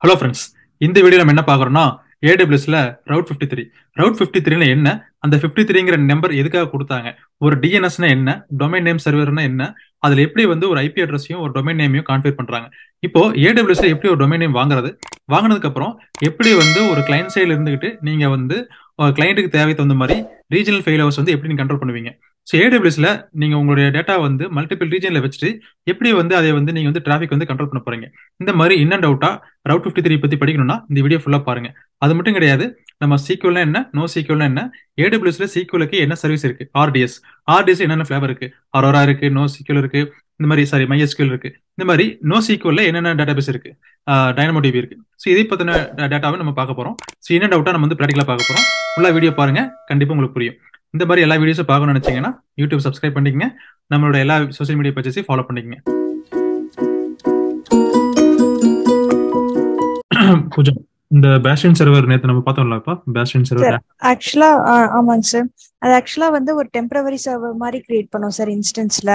Hello friends, இந்த video நம்ம என்ன பார்க்குறோம்னா ஏடபிள்யூஎஸ்ல ரவுட் 53. ரவுட் 53னா என்ன, அந்த 53ங்கிற நம்பர் எதுக்காக கொடுத்தாங்க, ஒரு டிஎன்எஸ்னா என்ன, டொமைன் நேம் சர்வர்னா என்ன, அதில் எப்படி வந்து ஒரு ஐபி அட்ரஸையும் ஒரு டொமைன் நேமையும் கான்ஃபிகர் பண்ணுறாங்க. இப்போ ஏடபிள்யூஎஸ்ல எப்படி ஒரு டொமைன் நேம் வாங்குறது, வாங்கினதுக்கப்புறம் எப்படி வந்து ஒரு கிளைண்ட் சைடில் இருந்துகிட்டு நீங்கள் வந்து கிளைண்ட்டுக்கு தேவை தகுந்த மாதிரி ரீஜனல் ஃபெயிலர்ஸ் வந்து எப்படி நீங்கள் கண்ட்ரோல் பண்ணுவீங்க. ஸோ ஏடபிள்யூஎஸ்ல நீங்கள் உங்களுடைய டேட்டா வந்து மல்டிபிள் ரீஜனில் வச்சுட்டு எப்படி வந்து அதை வந்து நீங்கள் வந்து டிராஃபிக் வந்து கண்ட்ரோல் பண்ண போறீங்க. இந்த மாதிரி இன்னும் டவுட்டா ரவுட் 53 பத்தி படிக்கணும்னா இந்த வீடியோ ஃபுல்லா பாருங்க. அது மட்டும் கிடையாது, நம்ம சீக்வல்னா என்ன, நோ சீக்வல்னா என்ன, ஏடபிள்யூஎஸ்ல சீக்வலுக்கு என்ன சர்வீஸ் இருக்கு, ஆர்டிஎஸ், ஆர்டிஎஸ் என்னென்ன ஃபிளேவர் இருக்கு, அரோரா இருக்கு, நோ சீக்வல் இருக்கு, இந்த மாதிரி சாரி மைஎஸ்கியூஎல் இருக்கு, இந்த மாதிரி நோ சீக்வல்ல என்னென்ன டேட்டாபேஸ் இருக்கு, டைனமோடிபி இருக்கு. ஸோ இதை பத்தின டேட்டாவை நம்ம பார்க்க போறோம். ஸோ என்ன டவுட்டா நம்ம வந்து ப்ராக்டிகலா பார்க்க போறோம். ஃபுல்லா வீடியோ பாருங்க, கண்டிப்பா உங்களுக்கு புரியும். இந்த மாதிரி எல்லா வீடியோஸும் பார்க்கணும்னு நினைச்சீங்கன்னா யூடியூப் சப்ஸ்கிரைப் பண்ணிக்கங்க, நம்மளோட எல்லா சோஷியல் மீடியா பேஜஸையும் ஃபாலோ பண்ணிக்கங்க. பூஜா, இந்த பேஸ்டியன் சர்வர் நேத்து நம்ம பார்த்தோம்லப்பா, பேஸ்டியன் சர்வர் ஆக்சுவலா ஆமாங்க சார். அது ஆக்சுவலா வந்து ஒரு டெம்பரவரி சர்வர் மாதிரி கிரியேட் பண்ணோம் சார் இன்ஸ்டன்ஸ்ல.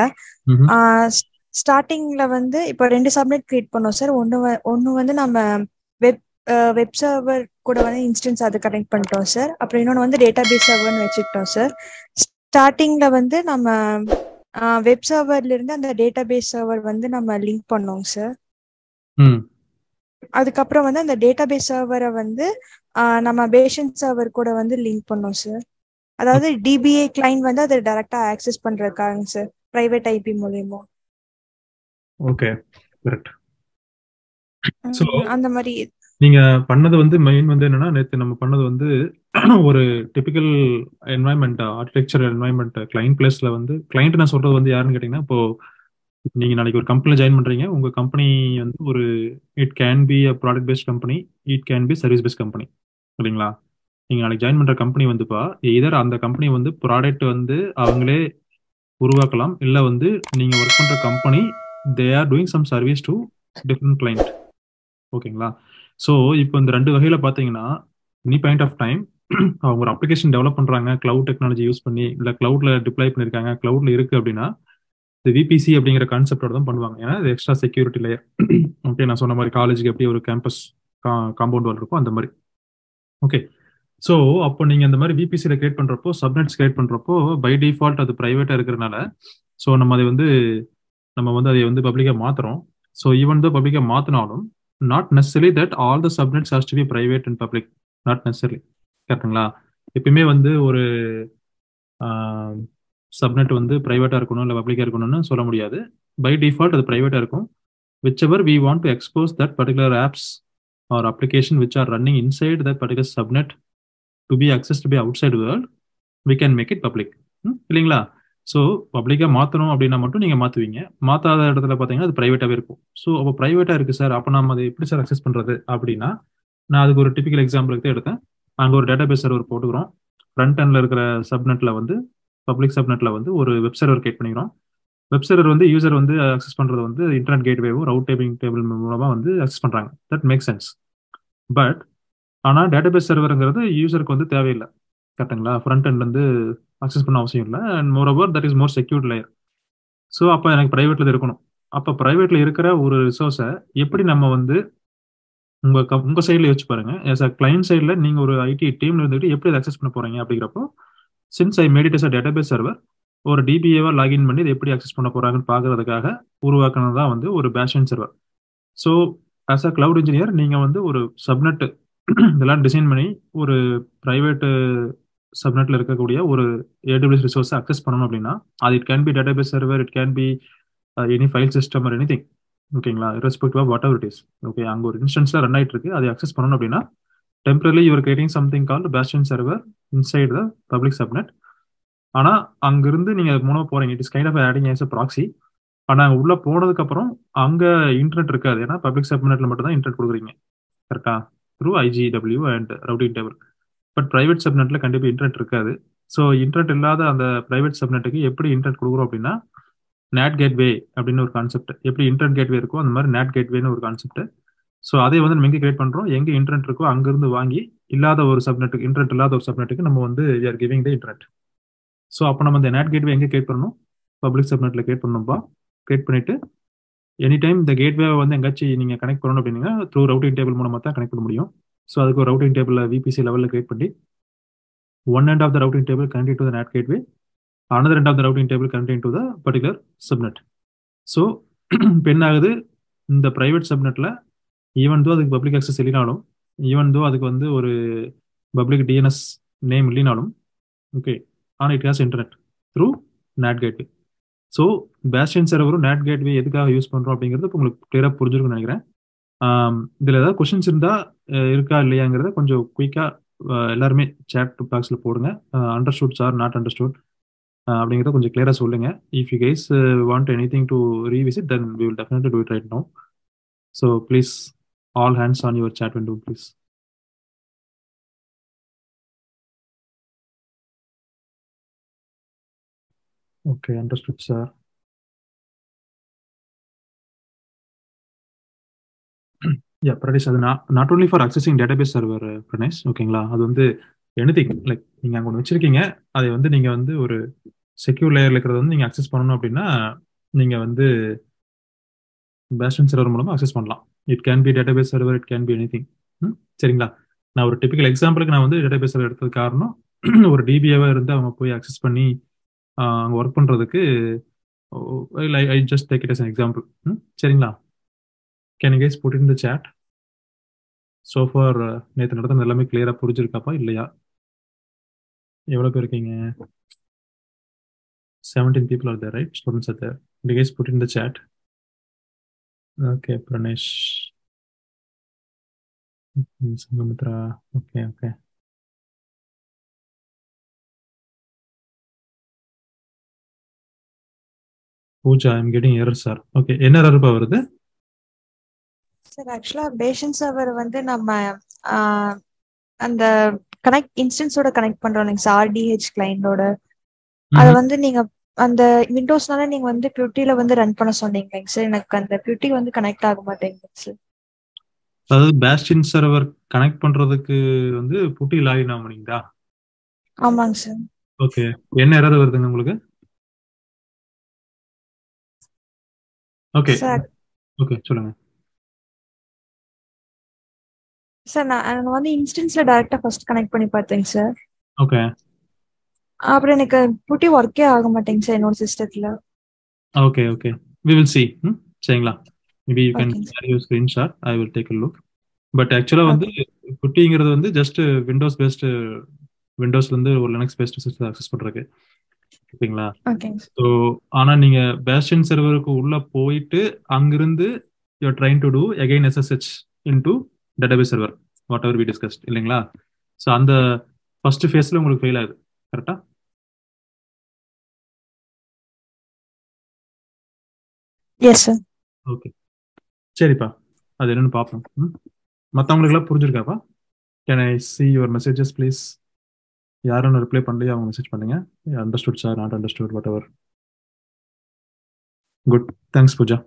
ஸ்டார்டிங்ல வந்து இப்போ 2 சப்நெட் கிரியேட் பண்ணோம் சார். ஒன்னு வந்து நம்ம வெப் சர்வர் கூட வந்து இன்ஸ்டன்ஸ் அது கனெக்ட் பண்ணிட்டோம் சார். அப்புறம் இன்னொன்று வந்து டேட்டாபேஸ் சர்வர்னு வச்சுக்கிட்டோம் சார். ஸ்டார்டிங்ல வந்து நம்ம வெப் சர்வர்ல இருந்து அந்த டேட்டாபேஸ் சர்வர் வந்து நம்ம லிங்க் பண்ணோங்க சார். அதுக்கப்புறம் வந்து அந்த டேட்டாபேஸ் சர்வரை வந்து நம்ம பேஷன் சர்வர் கூட வந்து லிங்க் பண்ணோம் சார். அதாவது டிபிஏ கிளைண்ட் வந்து அதை டைரக்டா ஆக்சஸ் பண்றதுக்காக சார், பிரைவேட் ஐபி மூலமா. Okay, correct. சோ அந்த மாதிரி நீங்க பண்ணது வந்து மெயின் வந்து என்னன்னா, நேத்து நம்ம பண்ணது வந்து ஒரு typical environment, architecture environment client பிளேஸ்ல வந்து கிளைண்ட் நான் சொல்றது வந்து யாருன்னு கேட்டீங்கன்னா, இப்போ நீங்க நாளைக்கு ஒரு கம்பெனில ஜாயின் பண்றீங்க. உங்க கம்பெனி வந்து ஒரு it can be a product based company, it can B service based company, சரிங்களா? நீங்க நாளைக்கு ஜாயின் பண்ற கம்பெனி வந்துப்பா, இதர் அந்த கம்பெனி வந்து ப்ராடக்ட் வந்து அவங்களே உருவாக்கலாம், இல்ல வந்து நீங்க ஒர்க் பண்ற company they are doing some service to different client. ஓகேங்களா? ஸோ இப்போ இந்த 2 வகையில பார்த்தீங்கன்னா, எனி பாயிண்ட் ஆஃப் டைம் அவங்க ஒரு அப்ளிகேஷன் டெவலப் பண்றாங்க, கிளவுட் டெக்னாலஜி யூஸ் பண்ணி, இல்லை கிளவுட்ல டிப்ளை பண்ணியிருக்காங்க, கிளவுட்ல இருக்கு அப்படின்னா இந்த விபிசி அப்படிங்கிற கான்செப்டோட தான் பண்ணுவாங்க. ஏன்னா இது எக்ஸ்ட்ரா செக்யூரிட்டி லேயர். ஓகே, நான் சொன்ன மாதிரி காலேஜுக்கு எப்படி ஒரு கேம்பஸ் காம்பவுண்ட் வால் இருக்கும் அந்த மாதிரி. ஓகே, ஸோ அப்போ நீங்க இந்த மாதிரி விபிசியில் கிரியேட் பண்றப்போ, சப்நெட்ஸ் கிரியேட் பண்றப்போ பை டிஃபால்ட் அது பிரைவேட்டா இருக்கிறனால, ஸோ நம்ம வந்து அதை வந்து பப்ளிக்கா மாத்துறோம். ஸோ ஈவன் தோ பப்ளிக்கா மாத்தினாலும் not necessary that all the subnets has to be private and public, not necessary. கரெக்டுங்களா? எப்பயுமே வந்து ஒரு சப்நெட் வந்து பிரைவேட்டா இருக்கணும் இல்லை பப்ளிக்கா இருக்கணும்னு சொல்ல முடியாது. பை டிஃபால்ட் அது பிரைவேட்டா இருக்கும். whichever we want to expose that particular apps or application which are running inside that particular subnet to be accessed by outside world, we can make it public. இல்லைங்களா? ஸோ பப்ளிக்காக மாற்றணும் அப்படின்னா மட்டும் நீங்கள் மாற்றுவீங்க. மாற்றாத இடத்துல பார்த்தீங்கன்னா அது ப்ரைவேட்டாகவே இருக்கும். ஸோ அப்போ ப்ரைவேட்டாக இருக்குது சார், அப்போ நம்ம அதை எப்படி சார் அக்சஸ் பண்ணுறது அப்படின்னா, நான் அதுக்கு ஒரு டிபிக்கல் எக்ஸாம்பிளுக்கு எடுத்தேன். அங்கே ஒரு டேட்டாபேஸ் சர்வர் போட்டுக்கிறோம். ஃப்ரண்ட் எண்டில் இருக்கிற சப்நெட்டில் வந்து பப்ளிக் சப்நெட்டில் வந்து ஒரு வெப் சர்வர் கிரியேட் பண்ணிக்கிறோம். வெப் சர்வர் வந்து யூசர் வந்து அக்சஸ் பண்ணுறது வந்து இன்டர்நெட் கேட்வேவும் ரவுட் டேபிள் மூலமாக வந்து அக்சஸ் பண்ணுறாங்க. That make sense. பட் ஆனால் டேட்டாபேஸ் சர்வருங்கிறது யூசருக்கு வந்து தேவையில்லை. கரெக்டுங்களா? ஃப்ரண்ட் எண்ட்லேருந்து அக்சஸ் பண்ண அவசியம் இல்லை. And moreover that is more secured layer. So அப்போ எனக்கு ப்ரைவேட்டில் இருக்கணும். அப்போ ப்ரைவேட்டில் இருக்கிற ஒரு ரிசோர்ஸை எப்படி நம்ம வந்து உங்கள் சைடில் யோசிச்சு பாருங்க. ஆஸ் அ கிளைண்ட் சைடில் நீங்கள் ஒரு ஐடி டீமில் இருந்துகிட்டு எப்படி அதை அக்சஸ் பண்ண போகிறீங்க அப்படிங்கிறப்போ, since I made it as a database server, ஒரு டிபிஏவா லாகின் பண்ணி இதை எப்படி அக்சஸ் பண்ண போகிறாங்கன்னு பார்க்கறதுக்காக உருவாக்குனது தான் வந்து ஒரு bastion server. So as a cloud engineer நீங்கள் வந்து ஒரு சப்நெட் இதெல்லாம் டிசைன் பண்ணி ஒரு ப்ரைவேட்டு சப்நெட்டில் இருக்கக்கூடிய ஒரு ஏடபிள்யூஎஸ் ரிசோர்ஸை அக்சஸ் பண்ணணும் அப்படின்னா, அது it can be database server, it can be any file system or any thing. ஓகேங்களா? Respective of whatever it is. Okay, அங்கே ஒரு இன்ஸ்டன்ஸில் ரன் ஆகிட்டு இருக்கு, அதை அக்சஸ் பண்ணணும் அப்படின்னா temporary you are creating something called bastion server inside the public subnet. ஆனால் அங்கிருந்து நீங்கள் மூலமாக போகிறீங்க, it is kind of adding as a proxy. ஆனால் உள்ளே போனதுக்கப்புறம் அங்கே இன்டர்நெட் இருக்காது. ஏன்னா பப்ளிக் சப்நெட்டில் மட்டும் தான் இன்டர்நெட் கொடுக்குறீங்க. கரெக்டா? Through IGW and routing table. But private சப்நெட்டில் கண்டிப்பாக இன்டர்நெட் இருக்காது. ஸோ இன்டர்நெட் இல்லாத அந்த ப்ரைவேட் சப்நெட்டுக்கு எப்படி இன்டர்நெட் கொடுக்குறோம் அப்படின்னா, நேட் கேட்வே அப்படின்னு ஒரு கான்செப்ட். எப்படி இன்டர்நெட் கேட்வே இருக்கோ அந்த மாதிரி நேட் கேட்வேன்னு ஒரு கான்செப்ட். ஸோ அதை வந்து நம்ம எங்கே கிரியேட் பண்ணுறோம், எங்கே இன்டர்நெட் இருக்கோ அங்கேருந்து வாங்கி இல்லாத ஒரு சப்நெட்டுக்கு, இன்டர்நெட் இல்லாத ஒரு சப்நெட்டுக்கு நம்ம வந்து we are giving the internet. So அப்போ நம்ம இந்த நேட் கேட்வே எங்கே கிரியேட் பண்ணணும், பப்ளிக் சப்நெட்டில் கிரியேட் பண்ணணும்பா. கிரியேட் பண்ணிவிட்டு எனி டைம் இந்த கேட்வே வந்து எங்காச்சும் நீங்கள் கனெக்ட் பண்ணணும் அப்படின்னா த்ரூ ரவுட்டிங் டேபிள் மூலமாக தான் கனெக்ட் பண்ண முடியும். ஸோ அதுக்கு ஒரு ரவுட்டிங் டேபிள் விபிசி லெவலில் கிரியேட் பண்ணி one end of the routing table connected to the NAT gateway, another end of the routing table connecting to the particular subnet. So இப்போ என்ன ஆகுது, இந்த ப்ரைவேட் சப்நெட்டில் ஈவன் தோ அதுக்கு public access இல்லைனாலும், even though அதுக்கு வந்து ஒரு பப்ளிக் டிஎன்எஸ் நேம் இல்லைனாலும், ஓகே, ஆனால் it has internet through NAT gateway. So bastion சர்வரும் NAT கேட்வே எதுக்காக யூஸ் பண்ணுறோம் அப்படிங்கிறது இப்போ உங்களுக்கு கிளியராக புரிஞ்சிருக்குன்னு நினைக்கிறேன். இதில் ஏதாவது கொஷின்ஸ் இருந்தால் இருக்கா இல்லையாங்கிறத கொஞ்சம் குயிக்காக எல்லாருமே சேட் பாக்ஸில் போடுங்க. அண்டர்ஸ்டூட் சார், நாட் அண்டர்ஸ்டூட் அப்படிங்கிறத கொஞ்சம் கிளியராக சொல்லுங்க. If you guys want anything to revisit then we will definitely do it right no. So please all hands on your chat window please. Okay, understood sir. Yeah Pranesh, அது not only for accessing database server Pranesh, ஓகேங்களா? அது வந்து anything like நீங்கள் அங்கே ஒன்று வச்சிருக்கீங்க, அதை வந்து நீங்கள் வந்து ஒரு செக்யூர் லேயரில் இருக்கிறத வந்து நீங்கள் அக்சஸ் பண்ணணும் அப்படின்னா நீங்கள் வந்து பேஸ்டியன் சர்வர் மூலமாக அக்சஸ் பண்ணலாம். It can be database server, it can be anything. சரிங்களா? நான் ஒரு டிபிக்கல் எக்ஸாம்பிளுக்கு நான் வந்து டேட்டாபேஸ் சர்வர் எடுத்தது காரணம், ஒரு டிபிஏவாக இருந்து அவங்க போய் அக்சஸ் பண்ணி அங்கே ஒர்க் பண்ணுறதுக்கு I just take it as an example. சரிங்களா? Can you guys put in the chat? So for நேற்று நடந்த எல்லாமே கிளியராக புரிஞ்சிருக்காப்பா இல்லையா? எவ்வளோ பேர் இருக்கீங்க? 17 people are there, right? Students are there. You guys put in the chat. Okay, Pranesh. Sangamitra. Okay, okay. Pooja, I'm getting error, sir. Okay, என்ன error பா வருது? சார் ஆக்சுவலா பேஷன் சர்வர் வந்து நம்ம அந்த கனெக்ட் இன்ஸ்டன்ஸோட கனெக்ட் பண்றோம் இல்லைங்க சார், ஆர்டிஹெச் கிளைண்டோட. அதை வந்து நீங்க அந்த விண்டோஸ்னால நீங்க வந்து பியூட்டில வந்து ரன் பண்ண சொன்னீங்க சார். எனக்கு அந்த பியூட்டி வந்து கனெக்ட் ஆக மாட்டேங்குது சார். அதாவது பேஸ்டியன் சர்வர் கனெக்ட் பண்றதுக்கு வந்து புட்டி லாகின் ஆகுங்களா? ஆமாங்க சார். ஓகே, என்ன எரர் வருதுங்க உங்களுக்கு? ஓகே ஓகே, சொல்லுங்க சார். நான் வந்து இன்ஸ்டன்ஸ்ல டைரக்டா ஃபர்ஸ்ட் கனெக்ட் பண்ணி பார்த்தேங்க சார். ஓகே, அப்புறம் எனக்கு புட்டி ஒர்க்கே ஆக மாட்டேங்க சார் என்னோட சிஸ்டத்துல. Okay okay, we will see. சரிங்களா? மேபி யூ கேன் ஓகேங்க share your screenshot, I will take a look. But ஆக்சுவலாக வந்து புட்டிங்கிறது வந்து ஜஸ்ட் விண்டோஸ் பேஸ்டு, விண்டோஸ்ல இருந்து ஒரு லினக்ஸ் பேஸ்டு சிஸ்டம் அக்சஸ் பண்றதுக்கு, ஓகேங்களா? ஸோ ஆனால் நீங்க பேஸ்டியன் சர்வருக்கு உள்ள போயிட்டு அங்கிருந்து you are trying to do again SSH into database server, whatever we discussed, இல்லைங்களா? ஸோ அந்த ஃபர்ஸ்ட் ஃபேஸ்ல உங்களுக்கு ஃபெயில் ஆகுது, கரெக்டா? S sir. ஓகே, சரிப்பா, அது என்னன்னு பார்ப்போம். மற்றவங்களுக்குலாம் புரிஞ்சிருக்காப்பா? Can I see your messages please? யாரும் ரிப்ளை பண்ணலையா? அவங்க மெசேஜ் பண்ணுங்க. Understood sir, not understood, whatever. Good, thanks Pooja.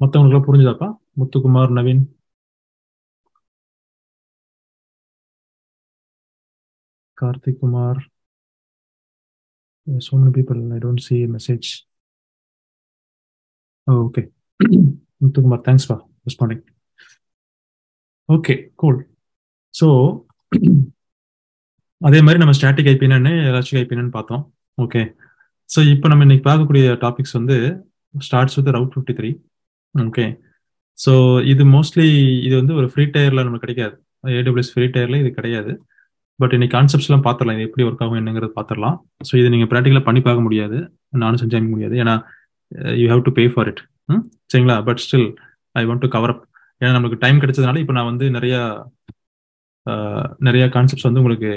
மற்றவங்களுக்குலாம் புரிஞ்சுதாப்பா? Muthukumar, Naveen, Karthik Kumar, so many people, I don't see a message. Oh, okay. Muthukumar, thanks for responding. Okay, cool. So அதே மாதிரி நம்ம static IP என்னன்னு, elastic IP என்னன்னு பார்த்தோம். Okay, so இப்போ நம்ம இன்னைக்கு பார்க்கக்கூடிய டாபிக்ஸ் வந்து starts with route 53. Okay, so இது மோஸ்ட்லி இது வந்து ஒரு ஃப்ரீ டயர்ல நமக்கு கிடைக்காது, AWS ஃப்ரீ டயர்ல இது கிடையாது. பட் இன்னைக்கு கான்செப்ட்ஸ்லாம் பார்த்துடலாம், இது எப்படி ஒர்க் ஆகும் என்னங்கிறது பார்த்துடலாம். ஸோ இது நீங்கள் ப்ராக்டிக்கலாக பண்ணி பார்க்க முடியாது, நானும் செஞ்சு முடியாது, ஏன்னா you have to pay for it. சரிங்களா? But still I want to cover up, ஏன்னா நம்மளுக்கு டைம் கிடைச்சதுனால இப்போ நான் வந்து நிறைய கான்செப்ட்ஸ் வந்து உங்களுக்கு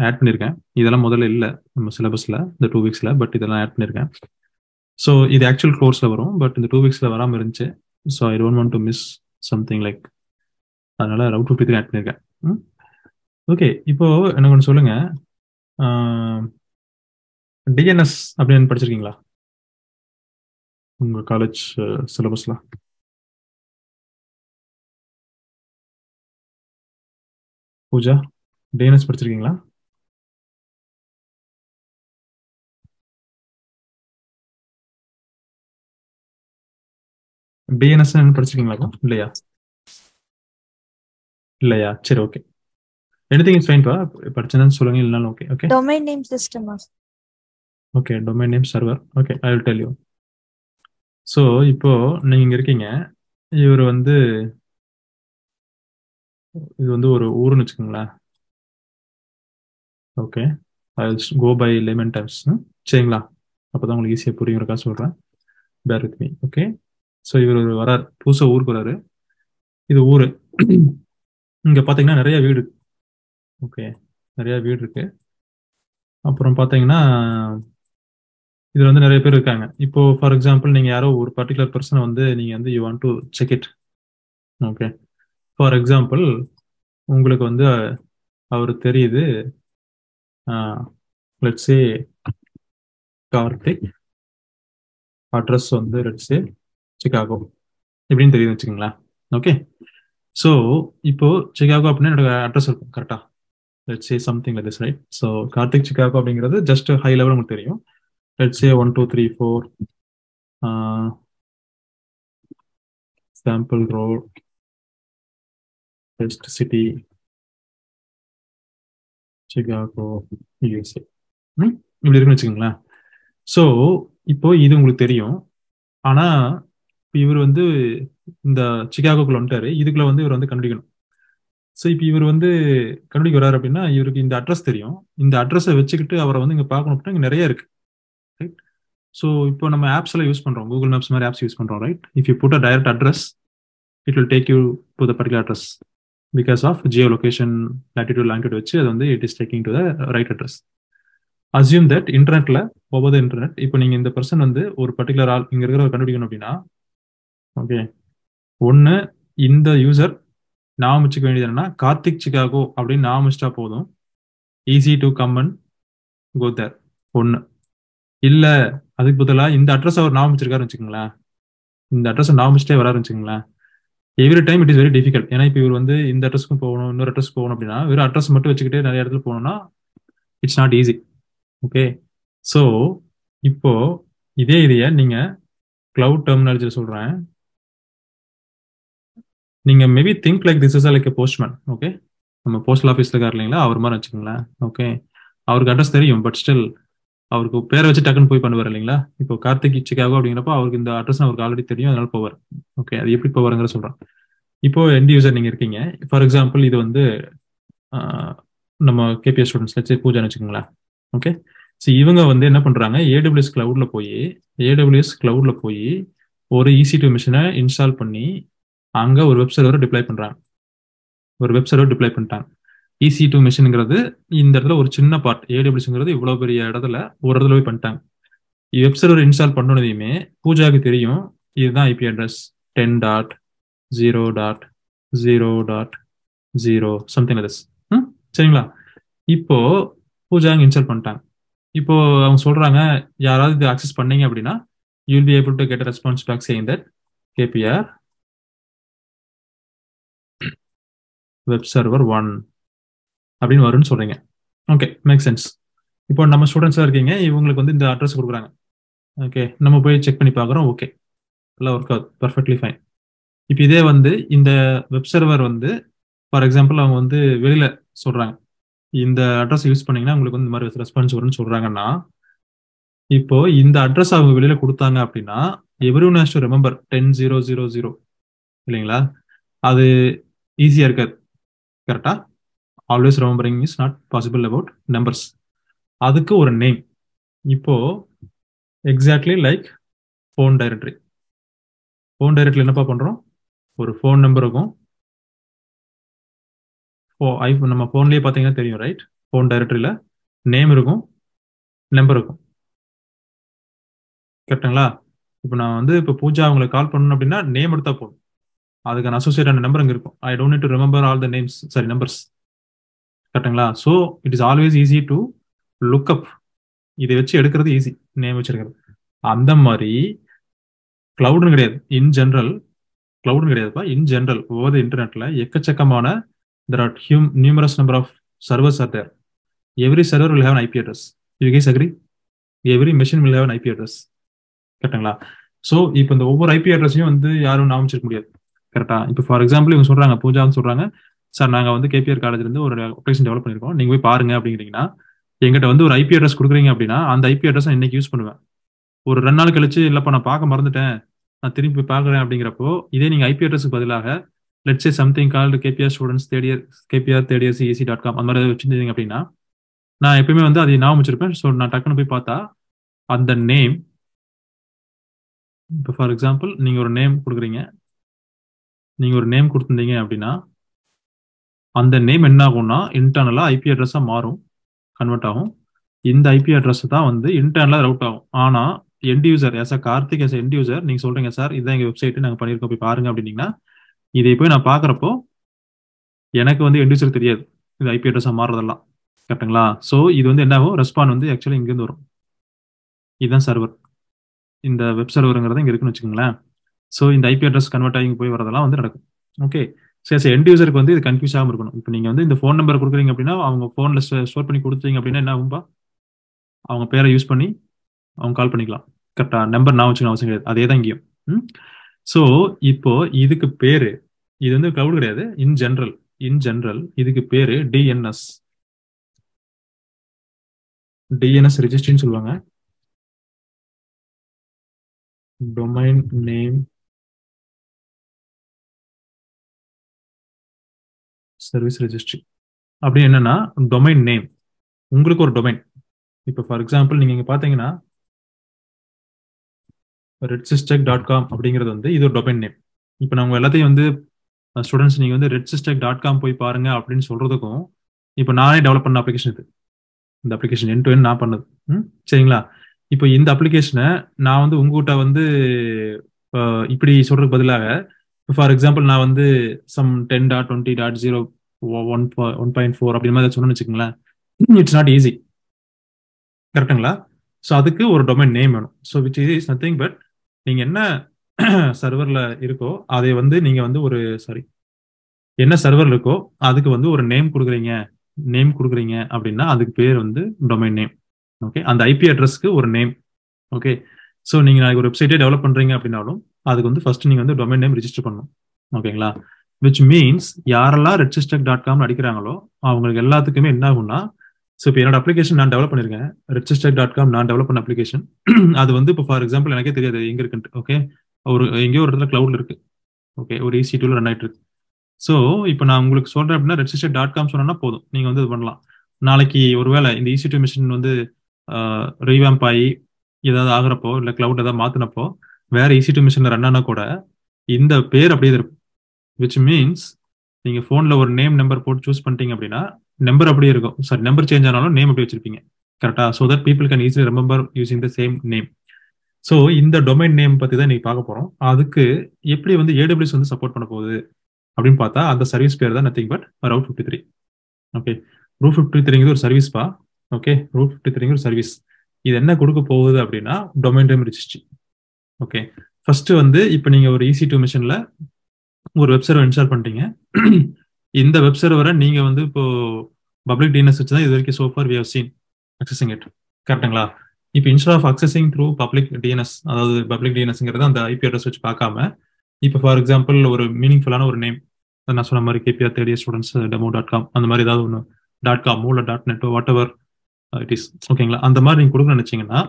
ஆட் பண்ணியிருக்கேன். இதெல்லாம் முதல்ல இல்லை நம்ம சிலபஸில் இந்த 2 வீக்ஸில், பட் இதெல்லாம் ஆட் பண்ணியிருக்கேன். ஸோ இது ஆக்சுவல் கோர்ஸில் வரும், பட் இந்த 2 வீக்ஸில் வராமல் இருந்துச்சு. So I don't want to miss something like, அதனால ரவுட் 53 ஆட் பண்ணியிருக்கேன். ஓகே, இப்போ எனக்கு ஒன்று சொல்லுங்க, டிஎன்எஸ் அப்படின்னு படிச்சிருக்கீங்களா உங்க காலேஜ் சிலபஸ்ல? பூஜா, டிஎன்எஸ் படிச்சிருக்கீங்களா? டிஎன்எஸ் படிச்சிருக்கீங்களா? இல்லையா? இல்லையா? சரி, ஓகே. எனிதிங் இஸ் ஃபைன் பா. படிச்சேன்னு சொல்லுங்க, இல்லனாலும் okay. Okay, domain name system. Okay. Domain name server. Okay, I will tell you. So இப்போ நீங்க இங்க இருக்கீங்க. இவர் வந்து இது வந்து ஒரு ஊர்னு வச்சுக்கோங்களேன். Okay, I will go by layman times. சரிங்களா? அப்பதான் உங்களுக்கு ஈஸியாக புரியுங்கிறக்கா சொல்றேன். Bear with me. Okay. So இவர் வரார், புதுசாக ஊருக்கு வராரு. இது ஊரு. இங்க பாத்தீங்கன்னா நிறைய வீடு. ஓகே, நிறைய வீடு இருக்கு. அப்புறம் பாத்தீங்கன்னா இதுல வந்து நிறைய பேர் இருக்காங்க. இப்போ ஃபார் எக்ஸாம்பிள் நீங்க யாரோ ஒரு பர்டிகுலர் பர்சனை வந்து நீங்க வந்து you want to check it. Okay, for example உங்களுக்கு வந்து அவர் தெரியுது, லெட்ஸ் சே கார்த்திக், அட்ரஸ் வந்து லெட்ஸ் சே சிகாகோ இப்படின்னு தெரியுது வச்சுக்கோங்களேன். ஓகே, ஸோ இப்போ சிகாகோ அப்படின்னா என்னோட அட்ரஸ் இருக்கும் கரெக்டா? Let's say something like this, right? So Karthik Chicago அப்படிங்கிறது ஜஸ்ட் ஹை லெவல் உங்களுக்கு தெரியும். Let's say 1 2 3 4 sample road, west city, Chicago, USA. இப்படி இருக்குன்னு வச்சுக்கோங்களேன். ஸோ இப்போ இது உங்களுக்கு தெரியும். ஆனா இவர் வந்து இந்த சிகாகோக்குள்ள வந்துட்டாரு. இதுக்குள்ள வந்து இவர் வந்து கண்டுபிடிக்கணும். ஸோ இப்போ இவர் வந்து கண்டுபிடிக்க வர்றாரு அப்படின்னா இவருக்கு இந்த அட்ரஸ் தெரியும். இந்த அட்ரஸை வச்சுக்கிட்டு அவரை வந்து இங்க பார்க்கணும் அப்படின்னா இங்க நிறைய இருக்கு, ரைட்? ஸோ இப்போ நம்ம ஆப்ஸ் எல்லாம் யூஸ் பண்றோம், கூகுள் மேப்ஸ் மாதிரி ஆப்ஸ் யூஸ் பண்றோம், right? If you put a direct address, it will take you to the particular address because of geo location, latitude longitude வச்சு அது வந்து it is taking to the right address. Assume that இன்டர்நெட்ல over the internet இப்போ நீங்க இந்த person வந்து ஒரு particular ஆள் இங்க இருக்கிற கண்டுபிடிக்கணும் அப்படின்னா, ஓகே, ஒன்னு இந்த யூசர் நான் வச்சுக்க வேண்டியது என்னன்னா கார்த்திக் சிகாகோ அப்படின்னு நான் வச்சுட்டா போதும், ஈஸி டு கம் அண்ட் கோ தேர். ஒன்னு இல்ல அதுக்கு பதிலாக இந்த அட்ரஸ் அவர் நான் வச்சிருக்காருன்னு வச்சுக்கோங்களேன், இந்த அட்ரஸ் நான் வச்சுட்டே வராருன்னு வச்சுக்கோங்களேன், every time it is very difficult. ஏன்னா இப்போ இவர் வந்து இந்த அட்ரஸ்க்கும் போகணும், இன்னொரு அட்ரஸ் போகணும் அப்படின்னா வெறும் அட்ரஸ் மட்டும் வச்சுக்கிட்டே நிறைய இடத்துல போகணும்னா it's not easy. Okay, so இப்போ இதைய நீங்க கிளவுட் டெர்மினாலஜியில் சொல்றேன். நீங்க maybe think like this is like a postman. Okay, நம்ம போஸ்டல் ஆஃபீஸ்ல இருக்காரு இல்லைங்களா, அவர் மாதிரி வச்சுக்கோங்களேன். ஓகே, அவருக்கு அட்ரஸ் தெரியும், பட் ஸ்டில் அவருக்கு பேரை வச்சு டக்குன்னு போய் பண்ணுவார் இல்லைங்களா? இப்போ கார்த்திக் சிகாகோ அப்படிங்கிறப்ப அவருக்கு இந்த அட்ரஸ் அவருக்கு ஆல்ரெடி தெரியும், அதனால போவார். ஓகே, அது எப்படி போவாருங்கிற சொல்றேன். இப்போ எண்ட் யூசர் நீங்க இருக்கீங்க. ஃபார் எக்ஸாம்பிள் இது வந்து நம்ம கேபிஎஸ் ஸ்டூடெண்ட்ஸ் வச்சு பூஜான்னு வச்சுக்கோங்களேன். ஓகே, ஸோ இவங்க வந்து என்ன பண்றாங்க, ஏடபிள்யூஎஸ் கிளவுட்ல போய் ஒரு EC2 மிஷினை இன்ஸ்டால் பண்ணி அங்க ஒரு வெப் சர்வர் டிப்ளை பண்றாங்க. EC2 மிஷின்ங்கிறது இந்த இடத்துல ஒரு சின்ன பார்ட், ஏடபிள்யூஎஸ்ங்கிறது இவ்வளவு பெரிய இடத்துல ஒரு இடத்துல போய் பண்ணிட்டாங்க. வெப் சர்வர் இன்ஸ்டால் பண்ணதுமே பூஜாவுக்கு தெரியும் இதுதான் IP address 10.0.0.0 something like this. சரிங்களா? இப்போ பூஜா இன்ஸ்டால் பண்ணிட்டாங்க. இப்போ அவங்க சொல்றாங்க யாராவது இது அக்சஸ் பண்ணீங்க அப்படின்னா you will be able to get response back saying that KPR web server 1 அப்படின்னு வரும்னு சொல்றீங்க. Okay, make sense. இப்போ நம்ம ஸ்டூடெண்ட்ஸா இருக்கீங்க, இவங்களுக்கு வந்து இந்த அட்ரஸ் கொடுக்குறாங்க. ஓகே, நம்ம போய் செக் பண்ணி பார்க்குறோம். ஓகே, எல்லாம் ஒர்க் ஆகுது, பர்ஃபெக்ட்லி ஃபைன். இப்போ இதே வந்து இந்த வெப் சர்வர் வந்து ஃபார் எக்ஸாம்பிள் அவங்க வந்து வெளியில சொல்றாங்க இந்த அட்ரஸ் யூஸ் பண்ணீங்கன்னா உங்களுக்கு வந்து இந்த மாதிரி ரெஸ்பான்ஸ் வரும்னு சொல்றாங்கன்னா, இப்போ இந்த அட்ரஸ் அவங்க வெளியில கொடுத்தாங்க அப்படின்னா every one has to remember 10.0.0.0 இல்லைங்களா? அது ஈஸியா இருக்காது, கரெக்டா? Always remembering is not possible about numbers. அதுக்கு ஒரு நேம். இப்போ எக்ஸாக்ட்லி லைக் ஃபோன் டைரக்டரி. என்னப்பா பண்றோம், ஒரு ஃபோன் நம்பர் இருக்கும். நம்ம ஃபோன்லயே பார்த்தீங்கன்னா தெரியும், ரைட்? ஃபோன் டைரக்டரியில நேம் இருக்கும், நம்பர் இருக்கும், கரெக்டுங்களா? இப்போ நான் வந்து இப்போ பூஜா அவங்களுக்கு கால் பண்ணணும் அப்படின்னா நேம் எடுத்தா போதும், அதுக்கான அசோசியேட்டான நம்பர் அங்கே இருக்கும். I don't need to remember all the names, sorry numbers, கரெக்டுங்களா? So it is always easy to look up. இதை வச்சு எடுக்கிறது ஈஸி, நேம் வச்சு எடுக்கிறது. அந்த மாதிரி கிளவுடுன்னு கிடையாது, இன் ஜென்ரல். கிளவுடுன்னு கிடையாதுப்பா, இன் ஜென்ரல் ஓவர் இன்டர்நெட்ல எக்கச்சக்கமான there are numerous number of servers are there. Every server will have an IP address. You guys agree? Every machine will have an IP address. கரெக்டுங்களா? So இப்போ இந்த ஒவ்வொரு IP அட்ரஸையும் வந்து யாரும் நாமிச்சிருக்க முடியாது. கரெக்டா? இப்போ ஃபார் எக்ஸாம்பிள் இவங்க சொல்றாங்க, பூஜான்னு சொல்றாங்க, சார் நாங்கள் வந்து கேபிஆர் காலேஜ்ல இருந்து ஒரு அப்ளிகேஷன் டெவலப் பண்ணிருக்கோம், நீங்க போய் பாருங்க அப்படிங்கிறீங்கன்னா, எங்கிட்ட வந்து ஒரு ஐபி அட்ரஸ் கொடுக்குறீங்க அப்படின்னா அந்த ஐபி அட்ரஸ் நான் இன்னைக்கு யூஸ் பண்ணுவேன். ஒரு 2 நாள் கழிச்சு இல்லப்பா நான் பார்க்க மறந்துட்டேன், நான் திரும்பி போய் பார்க்குறேன் அப்படிங்கிறப்போ இதே நீங்க ஐபி அட்ரஸுக்கு பதிலாக let's say something called KPR students KPR CEC.com அந்த மாதிரி வச்சிருந்தீங்க அப்படின்னா நான் எப்பயுமே வந்து அதை ஞாபகம் வச்சிருப்பேன். ஸோ நான் டக்குன்னு போய் பார்த்தா அந்த நேம், இப்போ ஃபார் எக்ஸாம்பிள் நீங்க ஒரு நேம் கொடுக்குறீங்க, நீங்க ஒரு நேம் கொடுத்துருந்தீங்க அப்படின்னா அந்த நேம் என்ன ஆகும்னா இன்டர்னலா ஐபி அட்ரஸா மாறும், கன்வெர்ட் ஆகும். இந்த ஐபி அட்ரஸ் தான் வந்து இன்டர்னலா ரவுட் ஆகும். ஆனா end user Karthik end user நீங்க சொல்றீங்க, சார் இதான் எங்க வெப்சைட் நாங்க பண்ணிருக்கோம் போய் பாருங்க அப்படின்னீங்கன்னா இதை போய் நான் பாக்குறப்போ எனக்கு வந்து எண்ட் யூசர் தெரியாது இது ஐபி அட்ரஸா மாறுறதெல்லாம். கரெக்டுங்களா? ஸோ இது வந்து என்ன ஆகும், ரெஸ்பாண்ட் வந்து ஆக்சுவலி இங்கிருந்து வரும். இதுதான் சர்வர், இந்த வெப் சர்வருங்கிறது இங்க இருக்குன்னு வச்சுக்கோங்களேன். ஸோ இந்த ஐபி அட்ரஸ் கன்வெர்ட் ஆகி போய் வரதெல்லாம் வந்து நடக்கும். ஓகே, சரி எண்ட் யூசருக்கு வந்து இது கன்ஃபியூஸ் ஆகாம இருக்கணும். இப்போ நீங்க வந்து இந்த ஃபோன் நம்பர் கொடுக்குறீங்க அப்படின்னா அவங்க ஃபோன்ல ஸ்டோர் பண்ணி கொடுத்தீங்க அப்படின்னா என்ன ஆகும்பா, அவங்க பேரை யூஸ் பண்ணி அவங்க கால் பண்ணிக்கலாம். கரெக்டா? நம்பர் நான் வச்சுக்கணும் அவசியம் கிடையாது, அதே தான் இங்கேயும். ஸோ இப்போ இதுக்கு பேரு, இது வந்து கிளவுட் கிடையாது, இன் ஜென்ரல் இதுக்கு பேரு டிஎன்எஸ் ரெஜிஸ்ட்ரின்னு சொல்லுவாங்க. Domain name service registry. அப்படி என்னன்னா டொமைன் நேம், உங்களுக்கு ஒரு டொமைன். இப்போ ஃபார் எக்ஸாம்பிள் நீங்க இங்க பாத்தீங்கன்னா RedSysTech.com அப்படிங்கிறது வந்து இது ஒரு டொமைன் நேம். இப்போ நான் உங்க எல்லாத்தையும் வந்து ஸ்டூடெண்ட்ஸ் நீங்க வந்து RedSysTech.com போய் பாருங்க அப்படின்னு சொல்றதுக்கும், இப்போ நானே டெவலப் பண்ண அப்ளிகேஷன் இது, இந்த அப்ளிகேஷன் எண்ட் டு எண்ட் நான் பண்ணது. சரிங்களா? இப்போ இந்த அப்ளிகேஷனை நான் வந்து உங்ககிட்ட வந்து இப்படி சொல்றதுக்கு பதிலாக ஃபார் எக்ஸாம்பிள் நான் வந்து சம் 10.20.0 1.4 அப்படி மாதிரி சொன்னு வச்சுக்கோங்களேன், இட்ஸ் நாட் ஈஸி. கரெக்டுங்களா? ஸோ அதுக்கு ஒரு டொமைன் நேம் வேணும். So which is nothing but நீங்க என்ன சர்வர்ல இருக்கோ அதை வந்து நீங்க வந்து ஒரு என்ன சர்வர் இருக்கோ அதுக்கு வந்து ஒரு நேம் கொடுக்குறீங்க அப்படின்னா அதுக்கு பேர் வந்து டொமைன் நேம். ஓகே, அந்த ஐபி அட்ரஸ்க்கு ஒரு நேம். ஓகே, ஸோ நீங்க ஒரு வெப்சைட்டே டெவலப் பண்றீங்க அப்படின்னாலும் அதுக்கு வந்து ஃபர்ஸ்ட் நீங்க வந்து டொமைன் நேம் ரிஜிஸ்டர் பண்ணணும். ஓகேங்களா? விச் மீன்ஸ் யாரெல்லாம் RedSysTech.com அடிக்கிறாங்களோ அவங்களுக்கு எல்லாத்துக்குமே என்ன ஆகும்னா, ஸோ இப்போ என்னோட அப்ளிகேஷன் நான் டெவலப் பண்ணிருக்கேன், RedSysTech.com நான் டெவலப் பண்ண அப்ளிகேஷன், அது வந்து இப்போ ஃபார் எக்ஸாம்பிள் எனக்கே தெரியாது எங்க இருக்குன்ட்டு. ஓகே, எங்கேயோ ஒரு இடத்துல கிளவுட்ல இருக்கு. ஓகே, ஒரு EC2ல ரன் ஆயிட்டு இருக்கு. ஸோ இப்போ நான் உங்களுக்கு சொல்றேன் அப்படின்னா RedSysTech.com சொன்னா போதும், நீங்க வந்து இது பண்ணலாம். நாளைக்கு ஒருவேளை இந்த EC2 மிஷின் வந்து ரீவேம்ப் ஆகி ஏதாவது ஆகுறப்போ இல்லை கிளவுட் ஏதாவது மாத்தினப்போ வேற EC2 மிஷின்ல ரன் ஆனா கூட இந்த பேர் அப்படியே இருக்கும். விச் மீன்ஸ் நீங்க போன்ல ஒரு நேம் நம்பர் போட்டு சூஸ் பண்ணிட்டீங்க அப்படின்னா நம்பர் அப்படியே இருக்கும். நம்பர் சேஞ்ச் ஆனாலும் நேம் அப்படி வச்சிருப்பீங்க. கரெக்டா? So that people can easily remember using the same name. So இந்த டொமைன் நேம் பத்தி தான் நீங்க பார்க்க போறோம். அதுக்கு எப்படி வந்து AWS வந்து சப்போர்ட் பண்ண போகுது அப்படின்னு பார்த்தா அந்த சர்வீஸ் பேர் தான் nothing but Route 53. Okay, Route 53 ஒரு சர்வீஸ் பா. ஓகே, Route 53 ஒரு சர்வீஸ். இது என்ன கொடுக்க போகுது அப்படின்னா domain name registry. Okay, first வந்து இப்போ நீங்க ஒரு EC2 மிஷின்ல ஒரு வெப் சர்வர் இன்ஸ்டால் பண்ணிட்டீங்க. இந்த வெப் சர்வரை நீங்க வந்து இப்போ பப்ளிக் DNS வச்சு தான் இது வரைக்கும் so far we have seen accessing it. கரெக்டுங்களா? இப்போ instead of accessing through public DNS, அதாவது பப்ளிக் DNSங்கிறது அந்த ஐபி அட்ரஸ் வச்சு பார்க்காம இப்போ ஃபார் எக்ஸாம்பிள் ஒரு மீனிங்ஃபுல்லான ஒரு நேம் நான் சொன்ன மாதிரி KPR third year students demo.com அந்த மாதிரி ஏதாவது ஒன்று .com இல்லை .net what ever it is. ஓகேங்களா? அந்த மாதிரி நீங்க கொடுக்க நினைச்சீங்கன்னா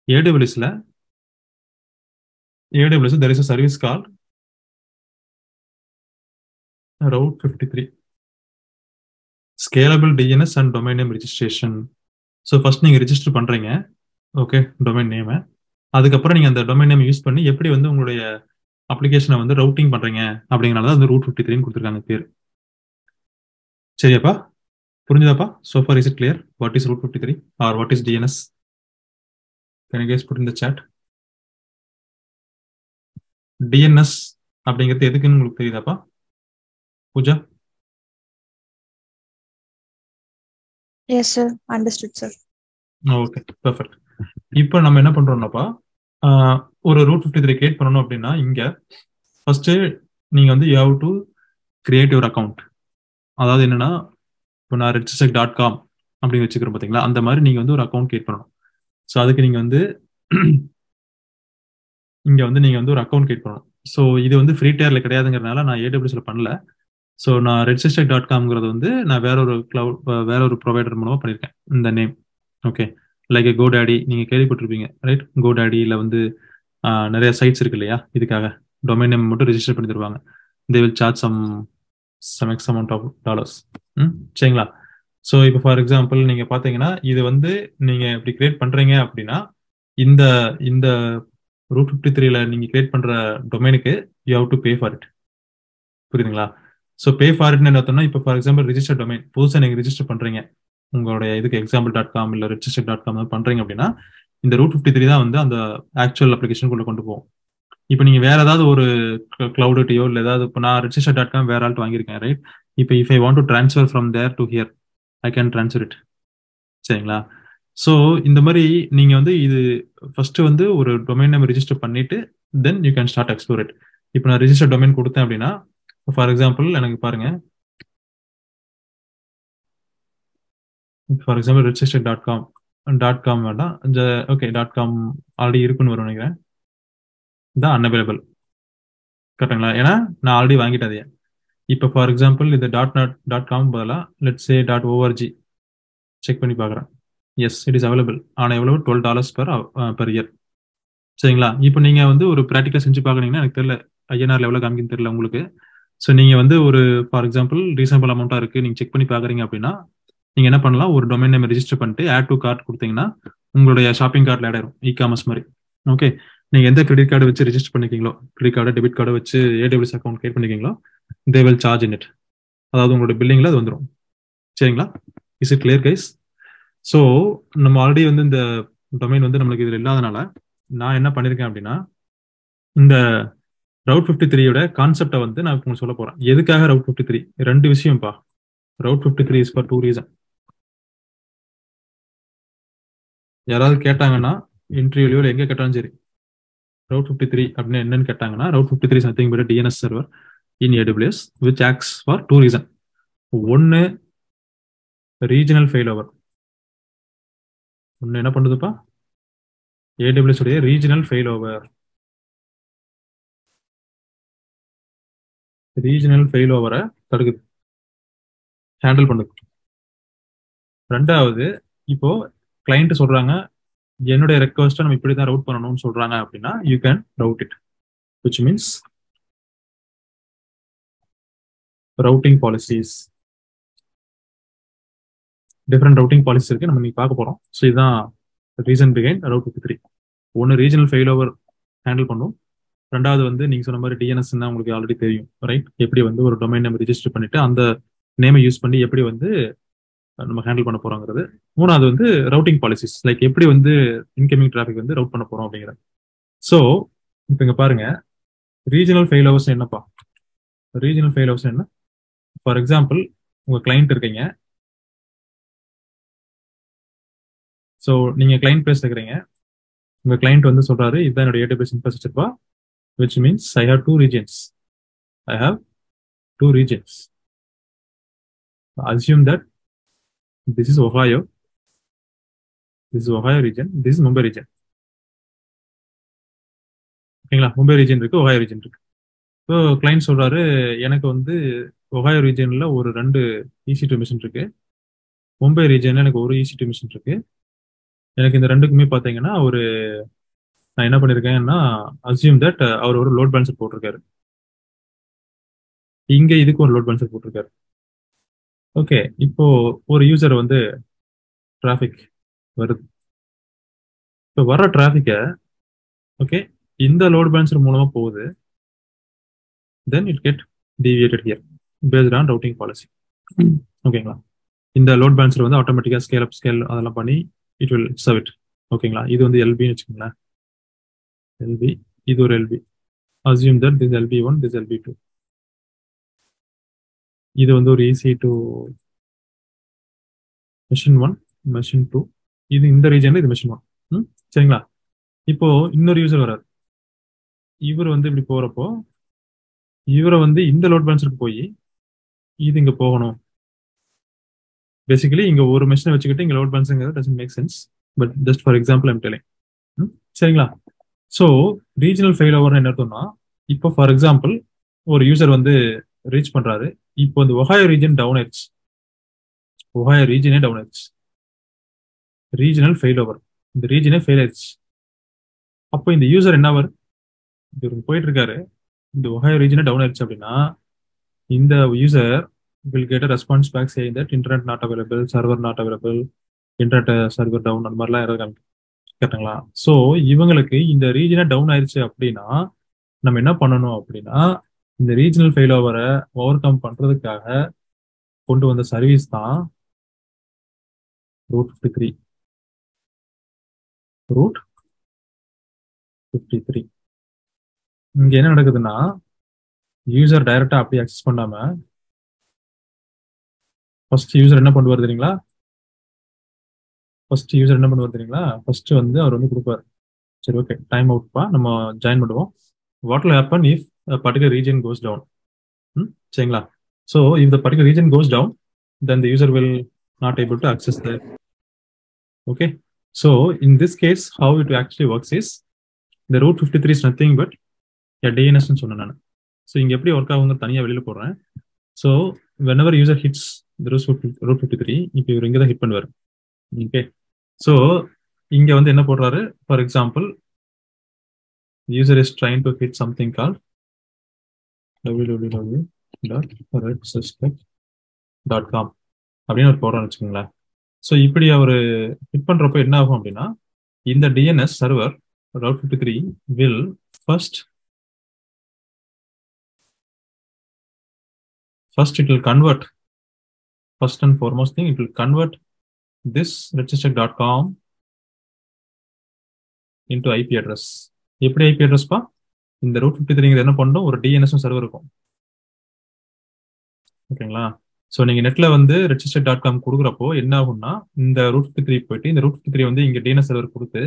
AWSல there is a service called Route 53 Scalable DNS and Domain Name Registration. So first நீங்க ரெஜிஸ்டர் பண்றீங்க. Okay, domain name. அதுக்கப்புறம் நீங்க அந்த டொமைன் நேம் யூஸ் பண்ணி எப்படி வந்து உங்களுடைய அப்ளிகேஷனை வந்து ரவுட்டிங் பண்றீங்க அப்படிங்கறத அந்த Route 53 கொடுத்துருக்காங்க பேர். சரியாப்பா? புரிஞ்சுதாப்பா? So far is it clear? What is Route 53 or what is DNS? Can you guys put in the chat? DNS அப்படிங்கிறது எதுக்குன்னு உங்களுக்கு தெரியுதாப்பா Pooja? Yes sir, understood sir. Okay, perfect. இப்போ நம்ம என்ன பண்றோம்னாப்பா, ஒரு Route 53 கிரியேட் பண்ணணும் அப்படின்னா இங்க ஃபர்ஸ்ட் நீங்க வந்து you have to create your account. அதாவது என்னன்னா, இப்போ நான் RedSysTech.com அப்படின்னு வச்சுக்கிறேன் பார்த்தீங்களா, அந்த மாதிரி நீங்கள் வந்து ஒரு அக்கௌண்ட் கிரியேட் பண்ணணும். ஸோ அதுக்கு நீங்கள் வந்து இங்கே வந்து நீங்கள் வந்து ஒரு அக்கௌண்ட் கிரியேட் பண்ணணும். ஸோ இது வந்து ஃப்ரீ டயரில் கிடையாதுங்கிறதுனால நான் AWSல பண்ணல. ஸோ நான் RedSysTech.comங்கிறது வந்து நான் வேற ஒரு ப்ரொவைடர் மூலமாக பண்ணியிருக்கேன் இந்த நேம். ஓகே, லைக் GoDaddy நீங்கள் கேள்விப்பட்டிருப்பீங்க, ரைட்? GoDaddyல வந்து நிறைய சைட்ஸ் இருக்கு இல்லையா, இதுக்காக டொமைன் நேம் மட்டும் ரெஜிஸ்டர் பண்ணி தருவாங்க. They will charge some X amount of dollars. சரிங்களா? ஸோ இப்போ ஃபார் எக்ஸாம்பிள் நீங்கள் பார்த்தீங்கன்னா, இது வந்து நீங்கள் இப்படி கிரியேட் பண்ணுறீங்க அப்படின்னா, இந்த இந்த ரூட் 53ல நீங்கள் கிரியேட் பண்ணுற டொமைனுக்கு you have to pay for it. புரியுதுங்களா? ஸோ பே ஃபார் இட்னு என்ன, இப்போ ஃபார் எக்ஸாம்பிள் ரிஜிஸ்டர் டொமைன் புதுசாக நீங்கள் ரிஜிஸ்டர் பண்ணுறீங்க உங்களுடைய இதுக்கு எக்ஸாம்பிள்.com இல்லை RedSysTech.com பண்ணுறீங்க அப்படின்னா, இந்த ரூட் 53 தான் வந்து அந்த ஆக்சுவல் அப்ளிகேஷனுக்குள்ள கொண்டு போகும். இப்போ நீங்க வேற ஏதாவது ஒரு கிளவுட்டையோ இல்லை ஏதாவது, இப்போ நான் RedSysTech.com வேற ஆள்கிட்ட வாங்கியிருக்கேன், ரைட்? இப்போ if I want to transfer from there to here, I can transfer it. சரிங்களா? ஸோ இந்த மாதிரி நீங்க வந்து இது ஃபர்ஸ்ட் வந்து ஒரு டொமைன் நேம் ரிஜிஸ்டர் பண்ணிட்டு then you can start explore it. இப்போ நான் ரிஜிஸ்டர் டொமைன் கொடுத்தேன் அப்படின்னா, ஃபார் எக்ஸாம்பிள் எனக்கு பாருங்க, ஃபார் எக்ஸாம்பிள் RedSysTech.com வேண்டாம், ஓகே .com ஆல்ரெடி இருக்குன்னு வரும் நினைக்கிறேன். தான் அன்அவைலபிள், கரெக்டுங்களா? ஏன்னா நான் ஆல்ரெடி வாங்கிட்டேன் அதையே. இப்போ ஃபார் எக்ஸாம்பிள் இது .com பதிலாக லெட்ஸ் சே .org செக் பண்ணி பார்க்குறேன். Yes, it is available. ஆனால் எவ்வளவு? $12 per இயர். சரிங்களா? இப்போ நீங்கள் வந்து ஒரு ப்ராக்டிக்கலாக செஞ்சு பார்க்குறீங்கன்னா, எனக்கு தெரியல ஐஎன்ஆர்ல எவ்வளோ காமிக்குன்னு தெரியல உங்களுக்கு. ஸோ நீங்கள் வந்து ஒரு ஃபார் எக்ஸாம்பிள் ரீசனபிள் அமௌண்ட்டாக இருக்குது நீங்கள் செக் பண்ணி பார்க்குறீங்க அப்படின்னா, நீங்கள் என்ன பண்ணலாம், ஒரு டொமைன் நேம் ரெஜிஸ்டர் பண்ணிட்டு ஆட் டு கார்ட் கொடுத்தீங்கன்னா உங்களுடைய ஷாப்பிங் கார்டில் ஆட் ஆயிரும், இ-காமர்ஸ் மாதிரி. ஓகே, நீங்கள் எந்த கிரெடிட் கார்டு வச்சு ரெஜிஸ்டர் பண்ணிக்கிங்களோ, கிரெடிட் கார்டு டெபிட் கார்டு வச்சு AWS அக்கௌண்ட் கிரியேட் பண்ணிக்கிங்களோ, they will charge in it. அதாவது உங்களோட பில்லிங்கில் அது வந்துடும். சரிங்களா? Is it clear guys? So நம்ம ஆல்ரெடி வந்து இந்த டொமைன் வந்து நம்மளுக்கு இதில் இல்லாதனால நான் என்ன பண்ணியிருக்கேன் அப்படின்னா, இந்த ரவுட் 53யோட கான்செப்டை வந்து நான் உங்களுக்கு சொல்ல போறேன். எதுக்காக ரவுட் 53? ரெண்டு விஷயம்ப்பா. Route 53 is for 2 reason. யாராவது கேட்டாங்கன்னா இன்டர்வியூலையோ இல்லை எங்கே கேட்டாலும் சரி, ரவுட் 53 அப்படின்னு என்னன்னு கேட்டாங்கன்னா, route 53 something but DNS server in AWS which acts for 2 reason. ஒன்று ரீஜனல் ஃபெயிலோவர். ஒன்று என்ன பண்ணுதுப்பா? AWS உடைய ரீஜனல் ஃபெயிலோவர். ரீஜனல் ஃபெயிலோவரை தடுக்குது, ஹேண்டில் பண்ணுது. ரெண்டாவது, இப்போ கிளைண்ட் சொல்றாங்க என்னுடைய ரெக்வஸ்ட்டை நம்ம இப்படி தான் ரவுட் பண்ணணும்னு சொல்றாங்க அப்படின்னா, you can route it, which means routing policies. Different routing policy இருக்கு, நம்ம நீங்க பார்க்க போறோம். ஸோ இதுதான் ரீசன் பிஹைண்ட் ரவுட் 53. ஒன்று ரீஜனல் ஃபெயிலோவர் ஹேண்டில் பண்ணும். ரெண்டாவது வந்து நீங்க சொன்ன மாதிரி DNS தான் உங்களுக்கு ஆல்ரெடி தெரியும், ரைட்? எப்படி வந்து ஒரு டொமைன் நேம் ரிஜிஸ்டர் பண்ணிட்டு அந்த நேமை யூஸ் பண்ணி எப்படி வந்து நம்ம ஹேண்டில் பண்ண போறோங்கிறது. மூணாவது வந்து ரவுட்டிங் பாலிசிஸ், லைக் எப்படி வந்து இன்கமிங் டிராஃபிக் வந்து ரவுட் பண்ண போறோம் அப்படிங்கிறது. ஸோ இப்போ இங்க பாருங்க, ரீஜனல் ஃபெயிலோவர்ஸ் என்னப்பா? ரீஜனல் ஃபெயிலோவர்ஸ் என்ன? ஃபார் எக்ஸாம்பிள் உங்க கிளைண்ட் இருக்கீங்க. ஸோ நீங்க கிளைண்ட் பிளேஸ் இருக்கிறீங்க. உங்க கிளைண்ட் வந்து சொல்றாரு இதுதான் என்னோட AWS இன்ஃப்ராஸ்ட்ரக்சர் பா, which means I have two regions. I have two regions. Assume that this is Ohio. This is Ohio region. This is Mumbai region. ஓகேங்களா? மும்பை ரீஜன் இருக்கு, ஒஹாயோ ரீஜன் இருக்கு. ஸோ கிளைண்ட் சொல்றாரு எனக்கு வந்து ஒஹாயோ ரீஜன்ல ஒரு 2 EC2 machine இருக்கு, மும்பை ரீஜன்ல எனக்கு ஒரு EC2 மிஷின் இருக்கு. எனக்கு இந்த ரெண்டுக்குமே பார்த்தீங்கன்னா நான் என்ன பண்ணிருக்கேன்னா, அசியூம் தட் அவர் ஒரு லோட் பேலன்சர் போட்டிருக்காரு, இங்க இதுக்கு ஒரு லோட் பேலன்சர் போட்டிருக்காரு. ஓகே, இப்போ ஒரு யூசர் வந்து டிராஃபிக் வருது. இப்போ வர டிராஃபிக்கை ஓகே இந்த லோட் பேலன்சர் மூலமா போகுது, then it get deviated here based on routing policy. ஓகேங்களா? இந்த லோட் பேலன்சர் வந்து ஆட்டோமேட்டிக்காக ஸ்கேல் அப் ஸ்கேல் அதெல்லாம் பண்ணி இட் வில் சர்வ் இட். ஓகேங்களா? இது வந்து LBன்னு வச்சுக்கோங்களேன். LB, இது ஒரு LB. Assume that this LB1, this LB2. இது வந்து ஒரு EC2 மெஷின் 1, மெஷின் 2. இது இந்த ரீஜன்ல இது மெஷின் 1. சரிங்களா? இப்போ இன்னொரு யூசர் வராரு. இவர் வந்து இப்படி போறப்போ இவரை வந்து இந்த லோட் பேலன்சருக்கு போய் இது இங்க போகணும் பேசிக்கலி இங்க ஒரு மெஷினை வச்சுக்கிட்டு இங்க லோட் பேலன்ஸுங்கிறது doesn't make sense, but just for example I'm telling. சரிங்களா? ஸோ ரீஜனல் ஃபெயில் ஓவர் என்ன அர்த்தம்னா, இப்போ ஃபார் எக்ஸாம்பிள் ஒரு யூசர் வந்து ரீச் பண்றாரு. இப்போ இந்த ஒஹாயோ ரீஜன் டவுன் ஆயிடுச்சு, ஒஹாயோ ரீஜனே டவுன் ஆயிடுச்சு, ரீஜனல் ஃபெயில் ஓவர், இந்த ரீஜனே ஃபெயில் ஆயிடுச்சு. அப்போ இந்த யூசர் என்ன ஆவார், இவர் போயிட்டு இருக்காரு, இந்த ஒஹாயோ ரீஜனே டவுன் ஆயிடுச்சு அப்படின்னா இந்த user will get a response back saying that internet not available, server not available, internet server down, அந்த மாதிரிலாம் இருக்காங்க. கேட்டுங்களா? ஸோ இவங்களுக்கு இந்த ரீஜனே டவுன் ஆயிடுச்சு அப்படின்னா நம்ம என்ன பண்ணணும் அப்படின்னா, இந்த ரீஜனல் ஃபெயில் ஓவரை ஓவர் கம் பண்றதுக்காக கொண்டு வந்த சர்வீஸ் தான் ரூட் 53. ரூட் 53 இங்க என்ன நடக்குதுன்னா, யூசர் டைரக்டா அப்படி அக்சஸ் பண்ணாம ஃபர்ஸ்ட் யூசர் என்ன பண்ணுவார் தெரியுங்களா? ஃபர்ஸ்ட் வந்து அவர் வந்து கொடுப்பாரு, சரி ஓகே டைம் அவுட்ப்பா நம்ம ஜாயின் பண்ணுவோம், what will happen if a particular region goes down. சரிங்களா? So if the particular region goes down, then the user will not able to access the. Okay, so in this case how it actually works is, the route 53 is nothing but a DNS ன்னு சொன்னேன் நான். So இங்க எப்படி work ஆகுங்க தனியாக வெளியில போடுறேன். So whenever user hits the route 53, இப்போ இவர் இங்கே தான் ஹிட் பண்ணுவார். ஓகே, ஸோ இங்க வந்து என்ன போடுறாரு, for example user is trying to hit something called www.redsystech.com அப்படின்னு ஒரு போடுறான்னு வச்சுக்கோங்களேன். ஸோ இப்படி அவர் ஹிட் பண்றப்போ என்ன ஆகும் அப்படின்னா, இந்த DNS server route 53 will first it will convert, first and foremost thing, it will convert this RedSysTech.com into IP address. எப்படி IP address பா? இந்த route 53 என்ன பண்ணும், ஒரு DNS சர்வர் இருக்கும். ஓகேங்களா? ஸோ நீங்க நெட்ல வந்து RedSysTech.com கொடுக்குறப்போ என்ன ஆகும்னா, இந்த route 53 போயிட்டு இந்த route 53 வந்து இங்க DNS சர்வர் கொடுத்து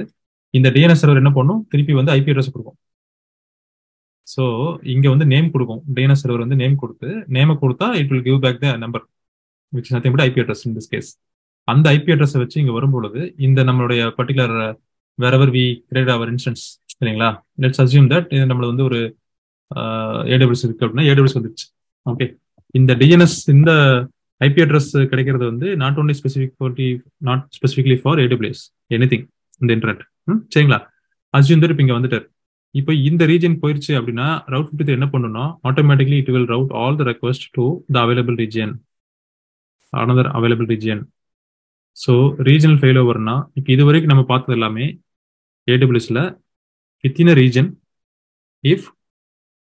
இந்த DNS சர்வர் என்ன பண்ணும், திருப்பி வந்து IP address கொடுக்கும். ஸோ இங்க வந்து நேம் கொடுக்கும், DNS சர்வர் வந்து நேம் கொடுத்து, நேமை கொடுத்தா it will give back the number which is nothing but IP address in this case. அந்த IP அட்ரஸை வச்சு இங்க வரும்பொழுது இந்த நம்மளுடைய particular wherever we create our instance, சரிங்களா? லெட்ஸ் அஸ்யூம் தட் இது நம்மள வந்து ஒரு AWS இருக்கு அப்படின்னா AWS வந்துருச்சு. ஓகே, இந்த டிஎன்எஸ் இந்த ஐபி அட்ரஸ் கிடைக்கிறது வந்து not only specifically for AWS, anything இந்த இன்டர்நெட். சரிங்களா? அஸ்யூம் தட் இப்போ இங்க வந்துட்டார், இப்போ இந்த ரீஜன் போயிருச்சு அப்படின்னா route 53 என்ன பண்ணணும்னா automatically it will route all the request to the available region, another available region. So regional fail ஓவர்னா இப்போ இது வரைக்கும் நம்ம பார்த்தது எல்லாமே AWSல within a region, if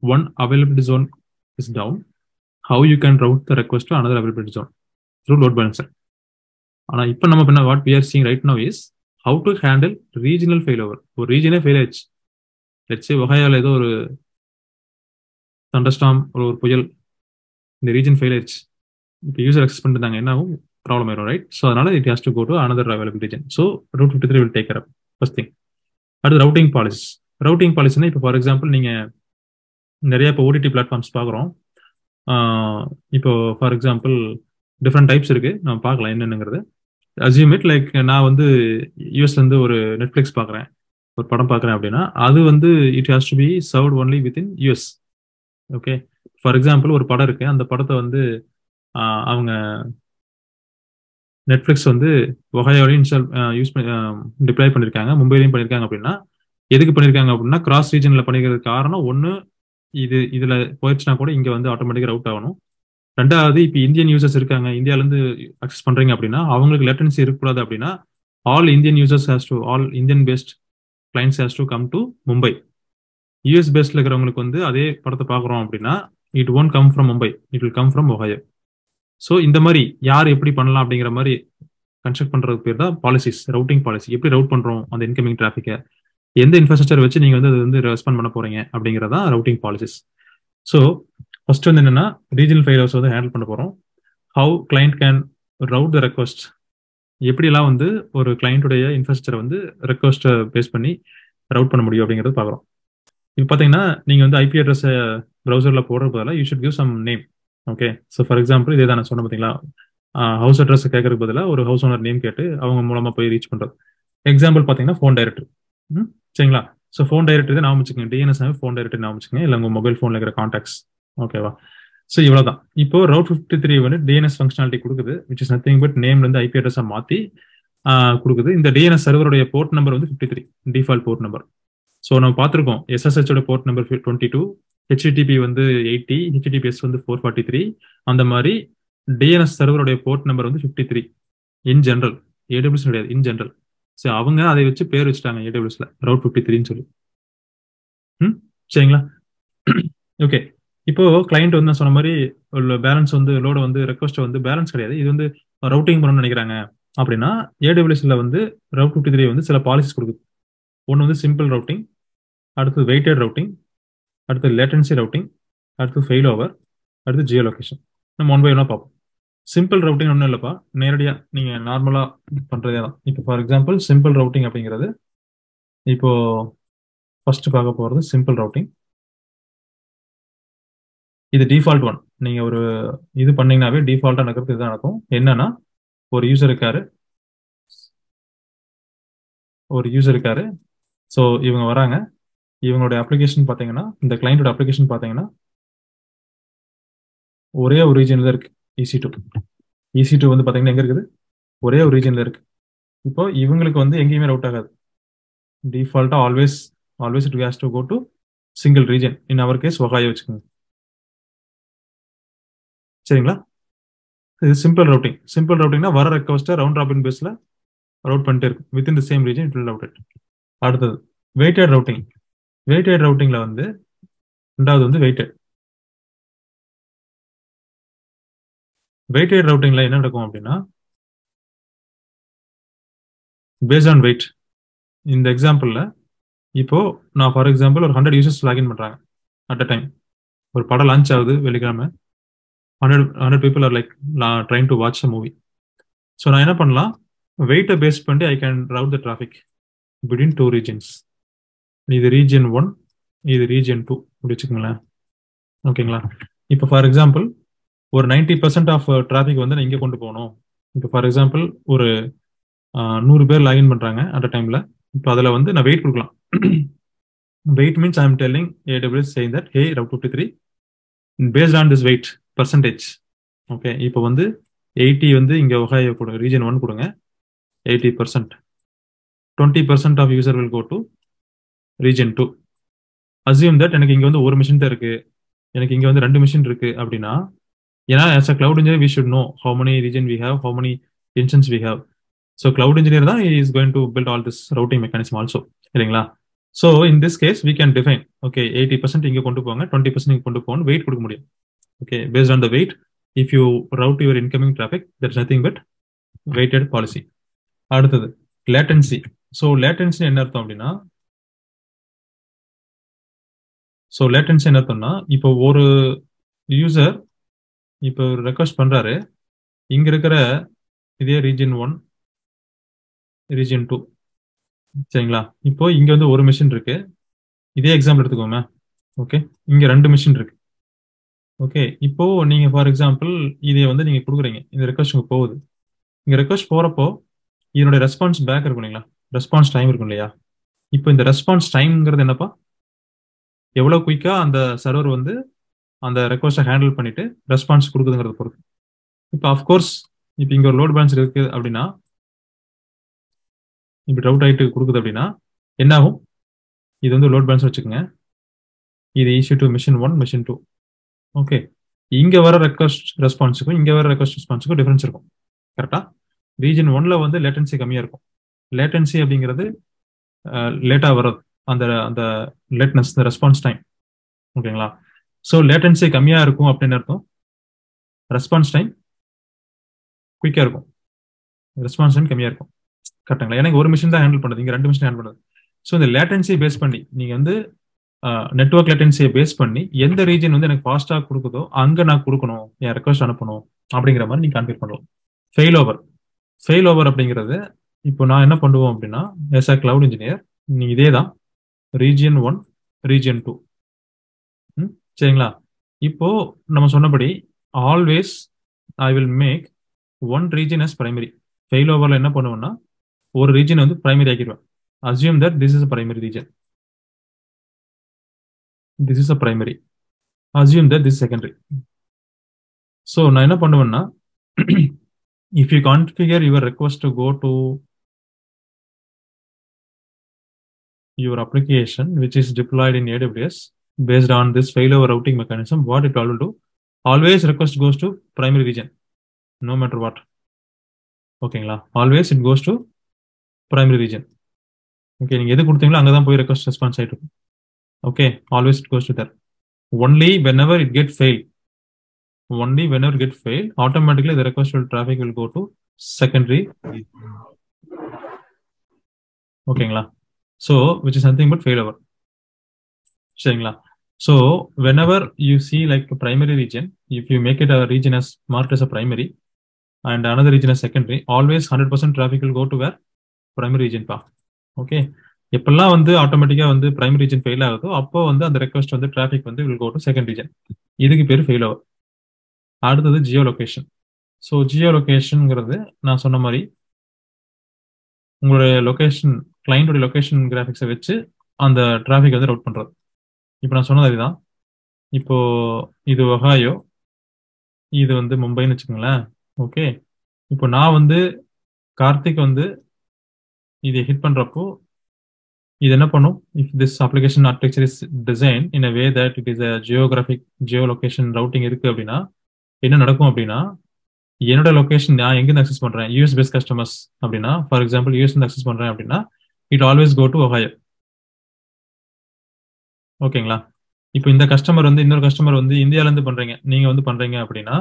one availability zone is down, how you can route the request to another availability zone through load balancer. ஆனால் இப்போ நம்ம பண்ண what we are seeing right now is how to handle regional failover. ஒரு ரீஜனே fail ஆயிடுச்சு, let's say ஒஹாயோல ஏதோ ஒரு தண்டர்ஸ்டார்ம், ஒரு புயல், இந்த ரீஜன் ஃபெயில் ஆயிடுச்சு. இப்போ யூசர் அக்சஸ் பண்ணிருந்தாங்க, என்ன ஆகும், ப்ராப்ளம் ஆயிடும், ரைட்? ஸோ அதனால it has to go to another available region. ஸோ route 53 will take care of first thing. அடுத்து ரவுட்டிங் பாலிசிஸ். ரவுட்டிங் பாலிசினா இப்போ ஃபார் எக்ஸாம்பிள் நீங்க நிறைய இப்போ ஓடிடி பிளாட்ஃபார்ம்ஸ் பார்க்குறோம். இப்போ ஃபார் எக்ஸாம்பிள் டிஃப்ரெண்ட் டைப்ஸ் இருக்கு, நம்ம பார்க்கலாம் என்னென்னங்கிறது. அஸ்யூம் இட் லைக் நான் வந்து யூஎஸ்ல இருந்து ஒரு நெட்ஃபிளிக்ஸ் பார்க்குறேன், ஒரு படம் பார்க்குறேன் அப்படின்னா அது வந்து it has to B served only within US. Okay, for example ஒரு படம் இருக்கு, அந்த படத்தை வந்து அவங்க நெட்ஃபிளிக்ஸ் வந்து ஒஹாயோலையும் யூஸ் பண்ணி டிப்ளாய் பண்ணியிருக்காங்க, மும்பைலையும் பண்ணியிருக்காங்க. அப்படின்னா எதுக்கு பண்ணியிருக்காங்க அப்படின்னா கிராஸ் ரீஜனில் பண்ணிக்கிறதுக்கு காரணம் ஒன்று, இதில் போயிடுச்சுன்னா கூட இங்கே வந்து ஆட்டோமேட்டிக்காக ரவுட் ஆகணும். ரெண்டாவது, இப்போ இந்தியன் யூசர்ஸ் இருக்காங்க, இந்தியாவிலேருந்து அக்சஸ் பண்ணுறீங்க அப்படின்னா அவங்களுக்கு லேட்டன்சி இருக்கக்கூடாது. அப்படின்னா all Indian users all Indian based clients has to come to Mumbai. US பேஸ்டில் இருக்கிறவங்களுக்கு வந்து அதே படத்தை பார்க்குறோம் அப்படின்னா it won't come from Mumbai, it will come from Ohio. So இந்த மாதிரி யார் எப்படி பண்ணலாம் அப்படிங்கிற மாதிரி கன்ஸ்ட்ரக்ட் பண்றதுக்கு பேர் தான் பாலிசிஸ், ரவுட்டிங் பாலிசி. எப்படி ரவுட் பண்றோம் அந்த இன்கமிங் டிராஃபிக்கை, எந்த இன்ஃப்ராஸ்ட்ரக்சர் வச்சு நீங்க வந்து அது வந்து ரெஸ்பாண்ட் பண்ண போறீங்க அப்படிங்கிறதா ரவுட்டிங் பாலிசிஸ். ஸோ ஃபர்ஸ்ட் வந்து என்னன்னா ரீஜனல் ஃபெயிலர்ஸ் வந்து ஹேண்டில் பண்ண போறோம். How client can route the request, எப்படிலாம் வந்து ஒரு கிளைண்ட்டுடைய இன்ஃப்ராஸ்ட்ரக்சரை வந்து ரெக்வஸ்ட்டை பேஸ் பண்ணி ரவுட் பண்ண முடியும் அப்படிங்கிறது பார்க்குறோம். இப்போ பார்த்தீங்கன்னா நீங்கள் வந்து ஐபி அட்ரஸை ப்ரௌசரில் போடுற பதிலாக you should give some name. Okay, so for example இதே தான் நான் சொன்ன பார்த்தீங்களா, ஹவுஸ் அட்ரஸ் கேட்கறதுக்கு பதிலாக ஒரு ஹவுஸ் ஓனர் நேம் கேட்டு அவங்க மூலமா போய் ரீச் பண்றது. எக்ஸாம்பிள் பார்த்தீங்கன்னா ஃபோன் டைரக்டரி. சரிங்களா? ஸோ ஃபோன் டைரக்டரி தான் ஞாபகம் வச்சுக்கோங்க. டிஎன்எஸ் ஃபோன் டைரக்டரி ஞாபகம் வச்சுக்கோங்க, இல்லை உங்க மொபைல் ஃபோனில் இருக்கிற கான்டாக்ட்ஸ். ஓகேவா? ஸோ இவ்வளோதான். இப்போ ரவுட் 53 வந்து டிஎன்எஸ் ஃபங்க்ஷனாலிட்டி கொடுக்குது, விச் இஸ் நத்திங் பட் நேம்ல இருந்து ஐபி அட்ரஸாக மாற்றி கொடுக்குது. இந்த டிஎன்எஸ் சர்வருடைய போர்ட் நம்பர் வந்து 53 டிஃபால்ட் போர்ட் நம்பர். ஸோ நம்ம பார்த்துருக்கோம் எஸ்எஸ்ஹெச்சோட போர்ட் நம்பர் 22, ஹெச்டிடிபி வந்து 80, ஹெச்டிடிபிஎஸ் வந்து 443. அந்த மாதிரி டிஎன்எஸ் சர்வருடைய போர்ட் நம்பர் வந்து 53 இன் ஜென்ரல். ஏடபிள்யூஎஸ் கிடையாது, இன் ஜென்ரல். ஸோ அவங்க அதை வச்சு பேர் வச்சுட்டாங்க ஏடபிள்யூஎஸ்ல ரவுட் 53ன்னு சொல்லி. சரிங்களா? ஓகே. இப்போ கிளைண்ட் வந்து நான் சொன்ன மாதிரி பேலன்ஸ் வந்து லோட வந்து ரெக்வஸ்ட் வந்து பேலன்ஸ் கிடையாது, இது வந்து ரவுட்டிங் பண்ணணும்னு நினைக்கிறாங்க அப்படின்னா ஏடபிள்யூஎஸ்ல வந்து ரவுட் 53 வந்து சில பாலிசிஸ் கொடுக்குது. ஒன்று வந்து சிம்பிள் ரவுட்டிங், அடுத்து வெயிட்டட் ரவுட்டிங், அடுத்து லேட்டன்சி ரவுட்டிங், அடுத்து ஃபெயில் ஓவர், அடுத்து ஜியோ லொகேஷன். நம்ம ஒன் பை ஒன்னா பார்ப்போம். சிம்பிள் ரவுட்டிங் ஒன்றும் இல்லைப்பா, நேரடியாக நீங்கள் நார்மலாக பண்ணுறதே தான். இப்போ ஃபார் எக்ஸாம்பிள் சிம்பிள் ரவுட்டிங் அப்படிங்கிறது இப்போ ஃபர்ஸ்ட் பார்க்க போகிறது சிம்பிள் ரவுட்டிங். இது டிஃபால்ட் ஒன். நீங்கள் ஒரு இது பண்ணீங்கன்னாவே டிஃபால்ட்டாக நடக்கிறது இதுதான் நடக்கும். என்னன்னா ஒரு யூசர் இருக்காரு. ஸோ இவங்க வராங்க. இவங்களோட அப்ளிகேஷன் பார்த்தீங்கன்னா, இந்த கிளைண்டோட அப்ளிகேஷன் பார்த்தீங்கன்னா ஒரே ஒரு ரீஜன்ல இருக்கு. EC2 வந்து பார்த்தீங்கன்னா எங்க இருக்குது? ஒரே ஒரு ரீஜன்ல இருக்கு. இப்போ இவங்களுக்கு வந்து எங்கேயுமே ரவுட் ஆகாது. டிஃபால்ட்டா always it has to go to single region. In our case Ohio வச்சுக்கோங்க. சரிங்களா? இது சிம்பிள் ரவுட்டிங். சிம்பிள் ரவுட்டிங்னா வர ரெக்வஸ்ட்டை ரவுண்ட் ராபின் பேஸ்ல ரவுட் பண்ணிட்டே இருக்கும். Within the same region it will route it. அடுத்தது வெயிட்டட் ரவுட்டிங். வெயிட்டட் ரவுட்டிங்ல வந்து ரெண்டாவது வந்து வெயிட்டட் ரவுட்டிங்ல என்ன நடக்கும் அப்படின்னா பேஸ்ட் ஆன் வெயிட். இந்த எக்ஸாம்பிள்ல இப்போ நான் ஃபார் எக்ஸாம்பிள் ஒரு 100 யூசர்ஸ் லாகின் பண்றாங்க அட் அ டைம். ஒரு படம் லான்ச் ஆகுது வெள்ளிக்கிழமை. 100 people are like trying to watch a movie. So நான் என்ன பண்ணலாம், வெயிட்டை பேஸ் பண்ணி I can route the traffic between 2 regions. இது ரீஜன் 1, இது ரீஜன் 2 அப்படி வச்சுக்கோங்களேன். ஓகேங்களா? இப்போ ஃபார் எக்ஸாம்பிள் ஒரு 90% ஆஃப் டிராஃபிக் வந்து நான் இங்கே கொண்டு போகணும். இப்போ ஃபார் எக்ஸாம்பிள் ஒரு 100 பேர் லாகின் பண்றாங்க அட் அ டைம்ல. இப்போ அதில் வந்து நான் வெயிட் கொடுக்கலாம். Weight means I am telling AWS saying that hey route 53 based on this weight percentage. Okay. இப்போ வந்து 80 வந்து இங்க ஒகாயோ கொடுங்க, ரீஜன் 1 கொடுங்க 80%. 20% of user will go to region 2. Assume that எனக்கு இங்க வந்து ஒரு மிஷின் தான் இருக்கு, எனக்கு இங்க வந்து 2 மிஷின் இருக்கு அப்படின்னா, ஏன்னா as a cloud engineer we should know how many region we have, how many instance we have. So cloud engineer தான் is going to build all this routing mechanism also. இல்லைங்களா? So in this case we can define, okay 80% இங்க கொண்டு போங்க, 20% இங்க கொண்டு போங்க, wait கொடுக்க முடியும். Okay, based on the weight, if you route your incoming traffic, there's nothing but weighted policy. அடுத்தது latency. So latency என்ன அர்த்தம் அப்படின்னா, இப்போ ஒரு யூசர் இப்போ ரெக்வஸ்ட் பண்றாரு, இங்க இருக்கிற இதே ரீஜன் 1, ரீஜன் 2. சரிங்களா? இப்போ இங்க வந்து ஒரு மிஷின் இருக்கு. இதே எக்ஸாம்பிள் எடுத்துக்கோங்க. ஓகே, இங்க 2 மிஷின் இருக்கு. ஓகே, இப்போ நீங்க ஃபார் எக்ஸாம்பிள் இதை வந்து நீங்க கொடுக்குறீங்க, இந்த ரெக்வஸ்ட் போகுது. இங்க ரெக்வஸ்ட் போறப்போ இதனுடைய ரெஸ்பான்ஸ் பேக் இருக்கும் இல்லைங்களா? ரெஸ்பான்ஸ் டைம் இருக்கும் இல்லையா? இப்போ இந்த ரெஸ்பான்ஸ் டைம்ங்கிறது என்னப்பா, எவ்வளவு குயிக்கா அந்த சர்வர் வந்து அந்த ரெக்வஸ்ட்டை ஹேண்டில் பண்ணிட்டு ரெஸ்பான்ஸ் கொடுக்குதுங்கிறத பொறுத்து. இப்போ அஃப்கோர்ஸ் இப்போ இங்க ஒரு லோட் பேலன்ஸ் இருக்கு அப்படின்னா, இப்படி ரவுட் ஆயிட்டு கொடுக்குது அப்படின்னா என்ன ஆகும்? இது வந்து லோட் பேலன்ஸ் வச்சுக்கோங்க. இது EC2 மிஷின் 1, மிஷின் 2. ஓகே, இங்க வர ரெக்வஸ்ட் ரெஸ்பான்ஸுக்கும் இங்க வர ரெக்வஸ்ட் ரெஸ்பான்ஸுக்கும் டிஃபரன்ஸ் இருக்கும். கரெக்டா? ரீஜன் 1ல வந்து லேட்டன்சி கம்மியா இருக்கும். லேட்டன்சி அப்படிங்கிறது லேட்டா வர்றது, அந்த அந்த லேட்னஸ், இந்த ரெஸ்பான்ஸ் டைம். ஓகேங்களா? ஸோ லேட்டன்சி கம்மியா இருக்கும் அப்படின்னு அர்த்தம், ரெஸ்பான்ஸ் டைம் குயிக்கா இருக்கும். ரெஸ்பான்ஸ் டைம் கம்மியா இருக்கும். கரெக்டுங்களா? எனக்கு ஒரு மிஷின் தான் ஹேண்டில் பண்ணுது, இங்க 2 மிஷின் ஹேண்டில் பண்ணுது. ஸோ இந்த லேட்டன்சி பேஸ் பண்ணி நீங்க வந்து நெட்வொர்க் லேட்டன்சியை பேஸ் பண்ணி எந்த ரீஜன் வந்து எனக்கு ஃபாஸ்டா கொடுக்குதோ அங்க நான் கொடுக்கணும், என் ரெக்வஸ்ட் அனுப்பணும் அப்படிங்கிற மாதிரி நீங்க கான்ஃபிகர் பண்ணலாம். ஃபெயில் ஓவர் அப்படிங்கிறது இப்போ நான் என்ன பண்ணுவோம் அப்படின்னா, as a cloud engineer நீ இதே தான் ரீஜன் 1, ரீஜன் 2. சரிங்களா? இப்போ நம்ம சொன்னபடி always I will make one region as primary. Fail ஓவரில் என்ன பண்ணுவேன்னா ஒரு ரீஜன் வந்து பிரைமரி ஆக்கிடுவேன். Assume that this is a primary region, this is a primary, assume that this secondary. So நான் என்ன பண்ணுவேன்னா if you configure your request to go to your application which is deployed in AWS based on this failover routing mechanism, what it will do, always request goes to primary region no matter what. ஓகேங்களா, always it goes to primary region. Okay, நீங்க எது கொடுத்தீங்களோ அங்கே தான் போய் request response ஆகிட்டு இருக்கும். Okay, always it goes to that. Only whenever it get failed, only whenever it get failed, automatically the request will traffic will go to secondary. ஓகேங்களா, so which is nothing but failover. சரிங்களா, so whenever you see like a primary region, if you make it a region as marked as a primary and another region as secondary, always 100% traffic will go to where primary region பா. Okay, எப்பெல்லாம் வந்து ஆட்டோமேட்டிக்கா வந்து primary region fail ஆகுதோ அப்போ வந்து அந்த request வந்து டிராஃபிக் வந்து will go to second region. இதுக்கு பேர் ஃபெயில் ஓவர். அடுத்தது ஜியோ லொகேஷன். ஸோ ஜியோ லொகேஷனுங்கிறது நான் சொன்ன மாதிரி உங்களுடைய லொகேஷன், கிளைண்டோட லொகேஷன் கிராஃபிக்ஸை வச்சு அந்த டிராஃபிக் வந்து ரவுட் பண்ணுறது. இப்போ நான் சொன்னது அதுதான். இப்போ இது ஒஹாயோ, இது வந்து மும்பைன்னு வச்சுக்கோங்களேன். ஓகே, இப்போ நான் வந்து கார்த்திக் வந்து இதை ஹிட் பண்ணுறப்போ இது என்ன பண்ணும், if this application architecture is design in a way that it is a Jio location routing இருக்கு அப்படின்னா என்ன நடக்கும் அப்படின்னா, என்னோட லொகேஷன் நான் எங்கேருந்து அக்சஸ் பண்றேன், யூஎஸ் பேஸ் கஸ்டமர்ஸ் அப்படின்னா, ஃபார் எக்ஸாம்பிள் யூஎஸ் அக்சஸ் பண்றேன் அப்படின்னா it always go to Ohio. ஓகேங்களா, இப்போ இந்த கஸ்டமர் வந்து இன்னொரு கஸ்டமர் வந்து இந்தியாவிலேருந்து பண்றீங்க, நீங்க வந்து பண்றீங்க அப்படின்னா,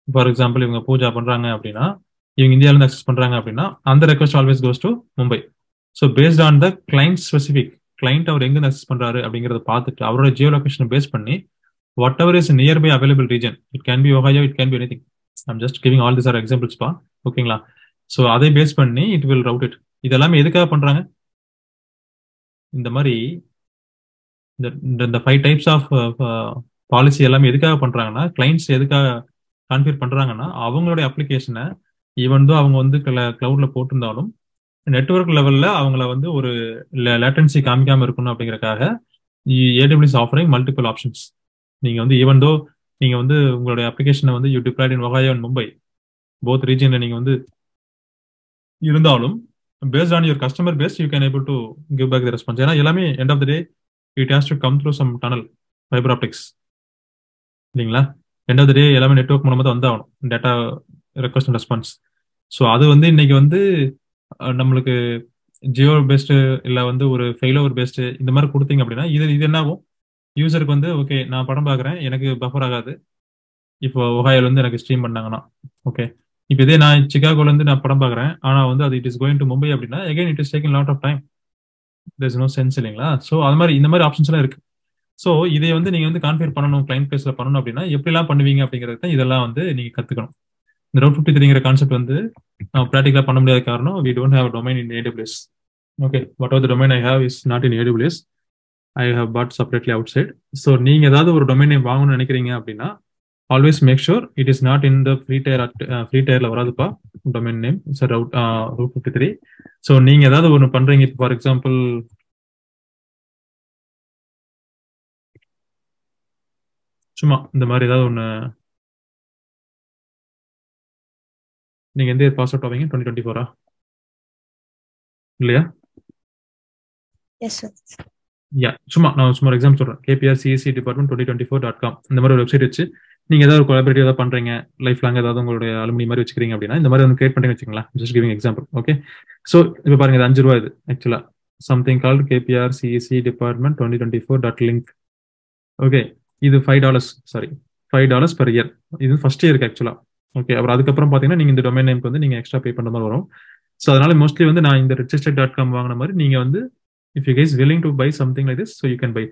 ஃபார் எக்ஸாம்பிள் இவங்க பூஜா பண்றாங்க அப்படின்னா, இவங்க இந்தியாவிலேருந்து அக்சஸ் பண்றாங்க அப்படின்னா அந்த request always goes to Mumbai. So based on the client specific, client அவர் எங்க அக்சஸ் பண்றாரு அப்படிங்கறத பார்த்துட்டு அவரோட ஜியோ லொகேஷனை பேஸ் பண்ணி whatever is nearby available region, it can be Ohio, it can be anything, I'm just giving all this are examples பா. ஓகேங்களா, ஸோ அதை பேஸ் பண்ணி இட் வில் ரவுட் இட். இதெல்லாமே எதுக்காக பண்றாங்க, இந்த மாதிரி இந்த 5 டைப்ஸ் ஆஃப் பாலிசி எல்லாமே எதுக்காக பண்றாங்கன்னா, கிளைண்ட்ஸ் எதுக்காக கான்ஃபிகர் பண்றாங்கன்னா அவங்களுடைய அப்ளிகேஷனை ஈவன் தான் அவங்க வந்து கிளவுட்ல போட்டிருந்தாலும் நெட்வொர்க் லெவல்ல அவங்கள வந்து ஒரு லேட்டன்சி காமிக்காம இருக்கணும் அப்படிங்கறக்காக AWS ஆஃபரிங் மல்டிபிள் ஆப்ஷன்ஸ். நீங்க வந்து ஈவன் தோ நீங்க வந்து உங்களுடைய அப்ளிகேஷனை வந்து you deployed in Ohio and Mumbai, both ரீஜன்ல நீங்க வந்து இருந்தாலும் based on your customer base you can able to give back the response. ஏன்னா எல்லாமே end of the day it has to come through some tunnel, fibre optics இல்லைங்களா. End of the day எல்லாமே network மூலமா தான் வந்தாகணும் data request and response. So அது வந்து இன்னைக்கு வந்து நம்மளுக்கு ஜியோ பெஸ்ட் இல்லை வந்து ஒரு ஃபெயிலோவர் பெஸ்ட் இந்த மாதிரி கொடுத்தீங்க அப்படின்னா இது என்ன ஆகும், யூசருக்கு வந்து ஓகே நான் படம் பார்க்குறேன் எனக்கு பஃபர் ஆகாது, இப்போ ஒஹாயோல இருந்து எனக்கு ஸ்ட்ரீம் பண்ணாங்கன்னா ஓகே, இப்போ இதே நான் சிகாகோல இருந்து நான் படம் பார்க்குறேன் ஆனால் வந்து அது it is going to Mumbai அப்படின்னா again it is taking lot of time, there is no sense இல்லைங்களா. ஸோ அது மாதிரி இந்த மாதிரி ஆப்ஷன்ஸ் எல்லாம் இருக்கு. ஸோ இதை வந்து நீங்க வந்து கான்ஃபிகர் பண்ணணும், கிளைண்ட் பேஸ்ல பண்ணணும் அப்படின்னா எப்படிலாம் பண்ணுவீங்க அப்படிங்கிறது தான் இதெல்லாம் வந்து நீங்க கத்துக்கணும். இந்த ரவுட் 53ங்கிற கான்செப்ட் வந்து ப்ராக்டிகலா பண்ண முடியாத காரணம் we don't have a domain in AWS. Okay, whatever the domain I have is not in AWS. I have bought separately outside. So நீங்க ஏதாவது ஒரு domain name வாங்கணும்னு நினைக்கிறீங்க அப்படின்னா always make sure it is not in the free tierல வராதுப்பா domain name. So route 53. So நீங்க ஏதாவது ஒன்று பண்றீங்க, ஃபார் எக்ஸாம்பிள் சும்மா இந்த மாதிரி ஏதாவது ஒன்று நீங்க எந்த பாஸ் அவுட் ஆவீங்க 2024 இல்லையா? Yes sir. யா, நான் சும்மா எக்ஸாம்பிள் சொல்றேன். kprcecdepartment2024.com இந்த மாதிரி ஒரு வெப்சைட் வச்சு நீங்க ஏதாவது ஒரு கொலாபரேட்டிவ் ஏதாவது பண்றீங்க, லைஃப் லாங் ஏதாவது உங்களுடைய அலுமினி மாதிரி வச்சுக்கிறீங்க அப்படின்னா இந்த மாதிரி வந்து கிரியேட் பண்ணி வச்சுங்களா. Just giving example. Okay, so இப்போ பாருங்க இது ₹5 இது ஆக்சுவலா சம்திங் கால்டு kprcecdepartment2024.link. ஓகே, இது $5 per year. இது ஃபர்ஸ்ட் இயருக்கு ஆக்சுவலா. ஓகே, அப்புறம் அதுக்கப்புறம் பாத்தீங்கன்னா நீங்க இந்த டொமைன் நேம்க்கு வந்து நீங்க எக்ஸ்ட்ரா பே பண்ற மாதிரி வரும். ஸோ அதனால மோஸ்ட்லி வந்து நான் இந்த RedSysTech.com வாங்கின மாதிரி நீங்க வந்து if you guys willing to buy something like this, so you can buy.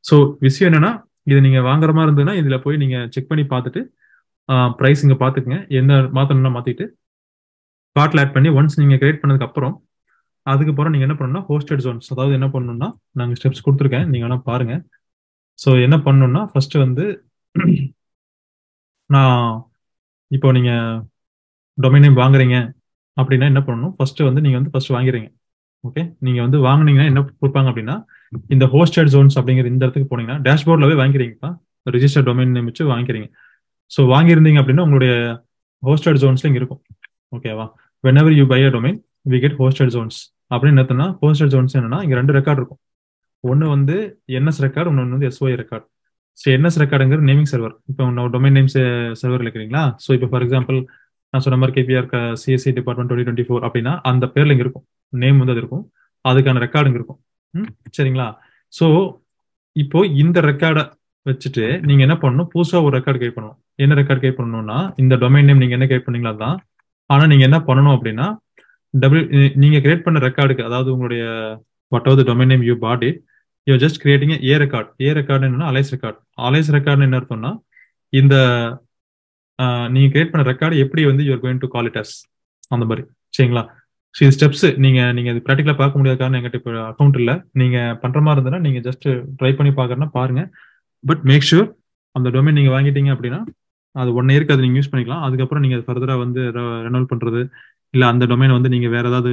So விஷயம் என்னன்னா இது நீங்க வாங்குற மாதிரி இருந்ததுன்னா இதுல போய் நீங்க செக் பண்ணி பார்த்துட்டு ப்ரைஸ் இங்க பாத்துக்கங்க, என்ன மாத்தணும்னா மாத்திட்டு கார்ட்ல ஆட் பண்ணி ஒன்ஸ் நீங்க கிரியேட் பண்ணதுக்கு அப்புறம் அதுக்கப்புறம் நீங்க என்ன பண்ணணும்னா ஹோஸ்டட் ஜோன்ஸ், அதாவது என்ன பண்ணணும்னா நாங்க ஸ்டெப்ஸ் கொடுத்துருக்கேன், நீங்க வேணா பாருங்க. ஸோ என்ன பண்ணணும்னா ஃபர்ஸ்ட் வந்து நான் இப்போ நீங்க டொமைன் நேம் வாங்குறீங்க அப்படின்னா என்ன பண்ணணும், ஃபர்ஸ்ட் வந்து நீங்க வந்து ஃபர்ஸ்ட் வாங்கிறீங்க. ஓகே, நீங்க வந்து வாங்குனீங்கன்னா என்ன கொடுப்பாங்க அப்படின்னா, இந்த ஹோஸ்டட் ஜோன்ஸ் அப்படிங்கிற இந்த இடத்துக்கு போனீங்கன்னா டேஷ்போர்ட்லவே வாங்கிறீங்கப்பா, ரிஜிஸ்டர் டொமைன் நேம் வச்சு வாங்கிக்கிறீங்க. ஸோ வாங்கியிருந்தீங்க அப்படின்னா உங்களுடைய ஹோஸ்டட் ஜோன்ஸ்ல இங்க இருக்கும். ஓகேவா, whenever you buy a domain we get hosted zones அப்படின்னு என்னன்னா, ஹோஸ்டட் ஜோன்ஸ் என்னன்னா இங்க 2 ரெக்கார்ட் இருக்கும். ஒன்னு வந்து என்எஸ் ரெக்கார்டு, இன்னொன்று வந்து எஸ்ஒய் ரெக்கார்டு. ஸோ என்எஸ் ரெக்கார்டுங்கிற நேமிங் சர்வர். இப்போ நம்ம டொமைன் நேம்ஸ் சர்வர் இருக்கிறீங்களா, ஸோ இப்போ ஃபார் எக்ஸாம்பிள் நான் சொன்ன மாதிரி கேபிஆர் சிஎஸ்சி டிபார்ட்மெண்ட் 2024 அப்படின்னா அந்த பேர்ல இங்க இருக்கும், நேம் வந்து அது இருக்கும், அதுக்கான ரெக்கார்டுங்க இருக்கும். சரிங்களா. ஸோ இப்போ இந்த ரெக்கார்டை வச்சுட்டு நீங்க என்ன பண்ணணும், புதுசா ஒரு ரெக்கார்டு கிரியேட் பண்ணணும். என்ன ரெக்கார்டு கிரியேட் பண்ணணும்னா இந்த டொமைன் நேம் நீங்க என்ன கிரியேட் பண்ணீங்களா தான். ஆனா நீங்க என்ன பண்ணணும் அப்படின்னா, நீங்க கிரியேட் பண்ண ரெக்கார்டுக்கு, அதாவது உங்களுடைய whatever the domain name you put it, you just creating A record. A record என்னன்னா அலைஸ் ரெக்கார்ட். அலைஸ் ரெக்கார்டு என்ன அர்த்தம்னா, இந்த நீங்க கிரியேட் பண்ண ரெக்கார்டு எப்படி வந்து you are going to call it as அந்த மாதிரி. சரிங்களா. ஸோ இது ஸ்டெப்ஸ் நீங்க இது ப்ராக்டிகலா பார்க்க முடியாத காரணம் எங்கிட்ட இப்போ அக்கௌண்ட் இல்லை. நீங்க பண்ற மாதிரி இருந்ததுன்னா நீங்க ஜஸ்ட் ட்ரை பண்ணி பாக்குறேன்னா பாருங்க. பட் மேக் ஷூர் அந்த டொமைன் நீங்க வாங்கிட்டீங்க அப்படின்னா அது 1 இயருக்கு அது நீங்க யூஸ் பண்ணிக்கலாம். அதுக்கப்புறம் நீங்க ஃபர்தரா வந்து ரெனோவல் பண்றது, இல்ல அந்த டொமைன் வந்து நீங்க வேற ஏதாவது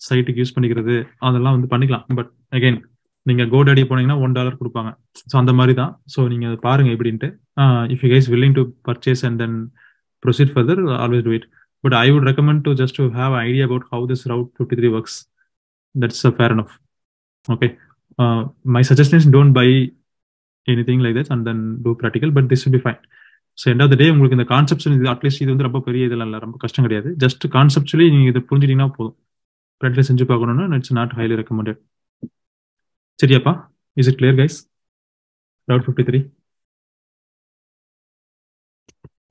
சைட்டுக்கு யூஸ் பண்ணிக்கிறது, அதெல்லாம் வந்து பண்ணிக்கலாம். பட் அகைன் நீங்க GoDaddy போனீங்கன்னா $1 கொடுப்பாங்க. ஸோ அந்த மாதிரி தான். ஸோ நீங்க பாருங்க எப்படின்ட்டு. If you guys willing to purchase and then proceed further, always do it. But I would recommend to just to have an idea about how this Route 53 works. That's fair enough. Okay. My suggestion is don't buy anything like this and then do practical, but this will be fine. So end of the day உங்களுக்கு இந்த concepts இது at least இது வந்து ரொம்ப பெரிய இதெல்லாம் இல்லை, ரொம்ப கஷ்டம் கிடையாது. ஜஸ்ட் கான்செப்ட்லி நீங்க இதை புரிஞ்சிட்டீங்கன்னா போதும். ப்ராக்டிஸ் செஞ்சு பார்க்கணும்னா இட்ஸ் நாட் ஹைலி ரெக்கமெண்டட். சரியாப்பா, is it clear guys? Route 53.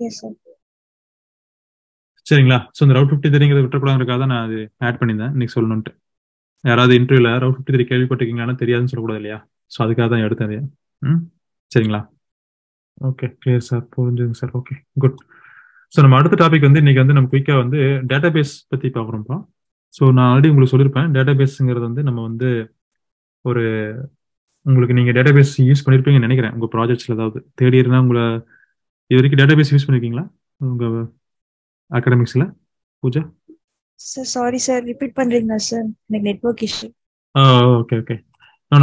Yes, sir. சரிங்களா. ஸோ இந்த Route 53ங்கிறத விட்டுறக்கூடாதுக்காக தான் நான் அது ஆட் பண்ணியிருந்தேன் இன்னைக்கு சொல்லணும்ட்டு. யாராவது இன்டர்வியூல Route 53 கேள்விப்பட்டிருக்கீங்களான்னு தெரியாதுன்னு சொல்லக்கூடாது இல்லையா. ஸோ அதுக்காக தான் எடுத்தேன். சரிங்களா. ஓகே, கிளியர் சார், புரிஞ்சுங்க சார். Okay, good. ஸோ நம்ம அடுத்த டாபிக் வந்து இன்னைக்கு வந்து நம்ம குயிக்காக வந்து டேட்டாபேஸ் பற்றி பார்க்குறோம்ப்பா. ஸோ நான் ஆல்ரெடி உங்களுக்கு சொல்லியிருப்பேன், டேட்டாபேஸுங்கிறது வந்து நம்ம வந்து ஒரு உங்களுக்கு நீங்கள் டேட்டாபேஸ் யூஸ் பண்ணியிருப்பீங்கன்னு நினைக்கிறேன் உங்கள் ப்ராஜெக்ட்ஸில். ஏதாவது தேர்ட் இயர்னா உங்களை இது வரைக்கும் டேட்டாபேஸ் யூஸ் பண்ணியிருக்கீங்களா உங்கள் அகாடமிக்ஸில் Pooja? Sir sorry sir, repeat பண்றீங்களா சார்? எனக்கு network issue. Okay okay.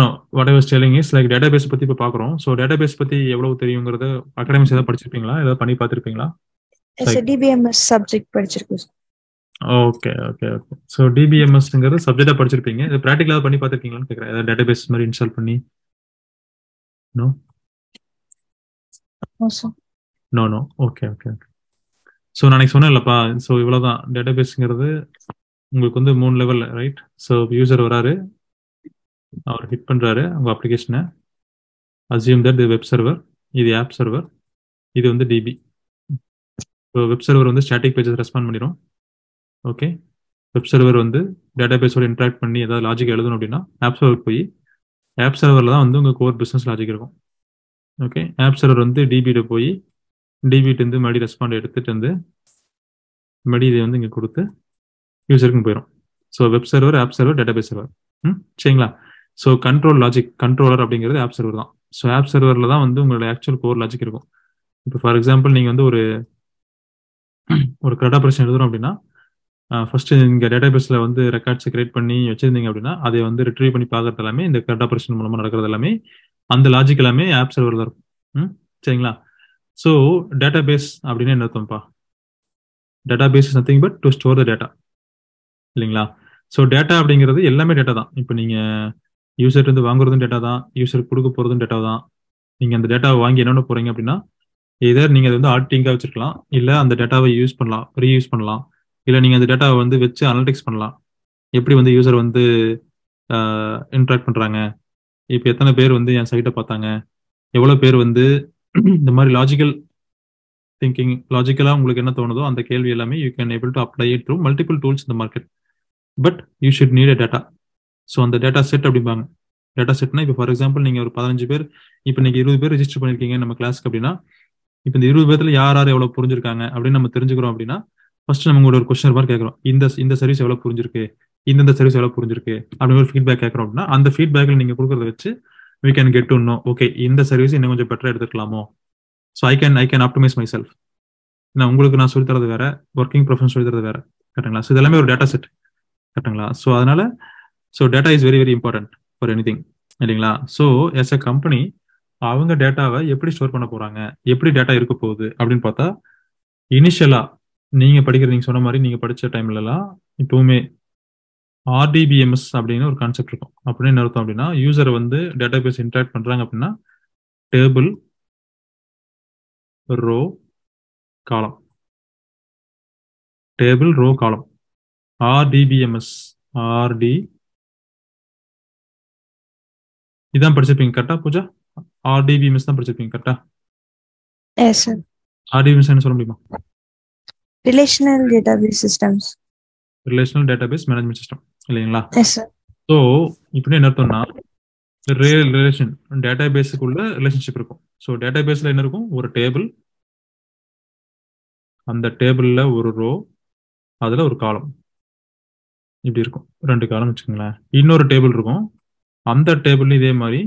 No what I was telling is like database பற்றி இப்போ பார்க்குறோம். ஸோ டேட்டாபேஸ் பற்றி எவ்வளவு தெரியுங்கிறத அகாடமிக்ஸ் ஏதாவது படிச்சிருப்பீங்களா, ஏதாவது பண்ணி பார்த்துருப்பீங்களா? டிபிஎம்எஸ் சப்ஜெக்ட் படிச்சிருக்கோம் sir. Okay okay okay. So டிபிஎம்எஸ்ங்கிறது சப்ஜெக்டா படிச்சிருப்பீங்க. இது ப்ராக்டிகலாக பண்ணி பார்த்துருக்கீங்களான்னு கேட்குறேன். ஏதாவது டேட்டாபேஸ் மாதிரி இன்ஸ்டால் பண்ணி? No no no. Okay okay okay. So நான் சொன்னேன் இல்லப்பா, ஸோ இவ்வளோதான் டேட்டாபேஸ்ங்கிறது. உங்களுக்கு வந்து 3 லெவல், ரைட்? ஸோ யூசர் வராரு, அவர் ஹிட் பண்றாரு உங்க அப்ளிகேஷனை. அசியூம் தட் இது வெப் சர்வர், இது ஆப் சர்வர், இது வந்து டிபி. ஸோ வெப் சர்வர் வந்து ஸ்டாட்டிக் பேஜஸ் ரெஸ்பாண்ட் பண்ணிடும். ஓகே, வெப் சர்வர் வந்து டேட்டாபேஸோட இன்ட்ராக்ட் பண்ணி ஏதாவது லாஜிக் எழுதணும் அப்படின்னா ஆப் சர்வர் போய் ஆப் சர்வரில் தான் வந்து உங்கள் கோர் பிஸ்னஸ் லாஜிக் இருக்கும். ஓகே, ஆப் சர்வர் வந்து டிபிட்ட போய் டிபிட்டு வந்து மறுபடியும் ரெஸ்பாண்ட் எடுத்துட்டு வந்து மறுபடியும் இதை வந்து இங்கே கொடுத்து யூசருக்கும் போயிடும். So web server, app server, database server. சரிங்களா. ஸோ கண்ட்ரோல் லாஜிக் கண்ட்ரோலர் அப்படிங்கிறது ஆப் சர்வர் தான். ஸோ ஆப் சர்வரில் தான் வந்து உங்களோட ஆக்சுவல் கோர் லாஜிக் இருக்கும். இப்போ ஃபார் எக்ஸாம்பிள் நீங்கள் வந்து ஒரு கிரெட் ஆப்ரேஷன் எழுதுறோம் அப்படின்னா ஃபர்ஸ்ட் இங்கே டேட்டாபேஸில் வந்து ரெக்கார்ட்ஸை கிரியேட் பண்ணி வச்சிருந்தீங்க அப்படின்னா அதை வந்து ரிட்ரீவ் பண்ணி பார்க்கறது எல்லாமே இந்த கிரெட் ஆப்ரேஷன் மூலமாக நடக்கிறது எல்லாமே அந்த லாஜிக் எல்லாமே ஆப் சர்வர் தான் இருக்கும். சரிங்களா. ஸோ டேட்டாபேஸ் அப்படின்னு என்ன அர்த்தம்ப்பா? Database is nothing but to store the data, இல்லைங்களா. ஸோ டேட்டா அப்படிங்கிறது எல்லாமே டேட்டா தான். இப்போ நீங்கள் யூசர்ட்டு வந்து வாங்குறதும் டேட்டா தான், யூசருக்கு கொடுக்க போகிறதும் டேட்டா தான். நீங்கள் அந்த டேட்டாவை வாங்கி என்னென்ன போகிறீங்க அப்படின்னா எதர் நீங்கள் அதை வந்து ஆடிட்டிங்காக வச்சிருக்கலாம், இல்லை அந்த டேட்டாவை யூஸ் பண்ணலாம், ரீயூஸ் பண்ணலாம், இல்லை நீங்கள் அந்த டேட்டாவை வந்து வச்சு அனலிட்டிக்ஸ் பண்ணலாம். எப்படி வந்து யூசர் வந்து இன்ட்ராக்ட் பண்ணுறாங்க, இப்போ எத்தனை பேர் வந்து என் சைட்டை பார்த்தாங்க, எவ்வளோ பேர் வந்து இந்த மாதிரி லாஜிக்கல் திங்கிங், லாஜிக்கலாக உங்களுக்கு என்ன தோணுதோ அந்த கேள்வி எல்லாமே you can able to apply it through multiple tools இந்த market. But you should need a data. So அந்த டேட்டா செட் அப்படிம்பாங்க. டேட்டா செட்னா இப்போ ஃபார் எக்ஸாம்பிள் நீங்கள் ஒரு 15 பேர், இப்போ நீங்கள் 20 பேர் ரெஜிஸ்டர் பண்ணியிருக்கீங்க நம்ம கிளாஸ்க்கு அப்படின்னா, இப்போ இந்த 20 பேர்த்துல யார் யார் எவ்வளோ புரிஞ்சிருக்காங்க அப்படின்னு நம்ம தெரிஞ்சுக்கிறோம் அப்படின்னா ஃபர்ஸ்ட் நம்ம ஒரு கொஸ்டின் மாதிரி கேட்குறோம். இந்த சர்வீஸ் எவ்வளோ புரிஞ்சிருக்கு, இந்த சர்வீஸ் எவ்வளோ புரிஞ்சிருக்கு அப்படின்னு ஒரு ஃபீட்பேக் கேட்குறோம் அப்படின்னா அந்த ஃபீட்பேக்கில் நீங்கள் கொடுக்குறத வச்சு we can get to know, okay இந்த சர்வீஸ் இன்னும் கொஞ்சம் பெட்டராக எடுத்துக்கலாமோ. So I can optimise myself, உங்களுக்கு நான் சொல்லி தரது வேற, ஒர்க்கிங் ப்ரொஃபஷனல் சொல்லி தரது வேற, கரெக்டுங்களா? ஸோ இதெல்லாமே ஒரு டேட்டா செட், கரெக்டுங்களா? ஸோ அதனால data is very very important for anything, இல்லைங்களா? ஸோ எஸ் எ கம்பெனி அவங்க டேட்டாவை எப்படி ஸ்டோர் பண்ண போறாங்க, எப்படி டேட்டா இருக்க போகுது அப்படின்னு பார்த்தா, இனிஷியலா நீங்க சொன்ன மாதிரி நீங்க படிச்ச டைம்ல எல்லாம் இப்பவுமே RDBMS அப்படின்னு ஒரு கான்செப்ட் இருக்கும். அப்படின்னு என்ன அர்த்தம் அப்படின்னா, யூசர் வந்து டேட்டா பேஸ் இன்டராக்ட் பண்றாங்க அப்படின்னா டேபிள், ரோ, காலம், டேபிள், ரோ, காலம், RDBMS, ஆர்டி இதான் படிச்சிருப்பீங்க கரெக்டா பூஜா? RDBMS தான் படிச்சிருப்பீங்க கரெக்டா? Yes sir. RDBMS என்ன சொல்ல முடியுமா? Relational database systems. Relational database management system, இல்லைங்களா? Yes sir. ஸோ இப்படி என்ன அர்த்தம்னா, ரிலேஷன் டேட்டாபேஸுக்குள்ள ரிலேஷன்ஷிப் இருக்கும். ஸோ டேட்டாபேஸ்ல என்ன இருக்கும்? ஒரு டேபிள், அந்த டேபிள்ல ஒரு ரோ, அதுல ஒரு காலம், இப்படி இருக்கும். 2 காலம் வச்சுக்கோங்களேன். இன்னொரு டேபிள் இருக்கும், அந்த டேபிள் இதே மாதிரி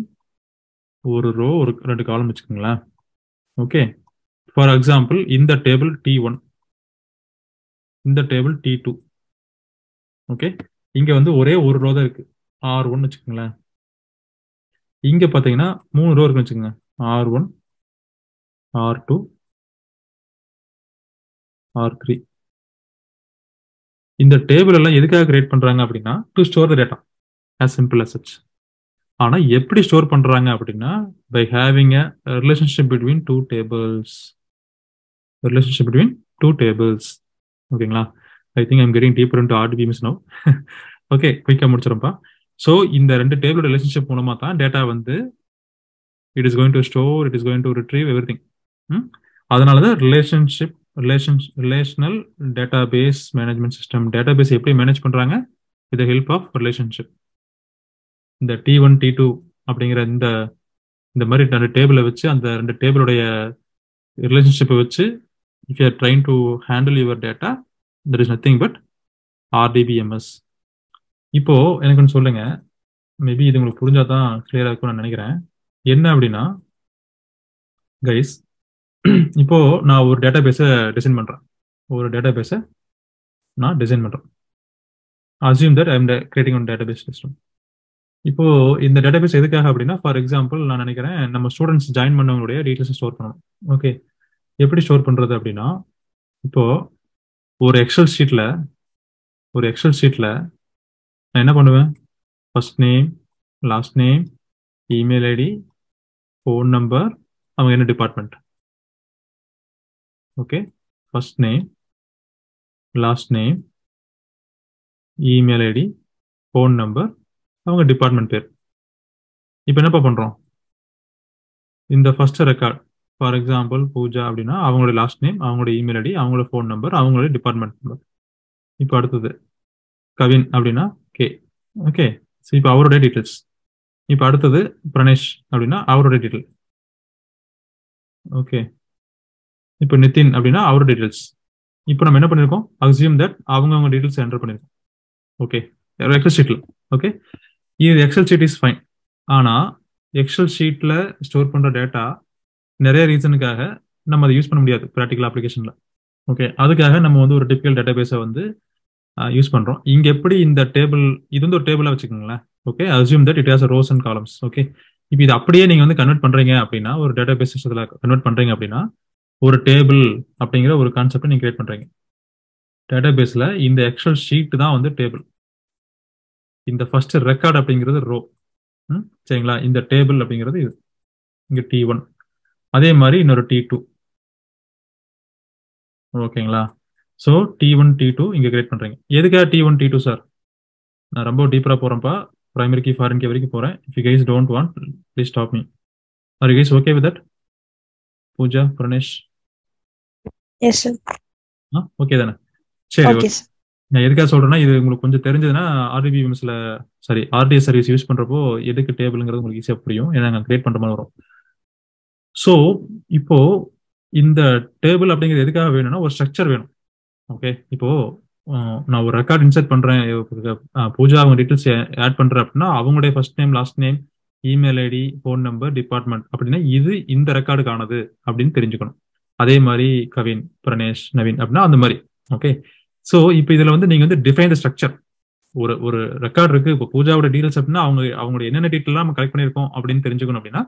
ஒரு ரோ, ஒரு 2 காலம் வச்சுக்கோங்களேன். ஓகே, ஃபார் எக்ஸாம்பிள் இந்த டேபிள் T1, இந்த டேபிள் T2. ஓகே, இங்க வந்து ஒரே ஒரு ரோ தான் இருக்கு, R1 வச்சுக்கோங்களேன். இங்க பாத்தீங்கன்னா 3 ரோ இருக்குன்னு வச்சுக்கோங்க, R1, R2, R3. இந்த டேபிள் எல்லாம் எதுக்காக கிரியேட் பண்றாங்க அப்படின்னா, to store the data, as simple as such. ஆனா எப்படி ஸ்டோர் பண்றாங்க அப்படின்னா, by having a relationship between two tables, relationship between two tables. ஓகேங்களா? I think I'm getting deeper into RDBMS now. Okay, குயிக்கா முடிச்சிருப்பா. ஸோ இந்த 2 table relationship மூலமா தான் data வந்து it is going to store, it is going to retrieve everything. அதனாலதான் relational database management system. Database எப்படி manage பண்றாங்க? With help of relationship. இந்த T1, T2 அப்படிங்கிற இந்த மாதிரி 2 டேபிளை வச்சு, அந்த 2 டேபிளுடைய ரிலேஷன்ஷிப்பை வச்சு, if you are trying to handle your data, there is nothing but RDBMS. இப்போ எனக்கு ஒன்று சொல்லுங்க, மேபி இது உங்களுக்கு புரிஞ்சாதான் கிளியரா இருக்கும்னு நான் நினைக்கிறேன். என்ன அப்படின்னா கைஸ், இப்போ நான் ஒரு டேட்டாபேஸை டிசைன் பண்றேன், ஒரு டேட்டாபேஸை நான் டிசைன் பண்றேன். Assume that I am creating one database system. இப்போ இந்த டேட்டாபேஸ் எதுக்காக அப்படின்னா, ஃபார் எக்ஸாம்பிள் நான் நினைக்கிறேன் நம்ம ஸ்டூடெண்ட்ஸ் ஜாயின் பண்ணவங்களுடைய டீட்டெயில்ஸ் ஸ்டோர் பண்ணணும். ஓகே, எப்படி ஸ்டோர் பண்றது அப்படின்னா, இப்போ ஒரு எக்ஸல் ஷீட்ல நான் என்ன பண்ணுவேன்? First name, last name, email ID, phone number, அவங்க என்ன department. Okay, first name, last name, email ID, phone number, அவங்க டிபார்ட்மெண்ட் பேர். இப்போ என்னப்பா பண்றோம்? இந்த first record, for example Pooja அப்படின்னா அவங்களோட லாஸ்ட் நேம், அவங்களோட இமெயில் ஐடி, அவங்களோட ஃபோன் நம்பர், அவங்களோட டிபார்ட்மெண்ட் நம்பர். இப்போ அடுத்தது கவின் அப்படின்னா கே. ஓகே, ஸோ இப்போ அவருடைய டீட்டெயில்ஸ். இப்போ அடுத்தது பிரணேஷ் அப்படின்னா அவருடைய டீட்டெயில். ஓகே, இப்போ நிதின் அப்படின்னா அவரோட டீட்டெயில்ஸ். இப்போ நம்ம என்ன பண்ணிருக்கோம்? அசியூம் தட் அவங்க டீட்டெயில்ஸ் என்டர் பண்ணிருக்கோம். ஓகே, எக்ஸல் ஷீட்ல. ஓகே, இது எக்ஸல் ஷீட் இஸ் ஃபைன். ஆனா எக்ஸல் ஷீட்ல ஸ்டோர் பண்ற டேட்டா நிறைய ரீசனுக்காக நம்ம அதை யூஸ் பண்ண முடியாது ப்ராக்டிகல் அப்ளிகேஷன்ல. ஓகே, அதுக்காக நம்ம வந்து ஒரு டிபிக்கல் டேட்டாபேஸை வந்து யூஸ் பண்றோம். இங்க எப்படி இந்த டேபிள், இது வந்து ஒரு டேபிளா வச்சுக்கோங்களேன். Okay, assume that it has rose and columns. Okay, இப்போ இது அப்படியே நீங்க வந்து கன்வெர்ட் பண்றீங்க அப்படின்னா, ஒரு டேட்டாபேஸ் சிஸ்டத்துல கன்வெர்ட் பண்றீங்க அப்படின்னா, ஒரு டேபிள் அப்படிங்கிற ஒரு கான்செப்ட் நீங்க கிரியேட் பண்றீங்க டேட்டாபேஸ்ல. இந்த எக்ஸல் ஷீட் தான் வந்து டேபிள். இந்த ஃபர்ஸ்ட் ரெக்கார்ட் அப்படிங்கிறது ரோ. சரிங்களா? இந்த டேபிள் அப்படிங்கிறது இது இங்க T1, அதே மாதிரி இன்னொரு T2. ஓகேங்களா? ஸோ T1, T2 இங்க கிரியேட் பண்றீங்க. எதுக்காக T1, T2 சார்? நான் ரொம்ப டீப்பரா போறேன்ப்பா, பிரைமரி கீ ஃபாரின் கீ வரைக்கும் போறேன். If you guys don't want, please stop me. Are you guys okay with that? Pooja, Pranesh? Yes sir. Okay தானே? சரி, ஓகே ஓகே. சார். நான் எதுக்காக சொல்றேன்னா, இது உங்களுக்கு கொஞ்சம் தெரிஞ்சதுன்னா RDBMSல சாரி RDS சர்வீஸ் யூஸ் பண்றப்போ எதுக்கு டேபிள்ங்கிறது உங்களுக்கு ஈஸியா புரியும். ஏன்னா நாங்கள் கிரியேட் பண்ற மாதிரி வரும். ஸோ இப்போ இந்த டேபிள் அப்படிங்கிறது எதுக்காக வேணும்னா, ஒரு ஸ்ட்ரக்சர் வேணும். ஓகே, இப்போ நான் ஒரு ரெக்கார்ட் இன்சர்ட் பண்றேன், பூஜா அவங்க டீட்டெயில்ஸ் ஆட் பண்றேன் அப்படின்னா, அவங்களுடைய first name, last name, email ID, phone number, department அப்படின்னா இது இந்த ரெக்கார்டுக்கானது அப்படின்னு தெரிஞ்சுக்கணும். அதே மாதிரி கவின், பிரணேஷ், நவீன் அப்படின்னா அந்த மாதிரி. ஓகே. ஸோ இப்போ இதுல வந்து நீங்க வந்து டிஃபைன் த ஸ்ட்ரக்சர். ஒரு ஒரு ரெக்கார்ட் இருக்கு. இப்போ பூஜாவோட டீடைல்ஸ் அப்படின்னா அவங்களோட என்னென்ன டீட்டெயில் நம்ம கலெக்ட் பண்ணியிருக்கோம் அப்படின்னு தெரிஞ்சுக்கணும் அப்படின்னா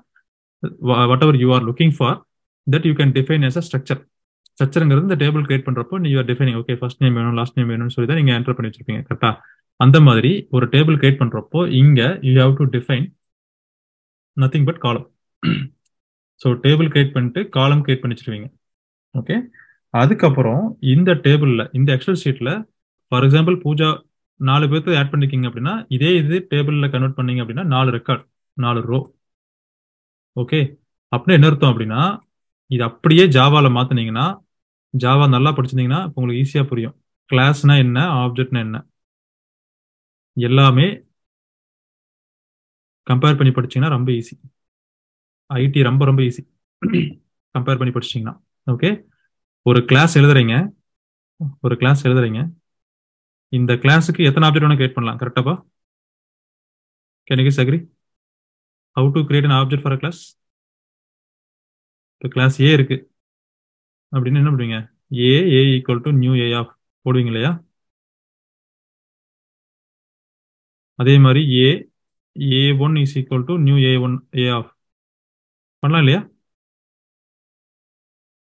whatever you are looking for that you can define as a structure. ஸ்ட்ரக்சருங்கிறது இந்த டேபிள் கிரியேட் பண்றப்போ நீ are defining okay first name வேணும் லாஸ்ட் நேம் வேணும்னு சொல்லி தான் நீங்க என்டர் பண்ணி வச்சிருப்பீங்க. கரெக்டா? அந்த மாதிரி ஒரு டேபிள் கிரியேட் பண்றப்போ இங்க you have to define nothing but காலம். ஸோ டேபிள் கிரியேட் பண்ணிட்டு காலம் கிரியேட் பண்ணி வச்சிருவீங்க. ஓகே. அதுக்கப்புறம் இந்த டேபிள்ல இந்த எக்ஸல் ஷீட்ல ஃபார் எக்ஸாம்பிள் பூஜா 4 பேர்த்து ஆட் பண்ணிருக்கீங்க அப்படின்னா இதே இது டேபிள்ல கன்வெர்ட் பண்ணீங்க அப்படின்னா 4 ரெக்கார்ட் 4 ரோ. ஓகே. அப்படின்னு என்ன அர்த்தம் அப்படின்னா இது அப்படியே ஜாவால மாத்தினீங்கன்னா, ஜாவா நல்லா படிச்சிருந்தீங்கன்னா உங்களுக்கு ஈஸியா புரியும். கிளாஸ்னா என்ன, ஆப்ஜெக்ட்னா என்ன, எல்லாமே கம்பேர் பண்ணி படிச்சீங்கன்னா ரொம்ப ஈஸி. ஐடி ரொம்ப ரொம்ப ஈஸி கம்பேர் பண்ணி படிச்சிங்கன்னா. ஓகே. ஒரு கிளாஸ் எழுதுறீங்க, இந்த கிளாஸுக்கு எத்தனை ஆப்ஜெக்ட் வேணா கிரியேட் பண்ணலாம். கரெக்டாப்பா? Can you agree? How to create an object for a class? இப்போ கிளாஸ் ஏ இருக்கு அப்படின்னு என்ன பண்ணுவீங்க? A equal to new A of போடுவீங்க இல்லையா? அதே மாதிரி A one is equal to new A one A of பண்ணலாம் இல்லையா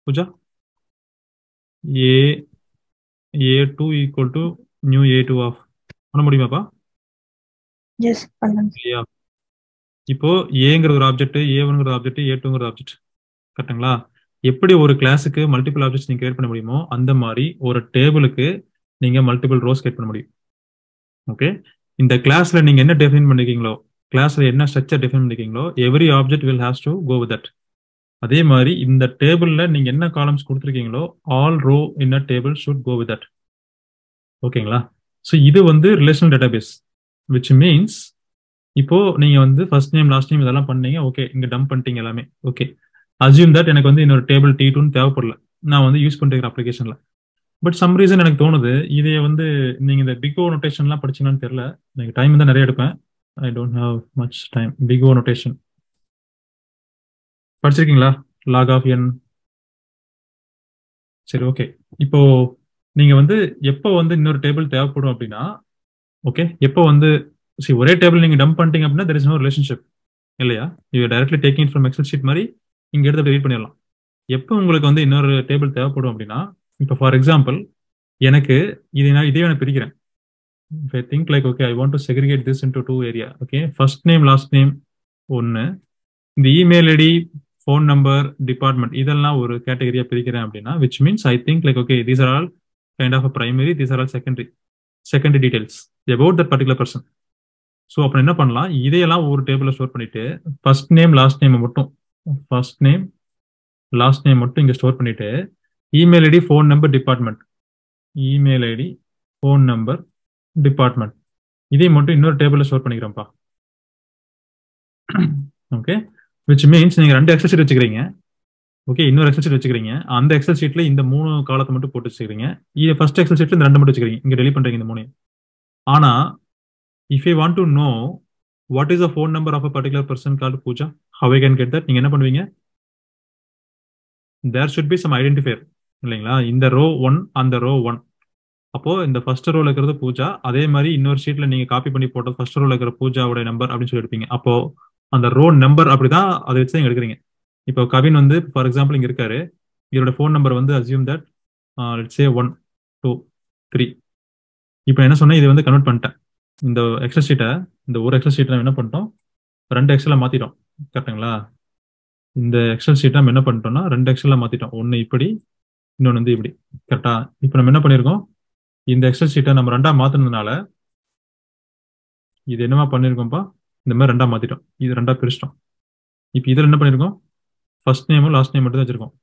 Pooja? A two equal to new A two of பண்ண முடியுமாப்பா? எஸ் பண்ணலாம். இல்லையா? இப்போ ஏங்கிற ஒரு ஆப்ஜெக்ட், ஏ1ங்கிற ஆப்ஜெக்ட், ஏ2ங்கிற ஆப்ஜெக்ட். கரெக்டுங்களா? எப்படி ஒரு கிளாஸுக்கு மல்டிபிள் ஆப்ஜெக்ட்ஸ் நீங்க கிரியேட் பண்ண முடியுமோ அந்த மாதிரி ஒரு டேபிளுக்கு நீங்க மல்டிபிள் ரோஸ் கிரியேட் பண்ண முடியும். ஓகே. இந்த கிளாஸ்ல நீங்க என்ன டெஃபைன் பண்ணிருக்கீங்களோ, கிளாஸ்ல என்ன ஸ்ட்ரக்சர் டெஃபைன் பண்ணிருக்கீங்களோ every object will has to go with that. அதே மாதிரி இந்த டேபிள்ல நீங்க என்ன காலம்ஸ் கொடுத்துருக்கீங்களோ all row in a table should go with that. ஓகேங்களா? ஸோ இது வந்து ரிலேஷனல் டேட்டாபேஸ் விச் மீன்ஸ் இப்போ நீங்க வந்து ஃபர்ஸ்ட் நேம் லாஸ்ட் நேம் இதெல்லாம் பண்ணீங்க. ஓகே. இங்க டம்ப் பண்ணிட்டீங்க எல்லாமே. ஓகே. அசியூம் தட் எனக்கு வந்து இன்னொரு டேபிள் T2 தேவைப்படல நான் வந்து யூஸ் பண்ணிருக்கிற அப்ளிகேஷன்ல. பட் சம் ரீசன் எனக்கு தோணுது இதை வந்து நீங்க இந்த பிக் ஓ நோட்டேஷன்லாம் படிச்சீங்கன்னு தெரியல. எனக்கு டைம் தான் நிறைய எடுப்பேன். I don't have much time. Big O notation படிச்சிருக்கீங்களா? Log of N. சரி. ஓகே. இப்போ நீங்க வந்து எப்போ வந்து இன்னொரு டேபிள் தேவைப்படும் அப்படின்னா, ஓகே, எப்போ வந்து ஒரே டேபிள் நீங்க டம்ப் பண்ணிட்டீங்க அப்படின்னா தெர் இஸ் நோ ரிலேஷன்ஷிப் இல்லையா? You directly taking from Excel sheet மாதிரி இங்க எடுத்து ரீட் பண்ணிடலாம். எப்போ உங்களுக்கு வந்து இன்னொரு டேபிள் தேவைப்படும் அப்படின்னா, இப்போ ஃபார் எக்ஸாம்பிள் எனக்கு நான் இதே நான் பிரிக்கிறேன். If I think like, okay, I want to segregate this into 2 area. Okay, first name, last name, ஒன்று. இந்த email ID, phone number, department இதெல்லாம் ஒரு கேட்டகரியா பிரிக்கிறேன் அப்படின்னா, which means I think like, okay, these are all kind of a primary, these are all secondary details about that particular person. So அப்புறம் என்ன பண்ணலாம், இதையெல்லாம் ஒரு டேபிளில் ஸ்டோர் பண்ணிட்டு ஃபர்ஸ்ட் நேம் லாஸ்ட் நேம் மட்டும் இங்கே ஸ்டோர் பண்ணிட்டு email ID, phone number, department, email ID, phone number, department இதை மட்டும் இன்னொரு டேபிளில் ஸ்டோர் பண்ணிக்கிறோம்ப்பா. ஓகே. விச் மீன்ஸ் நீங்க 2 எக்ஸல் ஷீட் வச்சுக்கிறீங்க. ஓகே. இன்னொரு எக்ஸல் ஷீட் வச்சுக்கிறீங்க. அந்த எக்ஸல் ஷீட்ல இந்த 3 காலத்தை மட்டும் போட்டு வச்சுக்கிறீங்க. ஃபர்ஸ்ட் எக்ஸல் ஷீட்ல இந்த 2 மட்டும் வச்சுக்கிறீங்க. இங்க டெலிட் பண்றீங்க இந்த 3. ஆனா if I want to know what is the phone number of a particular person called Pooja, how I can get that? நீங்க என்ன பண்ணுவீங்க? There should be some identifier இல்லைங்களா? இந்த ரோ 1 அந்த ரோ 1. அப்போ இந்த ஃபர்ஸ்ட் ரோல இருக்கிறது பூஜா, அதே மாதிரி இன்னொரு ஷீட்ல நீங்க காப்பி பண்ணி போட்ட ஃபர்ஸ்ட் ரோல இருக்கிற பூஜாவோட நம்பர் அப்படின்னு சொல்லி எடுப்பீங்க. அப்போ அந்த ரோ நம்பர் அப்படிதான் அதை வச்சு தான் எடுக்கிறீங்க. இப்போ கவின் வந்து ஃபார் எக்ஸாம்பிள் இங்க இருக்காரு. இவரோட ஃபோன் நம்பர் வந்து அசியூம் தட் லெட்ஸ் சே 1 2 3. இப்போ என்ன சொன்னேன், இது வந்து கன்வெர்ட் பண்ணிட்டேன். இந்த எக்ஸல் ஷீட்டை, இந்த ஒரு எக்ஸல் ஷீட்டை என்ன பண்ணிட்டோம், 2 எக்ஸல்ல மாத்திட்டோம். கரெக்டுங்களா? இந்த எக்ஸல் ஷீட்டை நம்ம என்ன பண்ணிட்டோம்னா 2 எக்ஸல்ல மாத்திட்டோம். ஒன்னு இப்படி, இன்னொன்று வந்து இப்படி. கரெக்டா? இப்போ நம்ம என்ன பண்ணிருக்கோம், இந்த எக்ஸல் ஷீட்டை நம்ம 2ஆ மாத்தினதுனால இது என்னவா பண்ணிருக்கோம்ப்பா, இந்த மாதிரி 2ஆ மாத்திட்டோம். இது 2ஆ பிரிச்சிட்டோம். இப்போ இதில் என்ன பண்ணிருக்கோம், ஃபர்ஸ்ட் நேமும் லாஸ்ட் நேம் மட்டும் தான் வச்சிருக்கோம்.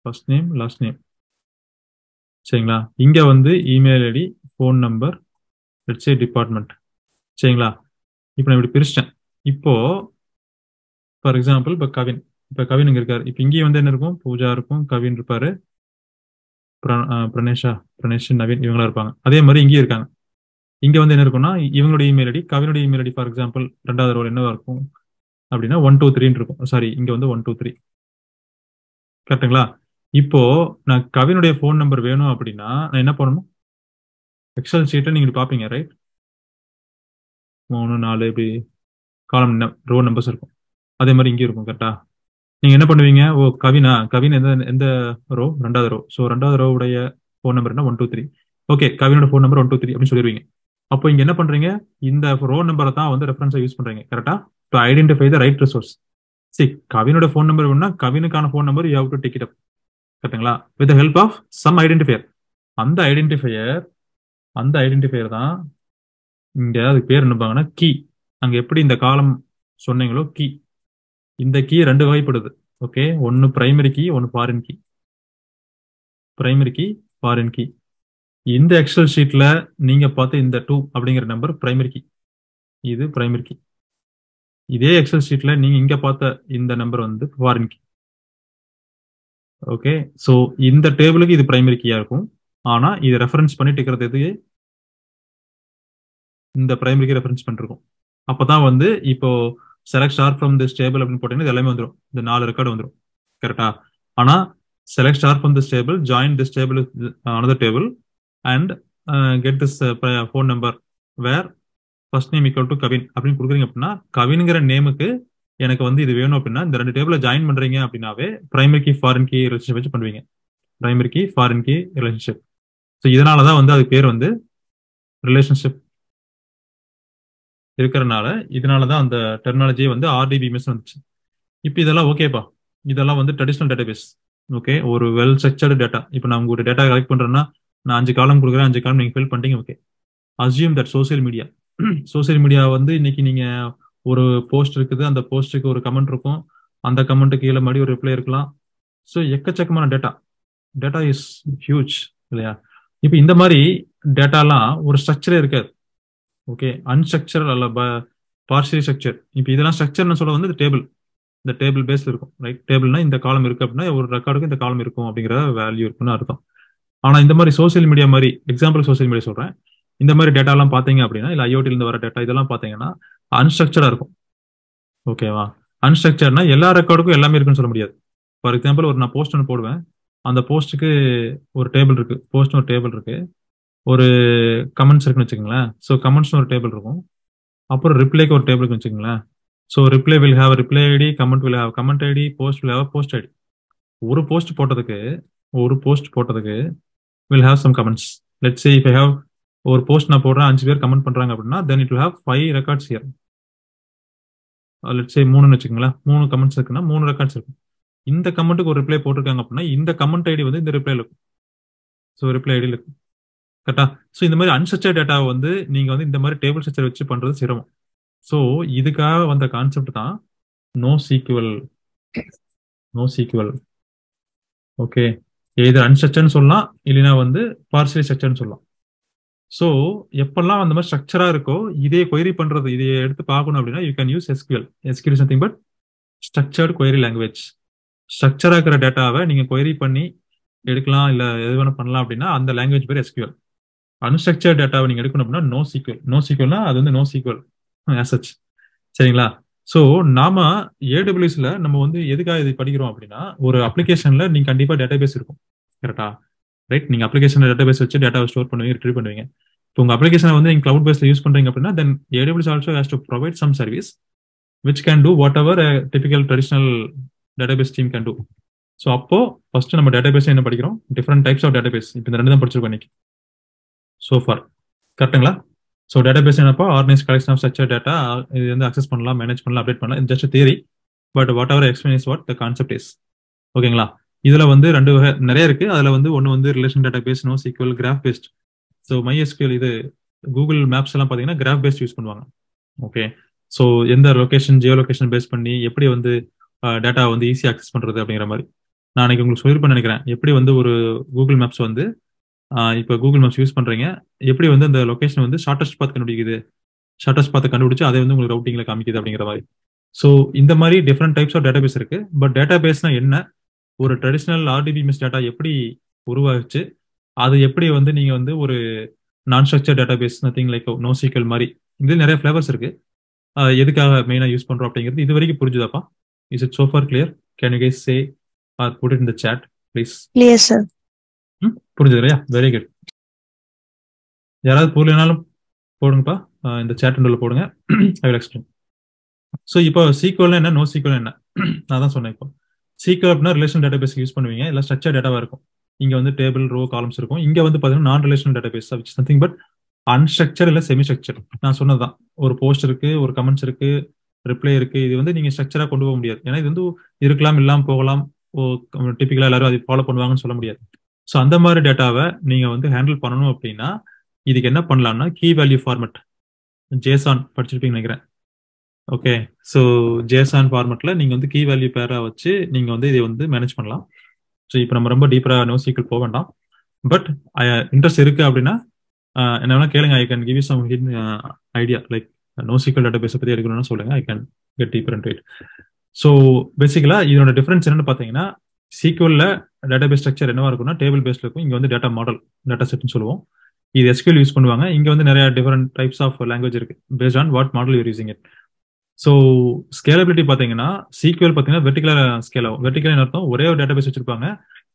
First name last name. சரிங்களா? இங்க வந்து email ID, phone number, let's say department. சரிங்களா? இப்போ நான் இப்படி பிரிச்சிட்டேன். இப்போ ஃபார் எக்ஸாம்பிள் இப்போ கவின் இங்க இருக்காரு. இப்போ இங்கேயும் வந்து என்ன இருக்கும், பூஜா இருக்கும், கவின் இருப்பாரு, பிரணேஷ், நவீன் இவங்களா இருப்பாங்க. அதே மாதிரி இங்கேயும் இருக்காங்க. இங்க வந்து என்ன இருக்கும்னா இவங்களோட இமெயில் ஐடி, கவினோட இமெயில் ஐடி ஃபார் எக்ஸாம்பிள் 2வது ரோல் என்னவா இருக்கும் அப்படின்னா 1 2 3 இருக்கும். சாரி, இங்க வந்து 1 2 3. கரெக்டுங்களா? இப்போ நான் கவினுடைய ஃபோன் நம்பர் வேணும் அப்படின்னா நான் என்ன பண்ணணும்? எக்ஸல் ஷீட்டை நீங்க பார்ப்பீங்க, ரைட்? 3 4 இப்படி காலம் ரோ நம்பர்ஸ் இருக்கும். அதே மாதிரி இங்கே இருக்கும், கரெக்டா? நீங்க என்ன பண்ணுவீங்க? ஓ கவினா, கவின் எந்த எந்த ரோ? 2வது ரோ. ஸோ 2வது ரோ உடைய ஃபோன் நம்பர் என்ன? 1 2 3. ஓகே, கவினோட ஃபோன் நம்பர் 1 2 3 அப்படின்னு சொல்லிடுவீங்க. அப்போ இங்க என்ன பண்றீங்க? இந்த ரோ நம்பரை தான் வந்து ரெஃபரன்ஸா யூஸ் பண்றீங்க, கரெக்டா? To identify the right resource. சரி, கவினோட ஃபோன் நம்பர் வேணும்னா கவினுக்கான phone number you have to take it up, கரெக்ட்டுங்களா? With the help of some identifier. அந்த ஐடென்டிஃபையர் அந்த ஐடென்டிஃபையர் தான் இங்க அதுக்கு பேர் என்னப்பாங்கன்னா கீ. அங்க எப்படி இந்த காலம் சொன்னீங்களோ கீ. இந்த கீ 2 வகைப்படுது. ஓகே, ஒன்னு பிரைமரி கீ, ஒன்னு foreign key. Primary key, foreign key. இந்த எக்ஸல் ஷீட்ல நீங்க பார்த்த இந்த 2 அப்படிங்கிற நம்பர் பிரைமரி கீ. இது பிரைமரி கீ. இதே எக்ஸல் ஷீட்ல நீங்க இங்க பார்த்த இந்த நம்பர் வந்து ஃபாரின் கீ. ஓகே, ஸோ இந்த டேபிளுக்கு இது பிரைமரி கீயா இருக்கும். ஆனா இதை ரெஃபரன்ஸ் பண்ணிட்டு இருக்கிறது எது? இந்த பிரைமரிக்கு ரெஃபரன்ஸ் பண்ணிருக்கோம். அப்பதான் வந்து இப்போ select star from this table அப்படின்னு போட்டீங்கன்னா இது எல்லாமே வந்துடும். இந்த 4 ரெக்கார்டு வந்துடும், கரெக்டா? ஆனா select star from this table, join this table another table and get this phone number where first name equal to Kavin அப்படின்னு கொடுக்குறீங்க அப்படின்னா கவின்ங்கிற நேமுக்கு எனக்கு வந்து இது வேணும் அப்படின்னா இந்த 2 டேபிள ஜாயின் பண்றீங்க அப்படின்னாவே primary key foreign key relationship வச்சு பண்ணுவீங்க. Primary key foreign key relationship. So இதனாலதான் வந்து அது பேர் வந்து ரிலேஷன்ஷிப் இருக்கிறனால இதனாலதான் அந்த டெர்மினாலஜியே வந்து RDBMS வந்துச்சு. இப்போ இதெல்லாம் ஓகேப்பா, இதெல்லாம் வந்து ட்ரெடிஷனல் டேட்டாபேஸ். ஓகே, ஒரு வெல் ஸ்ட்ரக்சர்டு டேட்டா. இப்போ நான் உங்க டேட்டா கலெக்ட் பண்றேன்னா நான் 5 காலம் கொடுக்குறேன், 5 காலம் நீங்க ஃபில் பண்ணிட்டீங்க. Okay, assume that social media. Social media வந்து இன்னைக்கு நீங்க ஒரு போஸ்ட் இருக்குது, அந்த போஸ்ட்டுக்கு ஒரு கமெண்ட் இருக்கும், அந்த கமெண்ட்டுக்கு கீழே மறுபடியும் ஒரு ரிப்ளை இருக்கலாம். ஸோ எக்கச்சக்கமான டேட்டா. டேட்டா இஸ் ஹியூஜ், இல்லையா? இப்போ இந்த மாதிரி டேட்டாலாம் ஒரு ஸ்ட்ரக்சரே இருக்காது. ஓகே, அன்ஸ்ட்ரக்சர் அல்ல பார்ஷியலி ஸ்ட்ரக்சர். இப்போ இதெல்லாம் ஸ்ட்ரக்சர்னு சொல்ல வந்து டேபிள். இந்த டேபிள் பேஸ்ல இருக்கும், ரைட்? டேபிள்னா இந்த காலம் இருக்கு அப்படின்னா ஒரு ரெக்கார்டுக்கு இந்த காலம் இருக்கும் அப்படிங்கிற வேல்யூ இருக்குன்னு அர்த்தம். ஆனா இந்த மாதிரி சோசியல் மீடியா மாதிரி, எக்ஸாம்பிள் சோசியல் மீடியா சொல்றேன், இந்த மாதிரி டேட்டா எல்லாம் பாத்தீங்க அப்படின்னா, இல்ல ஐஓடில இருந்து வர டேட்டா இதெல்லாம் பாத்தீங்கன்னா அன்ஸ்ட்ரக்சரா இருக்கும். ஓகேவா? அன்ஸ்ட்ரக்சர்னா எல்லா ரெக்கார்டுக்கும் எல்லாமே இருக்குன்னு சொல்ல முடியாது. ஃபார் எக்ஸாம்பிள் ஒரு நான் போஸ்ட் ஒன்று போடுவேன், அந்த போஸ்ட்டுக்கு ஒரு டேபிள் இருக்கு, போஸ்ட் ஒரு டேபிள் இருக்கு, ஒரு கமெண்ட்ஸ் இருக்குன்னு வச்சுக்கோங்களேன். ஸோ கமெண்ட்ஸ் ஒரு டேபிள் இருக்கும், அப்புறம் ரிப்ளைக்கு ஒரு டேபிள் வச்சுக்கோங்களேன். So reply will have reply ID, comment will have comment ID, post will have post ID. ஒரு போஸ்ட் போட்டதுக்கு will have some comments. Let's say if I have ஒரு போஸ்ட் நான் போடுறேன், 5 பேர் கமெண்ட் பண்றாங்க அப்படின்னா then it will have 5 records here. Let's say 3ன்னு வச்சுக்கோங்களேன். 3 கமெண்ட்ஸ் இருக்குன்னா 3 ரெக்கார்ட்ஸ் இருக்கும். இந்த கமெண்ட்டுக்கு ஒரு ரிப்ளை போட்டிருக்காங்க அப்படின்னா இந்த கமெண்ட் ஐடி வந்து இந்த ரிப்ளைல இருக்கும். ஸோ ரிப்ளை ஐடியில் இருக்கும், கரெக்டா? ஸோ இந்த மாதிரி அன்ஸ்ட்ரக்சர்ட் டேட்டாவை வந்து நீங்க வந்து இந்த மாதிரி டேபிள் ஸ்ட்ரக்சர் வச்சு பண்றது சிரமம். ஸோ இதுக்காக வந்த கான்செப்ட் தான் நோ சீக்வல். ஓகே, இது அன்ஸ்ட்ரக்சர்னு சொல்லலாம், இல்லைன்னா வந்து பார்ஷியலி ஸ்ட்ரக்சர்னு சொல்லலாம். ஸோ எப்பெல்லாம் அந்த மாதிரி ஸ்ட்ரக்சரா இருக்கோ இதே கொயரி பண்றது, இதை எடுத்து பார்க்கணும் அப்படின்னா you can use SQL. SQL is nothing but structured query language. ஸ்ட்ரக்சரா இருக்கிற டேட்டாவை நீங்க கொயரி பண்ணி எடுக்கலாம், இல்ல எது வேணும் பண்ணலாம் அப்படின்னா அந்த லாங்குவேஜ் பேர் SQL. அன்ஸ்ட்ரக்சர் டேட்டாவை நீங்க எடுக்கணும் அப்படின்னா நோ சீக்வல்னா அது வந்து நோ சீக்வல் ஆசச். சரிங்களா? ஸோ நாம AWSல நம்ம வந்து எதுக்காக இது படிக்கிறோம் அப்படின்னா ஒரு அப்ளிகேஷன்ல நீங்க கண்டிப்பா டேட்டாபேஸ் இருக்கும், கரெக்டா? ரைட்? நீங்க அப்ளிகேஷன் டேட்டாபேஸ் வச்சு டேட்டாவை ஸ்டோர் பண்ணுவீங்க, ரிட்ரீவ் பண்ணுவீங்க. இப்போ உங்க அப்ளிகேஷனை வந்து நீங்க கிளவுட் பேஸ்ல யூஸ் பண்றீங்க அப்படின்னா then AWS also has to provide some service which can do whatever a typical traditional database team can do. So அப்போ ஃபர்ஸ்ட் நம்ம டேட்டாபேஸ் என்ன படிக்கிறோம்? Different types of database. இப்போ இந்த 2 தான் படிச்சிருக்கோம் இன்னைக்கு so far, கரெக்ட்டுங்களா? ஸோ டேட்டாபேஸ் என்னப்பா? Organise collection of structure data. இது வந்து அக்சஸ் பண்ணலாம், மேனேஜ் பண்ணலாம், அப்டேட் பண்ணலாம். Just theory, but whatever explain is what the concept is. ஓகேங்களா? இதுல வந்து 2 வகை நிறைய இருக்கு. அதுல வந்து ஒன்னு வந்து relation database, NoSQL, graph based. So MySQL இது கூகுள் மேப்ஸ் எல்லாம் பாத்தீங்கன்னா கிராஃப் பேஸ்ட் யூஸ் பண்ணுவாங்க. ஓகே, ஸோ எந்த லொகேஷன், ஜியோ லொகேஷன் பேஸ் பண்ணி எப்படி வந்து டேட்டா வந்து ஈஸியாக அக்சஸ் பண்றது அப்படிங்கிற மாதிரி நான் அன்னைக்கு உங்களுக்கு சொல்லிருப்பேன் நினைக்கிறேன். எப்படி வந்து ஒரு கூகுள் மேப்ஸ் வந்து இப்போ கூகுள் மேப்ஸ் யூஸ் பண்றீங்க, எப்படி வந்து அந்த லொகேஷன் வந்து ஷார்டஸ்ட் பாத் கண்டுபிடிக்குது, ஷார்டஸ்ட் பாத் கண்டுபிடிச்சு அதை வந்து உங்களுக்கு ரவுட்டிங்ல காமிக்குது அப்படிங்கிற மாதிரி. ஸோ இந்த மாதிரி டிஃப்ரெண்ட் டைப்ஸ் ஆஃப் டேட்டாபேஸ் இருக்கு. பட் டேட்டாபேஸ்னா என்ன, ஒரு ட்ரெடிஷனல் RDBMS டேட்டா எப்படி உருவாச்சு, அது எப்படி வந்து நீங்க வந்து ஒரு நான் structure database nothing like NoSQL மாதிரி இது நிறைய ஃபிளேவர்ஸ் இருக்கு. எதுக்காக மெயினா யூஸ் பண்றோம் அப்படிங்கிறது இது வரைக்கும் புரிஞ்சுதாப்பா? Is it so far clear? Can you guys say or put it in the chat? Please. Clear sir. புரிஞ்சது இல்லையா? Very good. யாராவது புரியலனாலும் போடுங்கப்பா, இந்த சேட் விண்டோல போடுங்க. I will explain. ஸோ இப்போ சீக்வல் என்ன, நோ சீக்வல் என்ன, நான் தான் சொன்னேன். இப்போ சீக்வல் அப்படின்னா ரிலேஷனல் டேட்டாபேஸ் யூஸ் பண்ணுவீங்க, இல்லை ஸ்ட்ரக்சர் டேட்டாவா இருக்கும். இங்க வந்து டேபிள், ரோ, காலம்ஸ் இருக்கும். இங்க வந்து பாத்தீங்கன்னா நான் relational database, which nothing but unstructured இல்ல செமி ஸ்ட்ரக்சர். நான் சொன்னதுதான், ஒரு போஸ்ட் இருக்கு, ஒரு கமெண்ட்ஸ் இருக்கு, ரிப்ளை இருக்கு. இது வந்து நீங்க ஸ்ட்ரக்சரா கொண்டு போக முடியாது. ஏன்னா இது வந்து இருக்கலாம், இல்லாம போகலாம். டிபிக்கலா எல்லாரும் அதை ஃபாலோ பண்ணுவாங்கன்னு சொல்ல முடியாது. ஸோ அந்த மாதிரி டேட்டாவை நீங்க வந்து ஹேண்டில் பண்ணணும் அப்படின்னா இதுக்கு என்ன பண்ணலாம்னா கீ வேல்யூ ஃபார்மட், ஜேசான் படிச்சிருப்பீங்கன்னு நினைக்கிறேன். ஓகே, ஸோ ஜேசான் ஃபார்மட்ல நீங்க வந்து கீ வேல்யூ பேரா வச்சு நீங்க வந்து இதை வந்து மேனேஜ் பண்ணலாம். ஸோ இப்போ நம்ம ரொம்ப டீப்பரா நோசிக்கல் போக வேண்டாம். பட் இன்ட்ரெஸ்ட் இருக்கு அப்படின்னா என்ன வேணா கேளுங்க. I can give you some idea like NoSQL database பத்தி எடுக்கணும்னு சொல்லுங்க. I can get deeper into it. So பேசிக்கலா இதோட டிஃபரன்ஸ் என்னன்னு பாத்தீங்கன்னா, சீக்வல்ல டேட்டாபேஸ் ஸ்ட்ரக்சர் என்னவா இருக்கும்னா டேபிள் பேஸ்ல இருக்கும். இங்க வந்து டேட்டா மாடல், டேட்டா செட்னு சொல்லுவோம். இது SQL யூஸ் பண்ணுவாங்க. இங்க வந்து நிறைய டிஃபரெண்ட் டைப்ஸ் ஆஃப் லாங்குவேஜ் இருக்கு based on what model your using it. So scalability பாத்தீங்கன்னா சீக்வல் பாத்தீங்கன்னா வெர்டிகலா ஸ்கேல் ஆகும். வெர்டிகல் அர்த்தம் ஒரே ஒரு டேட்டாபேஸ் வச்சிருப்பாங்க,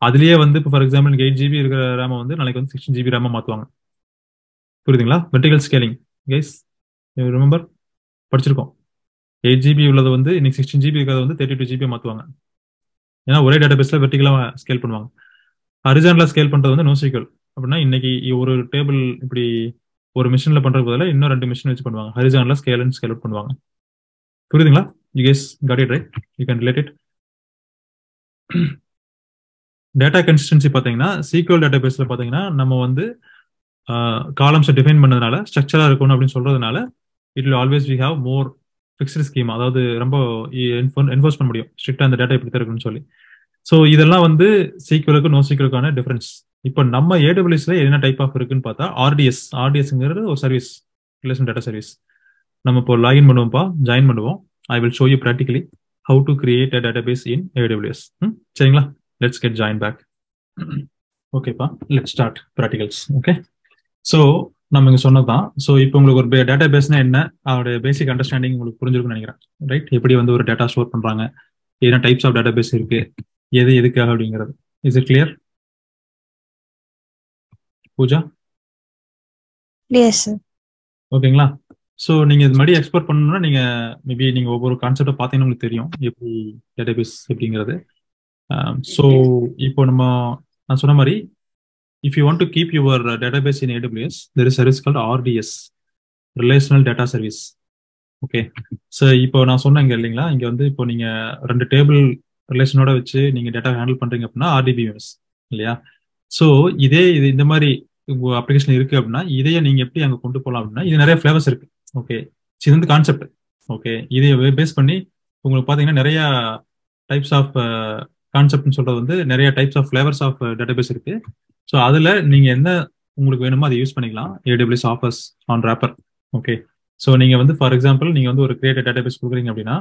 அதுலயே வந்து இப்போ ஃபார் எக்ஸாம்பிள் 8 GB இருக்கிற ரேமை வந்து நாளைக்கு வந்து 16 GB ரேமா மாத்துவாங்க. புரியுதுங்களா? வெர்டிகல் ஸ்கேலிங் கைஸ், ரிமெம்பர் படிச்சிருக்கோம். 8 GB உள்ளது வந்து இன்னைக்கு 16 GB இருக்கிறத வந்து 32 GB மாத்துவாங்க. ஏன்னா ஒரே டேட்டாபேஸ்ல வெர்டிகலா ஸ்கேல் பண்ணுவாங்க. ஹரிசான்டலா ஸ்கேல் பண்றது வந்து நோசிக்கல். அப்படின்னா இன்னைக்கு ஒரு டேபிள் இப்படி ஒரு மிஷின்ல பண்றது பதிலாக இன்னும் 2 மிஷின் வச்சு பண்ணுவாங்க. ஹரிசான்டலா ஸ்கேல் அண்ட் ஸ்கேல் அவுட் பண்ணுவாங்க. புரியுதுங்களா? You guess got it right? You can relate it. Data consistency பாத்தீங்கன்னா சீக்வல் டேட்டாபேஸ்ல பாத்தீங்கன்னா நம்ம வந்து காலம்ஸை டிஃபைன் பண்ணதுனால ஸ்ட்ரக்சரா இருக்கணும் அப்படின்னு சொல்றதுனால it will always we have more fixed schema. அதாவது ரொம்ப என்ஃபோர்ஸ் பண்ண முடியும் ஸ்ட்ரிக்டா அந்த டேட்டா இப்படி தான் இருக்குன்னு சொல்லி. ஸோ இதெல்லாம் வந்து சீக்வலுக்கு நோ சீக்வலுக்கான டிஃபரன்ஸ். இப்போ நம்ம AWSல என்ன டைப் ஆஃப் இருக்குன்னு பார்த்தா RDS. RDSங்கிறது ஒரு சர்வீஸ், ரிலேஷன் டேட்டா சர்வீஸ். நம்ம இப்போ லாகின் பண்ணுவோம்ப்பா, ஜாயின் பண்ணுவோம். I will show you practically how to create a database in AWS. சரிங்களா? Let's get join back. ஓகேப்பா, let's start practicals. Okay, so நம்ம இங்கே சொன்னதான். ஸோ இப்போ உங்களுக்கு ஒரு டேட்டா பேஸ்னா என்ன, அதோட பேசிக் அண்டர்ஸ்டாண்டிங் உங்களுக்கு புரிஞ்சிருக்குன்னு நினைக்கிறேன். ரைட்? எப்படி வந்து ஒரு டேட்டா ஸ்டோர் பண்றாங்க, என்ன டைப்ஸ் ஆஃப் டேட்டா பேஸ் இருக்கு, எது எதுக்காக அப்படிங்கிறது. Is it clear Pooja? Yes sir. ஓகேங்களா? ஸோ நீங்க இது மாதிரி எக்ஸ்ப்ளோர் பண்ணணும்னா நீங்க மேபி நீங்க ஒவ்வொரு கான்செப்டை பார்த்தீங்கன்னா உங்களுக்கு தெரியும் எப்படி டேட்டா பேஸ் எப்படிங்கிறது. ஸோ இப்போ நான் சொன்ன மாதிரி if you want to keep your database in AWS, there is a service called RDS, Relational Data Service. Okay, so இப்போ நான் சொன்னேங்க இல்லைங்களா, இங்க வந்து இப்போ நீங்க 2 டேபிள் ரிலேஷனோட வச்சு நீங்க டேட்டா ஹேண்டில் பண்றீங்க அப்படின்னா RDBMS இல்லையா? ஸோ இது இந்த மாதிரி உங்க அப்ளிகேஷன் இருக்கு அப்படின்னா இதையே நீங்க எப்படி அங்க கொண்டு போகலாம் அப்படின்னா இது நிறைய ஃபிளேவர்ஸ் இருக்கு. ஓகே, இது வந்து கான்செப்ட். ஓகே, இதை பேஸ் பண்ணி உங்களுக்கு பாத்தீங்கன்னா நிறைய டைப்ஸ் ஆஃப் கான்செப்ட்னு சொல்றது வந்து நிறைய types of flavours of database இருக்கு. ஸோ அதில் நீங்கள் என்ன உங்களுக்கு வேணுமோ அதை யூஸ் பண்ணிக்கலாம். AWS offers an wrapper. Okay, so நீங்கள் வந்து ஃபார் எக்ஸாம்பிள் நீங்கள் வந்து ஒரு கிரியேட் டேட்டாபேஸ் கொடுக்குறீங்க அப்படின்னா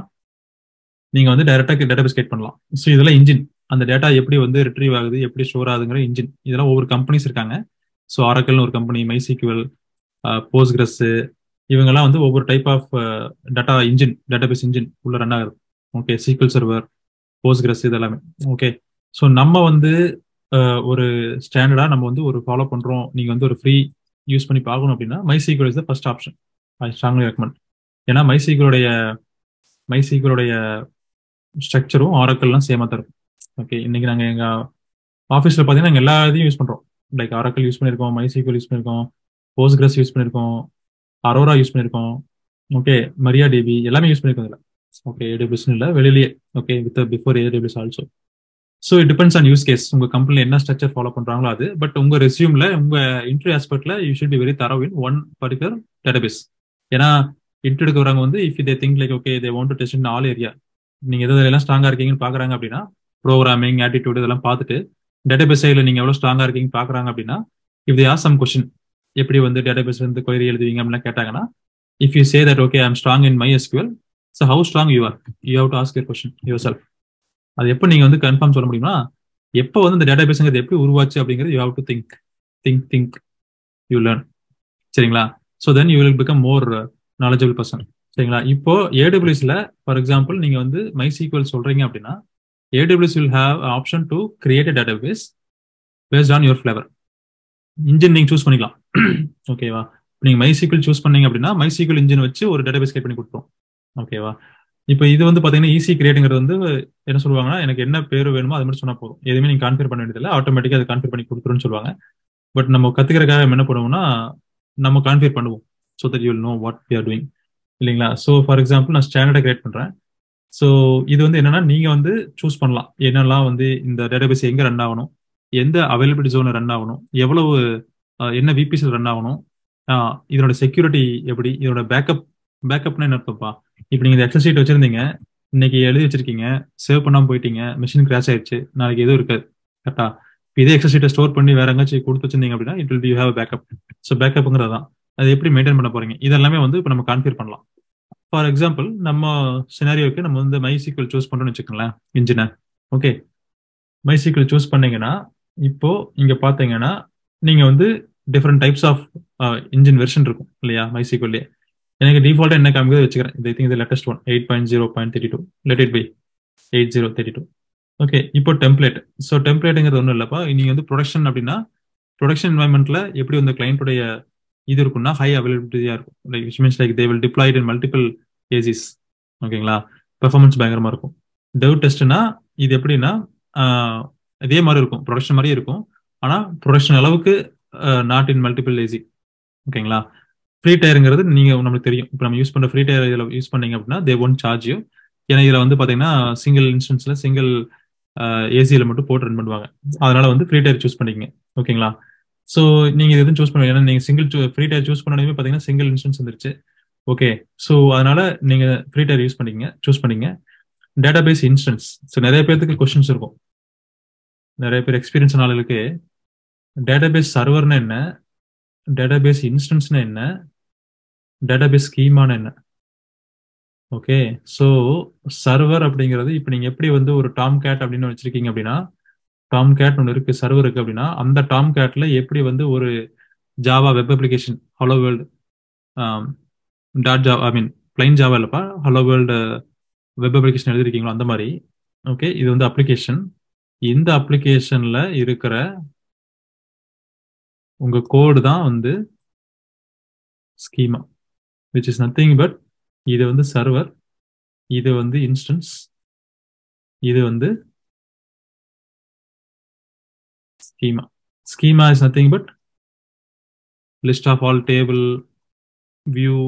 நீங்கள் வந்து டைரெக்டாக டேட்டாபேஸ் கிரியேட் பண்ணலாம். ஸோ இதெல்லாம் இன்ஜின், அந்த டேட்டா எப்படி வந்து ரிட்ரீவ் ஆகுது, எப்படி ஸ்டோர் ஆகுதுங்கிற இன்ஜின். இதெல்லாம் ஒவ்வொரு கம்பெனிஸ் இருக்காங்க. ஸோ ஆரக்கல்னு ஒரு கம்பெனி, MySQL, போஸ்ட்கிரஸ், இவங்கெல்லாம் வந்து ஒவ்வொரு type of data engine, database engine உள்ள ரன் ஆகுது. ஓகே, SQL சர்வர், போஸ்ட்கிரஸ் இதெல்லாமே. ஓகே, ஸோ நம்ம வந்து ஒரு ஸ்டாண்டர்டா நம்ம வந்து ஒரு ஃபாலோ பண்றோம். நீங்க வந்து ஒரு ஃப்ரீ யூஸ் பண்ணி பார்க்கணும் அப்படின்னா MySQL is the first option. I strongly recommend. ஏன்னா MySQL ஸ்ட்ரக்சரும் ஆரக்கல்லாம் சேமா தான் இருக்கும். ஓகே, இன்னைக்கு நாங்கள் எங்க ஆஃபீஸ்ல பார்த்தீங்கன்னா நாங்கள் எல்லா இதையும் யூஸ் பண்றோம். லைக் ஆரக்கல் யூஸ் பண்ணியிருக்கோம், MySQL யூஸ் பண்ணியிருக்கோம், போஸ்ட்கிரஸ் யூஸ் பண்ணியிருக்கோம், அரோரா யூஸ் பண்ணியிருக்கோம். ஓகே, MariaDB எல்லாமே யூஸ் பண்ணியிருக்கோம் இதில். ஓகே, AWS இல்லை வெளியிலேயே. Okay, with before AWS also. So it depends on use case. உங்க கம்பெனில என்ன ஸ்ட்ரக்சர் ஃபாலோ பண்றாங்களோ அது. பட் உங்க ரெஸ்யூம்ல உங்க இன்டர்வியூ ஆஸ்பெக்ட்ல you should be very thorough in one particular database. ஏன்னா இன்டர்வியூ எடுக்கிறவங்க வந்து if they think like okay they want to test in all area, நீங்க எதெல்லாம் ஸ்ட்ராங்கா இருக்கீங்கன்னு பாக்குறாங்க அப்படின்னா ப்ரோக்ராமிங், ஆட்டிடியூட் இதெல்லாம் பார்த்துட்டு டேட்டாபேஸ் சைடில் நீங்க எவ்வளவு ஸ்ட்ராங்கா இருக்கீங்க பாக்குறாங்க அப்படின்னா if they ask some question, எப்படி வந்து டேட்டாபேஸ் வந்து கொயரி எழுதுவீங்க அப்படின்னா கேட்டாங்கன்னா if you say that okay I am strong in MySQL, so how strong you are, you have to ask your question yourself. அது எப்போ நீங்க வந்து கன்ஃபார்ம் சொல்ல முடியுமா, எப்போ வந்து இந்த டேட்டாபேஸ்ங்கிறது எப்படி உருவாச்சு அப்படிங்கிறது you have to think you learn. சரிங்களா? So then you will become more knowledgeable person. சரிங்களா? இப்போ AWSல ஃபார் எக்ஸாம்பிள் நீங்க வந்து MySQL சொல்றீங்க அப்படின்னா AWS will have an option to create a database based on your flavor. Engine நீங்க choose பண்ணிக்கலாம். ஓகேவா? நீங்க MySQL சூஸ் பண்ணீங்க அப்படின்னா MySQL இன்ஜின் வச்சு ஒரு டேட்டாபேஸ் கிரியேட் பண்ணி கொடுத்துரும். ஓகேவா? இப்போ இது வந்து பாத்தீங்கன்னா ஈஸி கிரியேட்டுங்கிறது வந்து என்ன சொல்லுவாங்கன்னா, எனக்கு என்ன பேர் வேணுமோ அது மாதிரி சொன்னா போதும். எதுவுமே நீங்க கான்ஃபிகர் பண்ண வேண்டியதில்லை, ஆட்டோமேட்டிக்கா அது கான்ஃபிகர் பண்ணி கொடுத்துருன்னு சொல்லுவாங்க. பட் நம்ம கத்துக்கிறதுக்காக என்ன பண்ணுவோம்னா, நம்ம கான்ஃபிகர் பண்ணுவோம். So that you will know what we are doing, இல்லைங்களா? ஸோ ஃபார் எக்ஸாம்பிள் நான் ஸ்டாண்டர்டை கிரியேட் பண்றேன். ஸோ இது வந்து என்னன்னா, நீங்க வந்து சூஸ் பண்ணலாம் என்னெல்லாம் வந்து இந்த டேட்டாபேஸ் எங்க ரன் ஆகணும், எந்த அவைலபிலிட்டி ஜோன்ல ரன் ஆகணும், எவ்வளவு என்ன விபிசியில் ரன் ஆகணும், இதோட செக்யூரிட்டி எப்படி, இதோட பேக்கப்னா என்ன இருப்பா. இப்போ நீங்க இந்த எக்ஸல் ஷீட் வச்சிருந்தீங்க, இன்னைக்கு எழுதி வச்சிருக்கீங்க, சேவ் பண்ணாம போயிட்டீங்க, மிஷின் கிராஷ் ஆயிடுச்சு, நாளைக்கு எதுவும் இருக்காது. கரெக்டா? இதே எக்ஸல் ஷீட்டை ஸ்டோர் பண்ணி வேற எங்காச்சும் கொடுத்து வச்சிருந்தீங்க அப்படின்னா it will be have backup. So பேக்கப்ங்கிறது தான் அது எப்படி மெயின்டைன் பண்ண போறீங்க, இதெல்லாமே வந்து இப்போ நம்ம கான்ஃபிகர் பண்ணலாம். ஃபார் எக்ஸாம்பிள் நம்ம சினாரியோக்கு நம்ம வந்து MySQL சூஸ் பண்றோம்னு வச்சுக்கோங்களேன், இன்ஜினை. ஓகே, MySQL சூஸ் பண்ணீங்கன்னா இப்போ இங்க பாத்தீங்கன்னா நீங்க வந்து different types of engine version இருக்கும் இல்லையா MySQL. எனக்கு டிஃபால்ட்டா என்ன காமிக்கிறது வச்சுக்கிறேன். இது திங்க் இது latest one 8.0.32, let it be 8032. Okay, இப்போ டெம்ப்ளேட். ஸோ டெம்ப்ளேட்டுங்கிறது ஒன்றும் இல்லப்பா. நீங்க வந்து ப்ரொடக்ஷன் அப்படின்னா ப்ரொடக்ஷன் என்வாயன்மெண்ட்ல எப்படி வந்து கிளைண்ட்டுடைய இது இருக்கும்னா ஹை அவைலபிலிட்டியா இருக்கும். Like which means like they will diploid in multiple ACs. ஓகேங்களா? பெர்ஃபார்மன்ஸ் பயங்கரமா இருக்கும். டெவ் டெஸ்ட்னா இது எப்படின்னா இதே மாதிரி இருக்கும், ப்ரொடக்ஷன் மாதிரியே இருக்கும், ஆனா ப்ரொடக்ஷன் அளவுக்கு நாட் இன் மல்டிபிள் ஏசி. ஓகேங்களா? ஃப்ரீ டயருங்கிறது நீங்க நம்மளுக்கு தெரியும். இப்போ நம்ம யூஸ் பண்ற ஃப்ரீ டயர் இதில் யூஸ் பண்ணீங்க அப்படின்னா தே ஒன்ட் சார்ஜ் யூ. ஏன்னா இதில் வந்து பாத்தீங்கன்னா சிங்கிள் இன்ஸ்டன்ஸ்ல சிங்கிள் ஏசியில மட்டும் போட்டு ரன் பண்ணுவாங்க. அதனால வந்து ஃப்ரீ டயர் சூஸ் பண்ணிக்கங்க. ஓகேங்களா? ஸோ நீங்க இது எதுவும் சூஸ் பண்ணுவீங்க, ஏன்னா நீங்க சிங்கிள் ஃப்ரீ டயர் சூஸ் பண்ணாலுமே பாத்தீங்கன்னா சிங்கிள் இன்ஸ்டன்ஸ் வந்துருச்சு. ஓகே, ஸோ அதனால நீங்க ஃப்ரீ டயர் யூஸ் பண்ணிக்கங்க, சூஸ் பண்ணிங்க. Database instance. ஸோ நிறைய பேருக்கு கொஸ்டின்ஸ் இருக்கும், நிறைய பேர் எக்ஸ்பீரியன்ஸ் ஆளுகளுக்கு டேட்டாபேஸ் சர்வர்னா என்ன, டேட்டாபேஸ் இன்ஸ்டன்ஸ்னா என்ன, டேட்டாபேஸ் ஸ்கீமானா என்ன. ஓகே, ஸோ சர்வர் அப்படிங்கிறது இப்போ நீங்க எப்படி வந்து ஒரு டாம் கேட் அப்படின்னு வச்சிருக்கீங்க அப்படின்னா, டாம் கேட் ஒன்று இருக்கு, சர்வர் இருக்கு அப்படின்னா, அந்த டாம் கேட்ல எப்படி வந்து ஒரு Java web application hello world dot Java, I mean plain Java இல்லப்பா, ஹலோ வேர்ல்டு வெப் அப்ளிகேஷன் எழுதிருக்கீங்களோ அந்த மாதிரி. ஓகே, இது வந்து அப்ளிகேஷன். இந்த அப்ளிகேஷன்ல இருக்கிற உங்க கோடு தான் வந்து schema, which is nothing but இது வந்து சர்வர், இது வந்து இன்ஸ்டன்ஸ், இது வந்து schema. Schema is nothing but list of all table, view,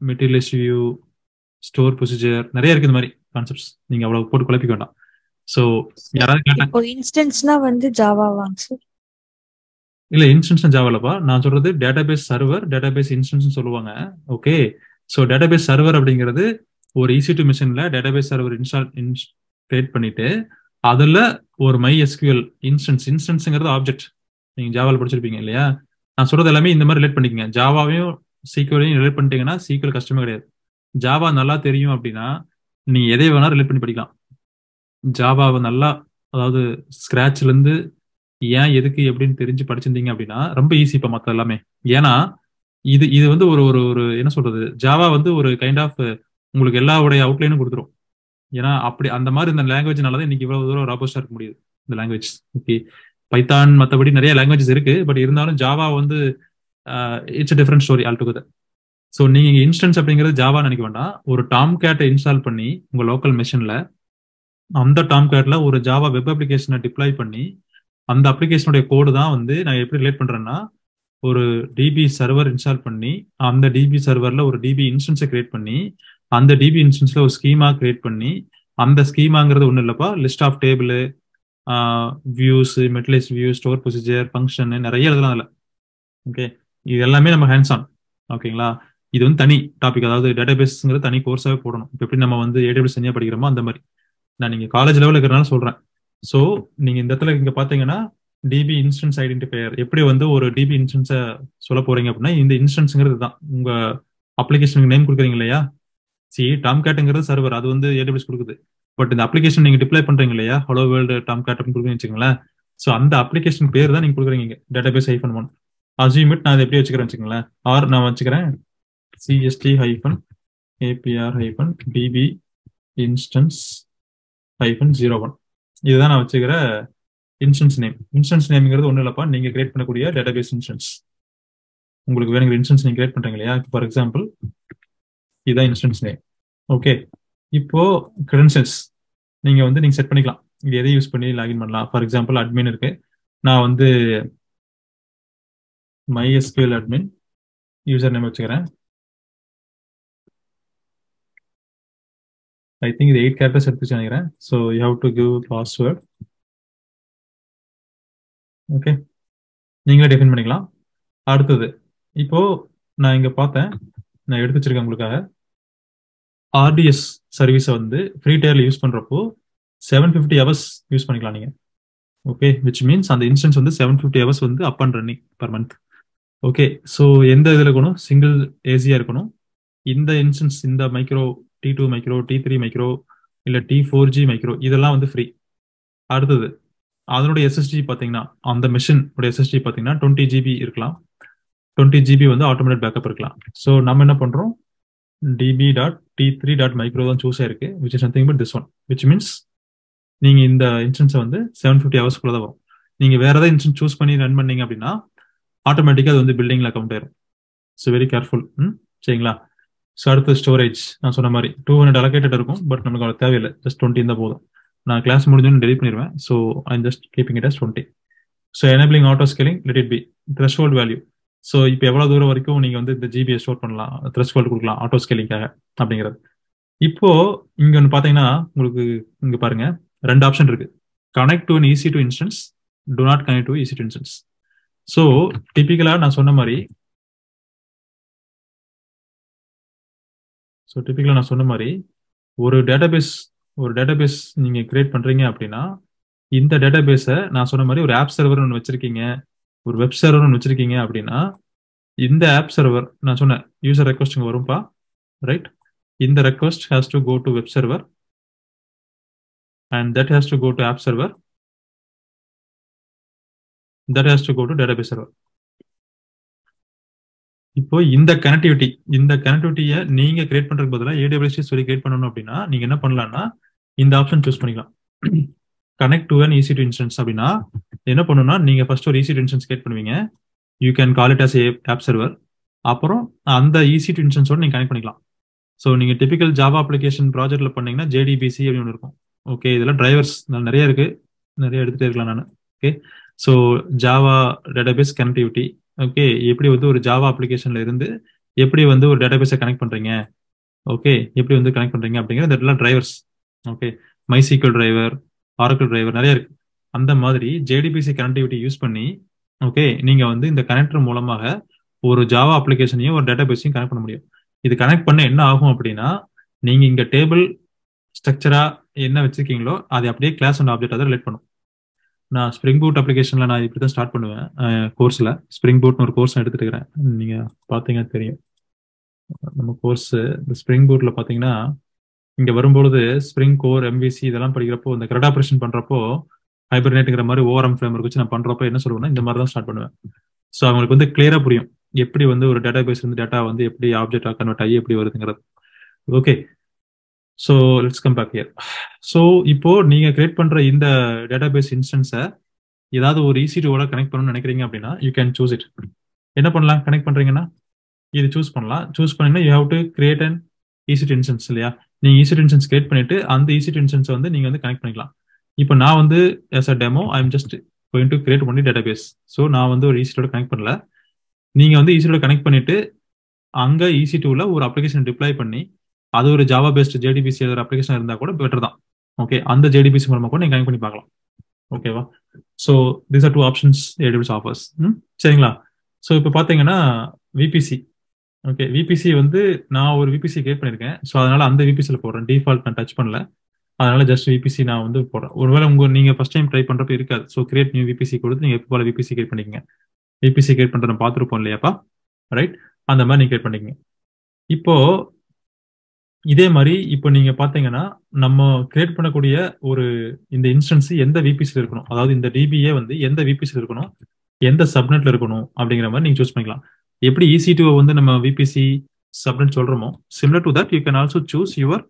materialised view, store procedure, நிறைய இருக்கு இந்த மாதிரி கான்செப்ட்ஸ். நீங்க அவ்வளவு போட்டு குழப்பிக்க வேண்டாம். ஸோ யாராவது கேட்டாங்க, இப்போ இன்ஸ்டன்ஸ்னா வந்து ஜாவாவாங்க சார்? இல்ல இன்ஸ்டன்ஸ் ஜாவா இல்லப்பா, நான் சொல்றது டேட்டாபேஸ் சர்வர், டேட்டாபேஸ் இன்ஸ்டன்ஸ் சொல்லுவாங்க. ஓகே, ஸோ டேட்டாபேஸ் சர்வர் அப்படிங்கிறது ஒரு EC2 மிஷின்ல டேட்டாபேஸ் சர்வர் கிரியேட் பண்ணிட்டு அதுல ஒரு MySQL இன்ஸ்டன்ஸ்ங்கிறது ஆப்ஜெக்ட். நீங்க ஜாவால படிச்சிருப்பீங்க இல்லையா? நான் சொல்றது எல்லாமே இந்த மாதிரி ரிலேட் பண்ணிக்கங்க. ஜாவாவையும் சீக்வலையும் ரிலேட் பண்ணிட்டீங்கன்னா சீக்வல் கஷ்டமே கிடையாது. ஜாவா நல்லா தெரியும் அப்படின்னா நீங்க எதை வேணா ரிலேட் பண்ணி படிக்கலாம். ஜாவாவை நல்லா, அதாவது ஸ்கிராச்ல இருந்து ஏன் எதுக்கு எப்படின்னு தெரிஞ்சு படிச்சிருந்தீங்க அப்படின்னா ரொம்ப ஈஸி இப்போ மற்ற எல்லாமே. ஏன்னா இது இது வந்து ஒரு ஒரு ஒரு என்ன சொல்றது, ஜாவா வந்து ஒரு கைண்ட் ஆஃப் உங்களுக்கு எல்லாவுடைய அவுட்லைனும் கொடுத்துரும். ஏன்னா அப்படி அந்த மாதிரி இந்த லாங்குவேஜ்னால தான் இன்னைக்கு இவ்வளவு தூரம் ராபஸ்டா இருக்க முடியுது இந்த லாங்குவேஜ். ஓகே, பைத்தான் மற்றபடி நிறைய லாங்குவேஜஸ் இருக்கு, பட் இருந்தாலும் ஜாவா வந்து it's different story all together. So நீங்க இன்ஸ்டன்ஸ் அப்படிங்கிறது ஜாவா நினைக்க வேண்டாம். ஒரு டாம் கேட்டை இன்ஸ்டால் பண்ணி உங்க லோக்கல் மெஷின்ல அந்த டாம் கேட்ல ஒரு ஜாவா வெப் அப்ளிகேஷனை டிப்ளாய் பண்ணி அந்த அப்ளிகேஷனுடைய கோடு தான் வந்து நான் எப்படி ரிலேட் பண்றேன்னா, ஒரு டிபி சர்வர் இன்ஸ்டால் பண்ணி அந்த டிபி சர்வர்ல ஒரு டிபி இன்ஸ்டன்ஸை கிரியேட் பண்ணி அந்த டிபி இன்ஸ்டன்ஸ்ல ஒரு ஸ்கீமா கிரியேட் பண்ணி, அந்த ஸ்கீமாங்கிறது ஒன்றும் இல்லப்பா, list of table, views, materialised view, store procedure, function நிறைய எழுதலாம் அதில். ஓகே, இது எல்லாமே நம்ம ஹேண்ட்ஸ் ஆன். ஓகேங்களா? இது வந்து தனி டாபிக், அதாவது டேட்டாபேஸ்ங்கிறது தனி கோர்ஸாகவே போடணும். இப்போ எப்படி நம்ம வந்து AWS தனியாக படிக்கிறோமோ அந்த மாதிரி நான் நீங்க காலேஜ் லெவலில் இருக்கிறனால சொல்றேன். ஸோ நீங்க இந்த இடத்துல இங்க பாத்தீங்கன்னா டிபி இன்ஸ்டன்ஸ் ஐடென்டிஃபையர் எப்படி வந்து ஒரு டிபி இன்ஸ்டன்ஸை சொல்ல போறீங்க அப்படின்னா, இந்த இன்ஸ்டன்ஸ்ங்கிறது தான் உங்க அப்ளிகேஷனுக்கு நேம் கொடுக்குறீங்க இல்லையா? டாம் கேட்டுங்கிறது சர்வர், அது வந்து AWS கொடுக்குது. பட் இந்த அப்ளிகேஷன் நீங்க டிப்ளை பண்றீங்க இல்லையா, ஹலோ வேர்ல்டு டாம் கேட் கொடுக்குறீங்கன்னு வச்சுக்கோங்களேன். ஸோ அந்த அப்ளிகேஷன் பேர் தான் நீங்க கொடுக்குறீங்க டேட்டாபேஸ் -1. அசியூமிட் நான் இதை எப்படி வச்சுக்கிறேன் வச்சுக்கோங்களேன், ஆர் நான் வச்சுக்கிறேன் CST-APR-DB இன்ஸ்டன்ஸ் -01. இதுதான் நான் வச்சுக்கிற இன்ஸ்டன்ஸ் நேம். இன்ஸ்டன்ஸ் நேம்ங்கிறது ஒன்றும் இல்லப்பா, நீங்க கிரியேட் பண்ணக்கூடிய டேட்டாபேஸ் இன்ஸ்டன்ஸ். உங்களுக்கு வேணுங்கிற இன்ஸ்டன்ஸ் நீங்க கிரியேட் பண்றீங்க இல்லையா? ஃபார் எக்ஸாம்பிள் இதுதான் இன்ஸ்டன்ஸ் நேம். ஓகே, இப்போ கிரெடென்ஷியல்ஸ் நீங்க செட் பண்ணிக்கலாம். இது எதை யூஸ் பண்ணி லாகின் பண்ணலாம். ஃபார் எக்ஸாம்பிள் அட்மின் இருக்கு. நான் MySQL அட்மின் யூசர் நேம் வச்சுக்கிறேன். ஐ திங்க் இது 8 கேரக்டர்ஸ் எடுத்துச்சு நினைக்கிறேன். So you have to give password. Okay, நீங்களே டிஃபைன் பண்ணிக்கலாம். அடுத்தது இப்போ நான் இங்க பார்த்தேன், நான் எடுத்து வச்சிருக்கேன் உங்களுக்காக. RDS சர்வீஸை ஃப்ரீ டயர்ல யூஸ் பண்றப்போ 750 ஹவர்ஸ் யூஸ் பண்ணிக்கலாம் நீங்க. ஓகே, விச் மீன்ஸ் அந்த instance 750 hours up and running per month. Okay, so எந்த இதில் இருக்கணும்? சிங்கிள் ஏசியா இருக்கணும். இந்த இன்ஸ்டன்ஸ் இந்த micro T2 micro T3 micro இல்லை T4G மைக்ரோ இதெல்லாம் ஃப்ரீ. அடுத்தது அதனுடைய எஸ்எஸ்டி பார்த்தீங்கன்னா, அந்த மிஷின் எஸ்எஸ்டி பார்த்தீங்கன்னா 20 GB இருக்கலாம். 20 GB ஆட்டோமேட்டிக் பேக்கப் இருக்கலாம். ஸோ நம்ம என்ன பண்றோம்? db.t3.micro தான் சூஸ் ஆயிருக்கு, which is nothing but this one, which means நீங்க இந்த இன்ஸ்டன்ஸை 750 ஹவர்ஸ்க்குள்ள தான் வரும். நீங்க வேற ஏதாவது இன்ஸ்டன்ஸ் சூஸ் பண்ணி ரன் பண்ணீங்க அப்படின்னா ஆட்டோமேட்டிக்கா அது பில்டிங்ல கவுண்ட் ஆயிரும். So very careful. சரிங்களா? ஸோ அடுத்து ஸ்டோரேஜ் நான் சொன்ன மாதிரி 200 அலோகேட்டட் இருக்கும். பட் நமக்கு அவ்வளோ தேவையில்லை, ஜஸ்ட் 20 இருந்தால் போதும். நான் கிளாஸ் முடிஞ்சோன்னு டெலிட் பண்ணிடுவேன். So I just keeping it as 20. So enabling auto scaling, let it be threshold value. So இப்போ எவ்வளோ தூரம் வரைக்கும் நீங்கள் இந்த ஜிபியை ஸ்டோர் பண்ணலாம், த்ரெஷ்ஹோல்ட் கொடுக்கலாம் ஆட்டோ ஸ்கேலிங்காக அப்படிங்கிறது. இப்போ இங்க ஒன்று பார்த்தீங்கன்னா உங்களுக்கு இங்க பாருங்க 2 ஆப்ஷன் இருக்கு. Connect to EC2 instance, do not connect to EC2 instance. So டிபிக்கலாக நான் சொன்ன மாதிரி ஒரு டேட்டாபேஸ் நீங்க கிரியேட் பண்றீங்க அப்படின்னா இந்த டேட்டாபேஸை நான் சொன்ன மாதிரி ஒரு ஆப் சர்வர் ஒன்று வச்சிருக்கீங்க, ஒரு வெப் சர்வர் ஒன்று வச்சிருக்கீங்க அப்படின்னா இந்த ஆப் சர்வர் நான் சொன்ன யூசர் ரெக்வஸ்ட் வரும்பா, ரைட்? இந்த request has to go to web server and that has to go to app server, that has to go to database server. இப்போ இந்த கனெக்டிவிட்டியை நீங்க கிரியேட் பண்றதுக்கு பதிலா AWS சொல்லி கிரியேட் பண்ணணும் அப்படின்னா நீங்க என்ன பண்ணலாம்னா இந்த ஆப்ஷன் சூஸ் பண்ணிக்கலாம். Connect to an EC2 instance அப்படின்னா என்ன பண்ணணும்னா நீங்க ஃபர்ஸ்ட் ஒரு EC2 இன்ஸ்டன்ஸ் கிரியேட் பண்ணுவீங்க. You can call it as app server. அப்புறம் அந்த EC2 இன்ஸ்டன்ஸோட நீங்க கனெக்ட் பண்ணிக்கலாம். ஸோ நீங்க டிபிக்கல் ஜாவா அப்ளிகேஷன் ப்ராஜெக்ட்ல பண்ணீங்கன்னா JDBC அப்படின்னு ஒன்று இருக்கும். ஓகே, இதெல்லாம் டிரைவர்ஸ் நிறைய இருக்கு, நிறைய எடுத்துட்டே இருக்கலாம் நான். Okay, so Java database connectivity. Okay, எப்படி ஒரு ஜாவா அப்ளிகேஷன்ல இருந்து எப்படி ஒரு டேட்டாபேஸை கனெக்ட் பண்றீங்க, ஓகே எப்படி கனெக்ட் பண்றீங்க அப்படிங்கிற இதெல்லாம் drivers. Okay, MySQL driver, Oracle driver நிறைய இருக்கு. அந்த மாதிரி JDBC கனெக்டிவிட்டி யூஸ் பண்ணி ஓகே நீங்க இந்த கனெக்டர் மூலமாக ஒரு ஜாவா அப்ளிகேஷனையும் ஒரு டேட்டாபேஸையும் கனெக்ட் பண்ண முடியும். இது கனெக்ட் பண்ண என்ன ஆகும் அப்படின்னா நீங்க இங்க டேபிள் ஸ்ட்ரக்சரா என்ன வச்சிருக்கீங்களோ அதை அப்படியே கிளாஸ் அண்ட் ஆப்ஜெக்ட் அதை ரிலேட் பண்ணும். நான் ஸ்ப்ரிங் பூட் அப்ளிகேஷன்ல நான் இப்படி தான் ஸ்டார்ட் பண்ணுவேன். கோர்ஸ்ல ஸ்ப்ரிங் பூட்னு ஒரு கோர்ஸ் எடுத்துட்டு இருக்கிறேன். நீங்க பாத்தீங்கன்னா தெரியும் நம்ம கோர்ஸ். இந்த ஸ்ப்ரிங் பூட்ல பாத்தீங்கன்னா இங்க வரும்பொழுது ஸ்ப்ரிங் கோர் MVC இதெல்லாம் படிக்கிறப்போ இந்த கிரெட் ஆப்ரேஷன் பண்றப்போ ஹைபர்நேட்ங்கிற மாதிரி ORM ஃப்ரேம்வொர்க் வச்சு நான் பண்றப்போ என்ன சொல்லுவேன்னா இந்த மாதிரி தான் ஸ்டார்ட் பண்ணுவேன். ஸோ அவங்களுக்கு கிளியரா புரியும் எப்படி ஒரு டேட்டாபேஸ் டேட்டா எப்படி ஆப்ஜெக்டா கன்வெர்ட் ஆகி எப்படி வருதுங்கிறது. Okay, so let's come back here. So இப்போ நீங்க கிரியேட் பண்ற இந்த டேட்டாபேஸ் இன்ஸ்டன்ஸை ஏதாவது ஒரு EC2 கனெக்ட் பண்ணணும்னு நினைக்கிறீங்க அப்படின்னா யூ கேன் சூஸ் இட். என்ன பண்ணலாம்? கனெக்ட் பண்றீங்கன்னா இது சூஸ் பண்ணலாம். சூஸ் பண்ணீங்கன்னா you have to create an EC2 instance இல்லையா? நீங்க EC2 இன்ஸ்டன்ஸ் கிரியேட் பண்ணிட்டு அந்த EC2 இன்ஸ்டன்ஸ் நீங்க கனெக்ட் பண்ணிக்கலாம். இப்போ நான் as a demo I am just going to create only database. So நான் ஒரு EC2 கனெக்ட் பண்ணல. நீங்க EC2 கனெக்ட் பண்ணிட்டு அங்க EC2ல ஒரு அப்ளிகேஷன் டிப்ளாய் பண்ணி அது ஒரு ஜாவா பேஸ்ட் JDBC ஒரு அப்ளிகேஷன் இருந்தா கூட பெட்டர் தான். ஓகே, அந்த JDBC மூலமா கூட நீங்க கனெக்ட் பண்ணி பார்க்கலாம். ஓகேவா? So these are 2 options AWS offers. சரிங்களா? ஸோ இப்போ பாத்தீங்கன்னா VPC. ஓகே, VPC நான் ஒரு VPC கிரியேட் பண்ணிருக்கேன். ஸோ அதனால அந்த VPCல போடுறேன். டிஃபால்ட் நான் டச் பண்ணல, அதனால ஜஸ்ட் VPC நான் போடுறேன். ஒருவேளை நீங்க ஃபர்ஸ்ட் டைம் ட்ரை பண்றப்ப இருக்காது. ஸோ கிரியேட் நியூ VPC கொடுத்து நீங்க எப்போ போல VPC கிரியேட் பண்ணிக்கங்க. VPC கிரியேட் பண்றத பார்த்துருப்போம் இல்லையாப்பா, ரைட்? அந்த மாதிரி நீங்க கிரியேட் பண்ணிக்கங்க. இப்போ இதே மாதிரி இப்போ நீங்க பாத்தீங்கன்னா நம்ம கிரியேட் பண்ணக்கூடிய ஒரு இந்த இன்ஸ்டன்ஸ் எந்த VPCல இருக்கணும், அதாவது இந்த DBA எந்த VPCல இருக்கணும், எந்த சப்நெட்ல இருக்கணும் அப்படிங்கிற மாதிரி நீங்க சூஸ் பண்ணிக்கலாம். எப்படி EC2 நம்ம VPC சப்நெட் சொல்றோமோ similar to that you can also choose your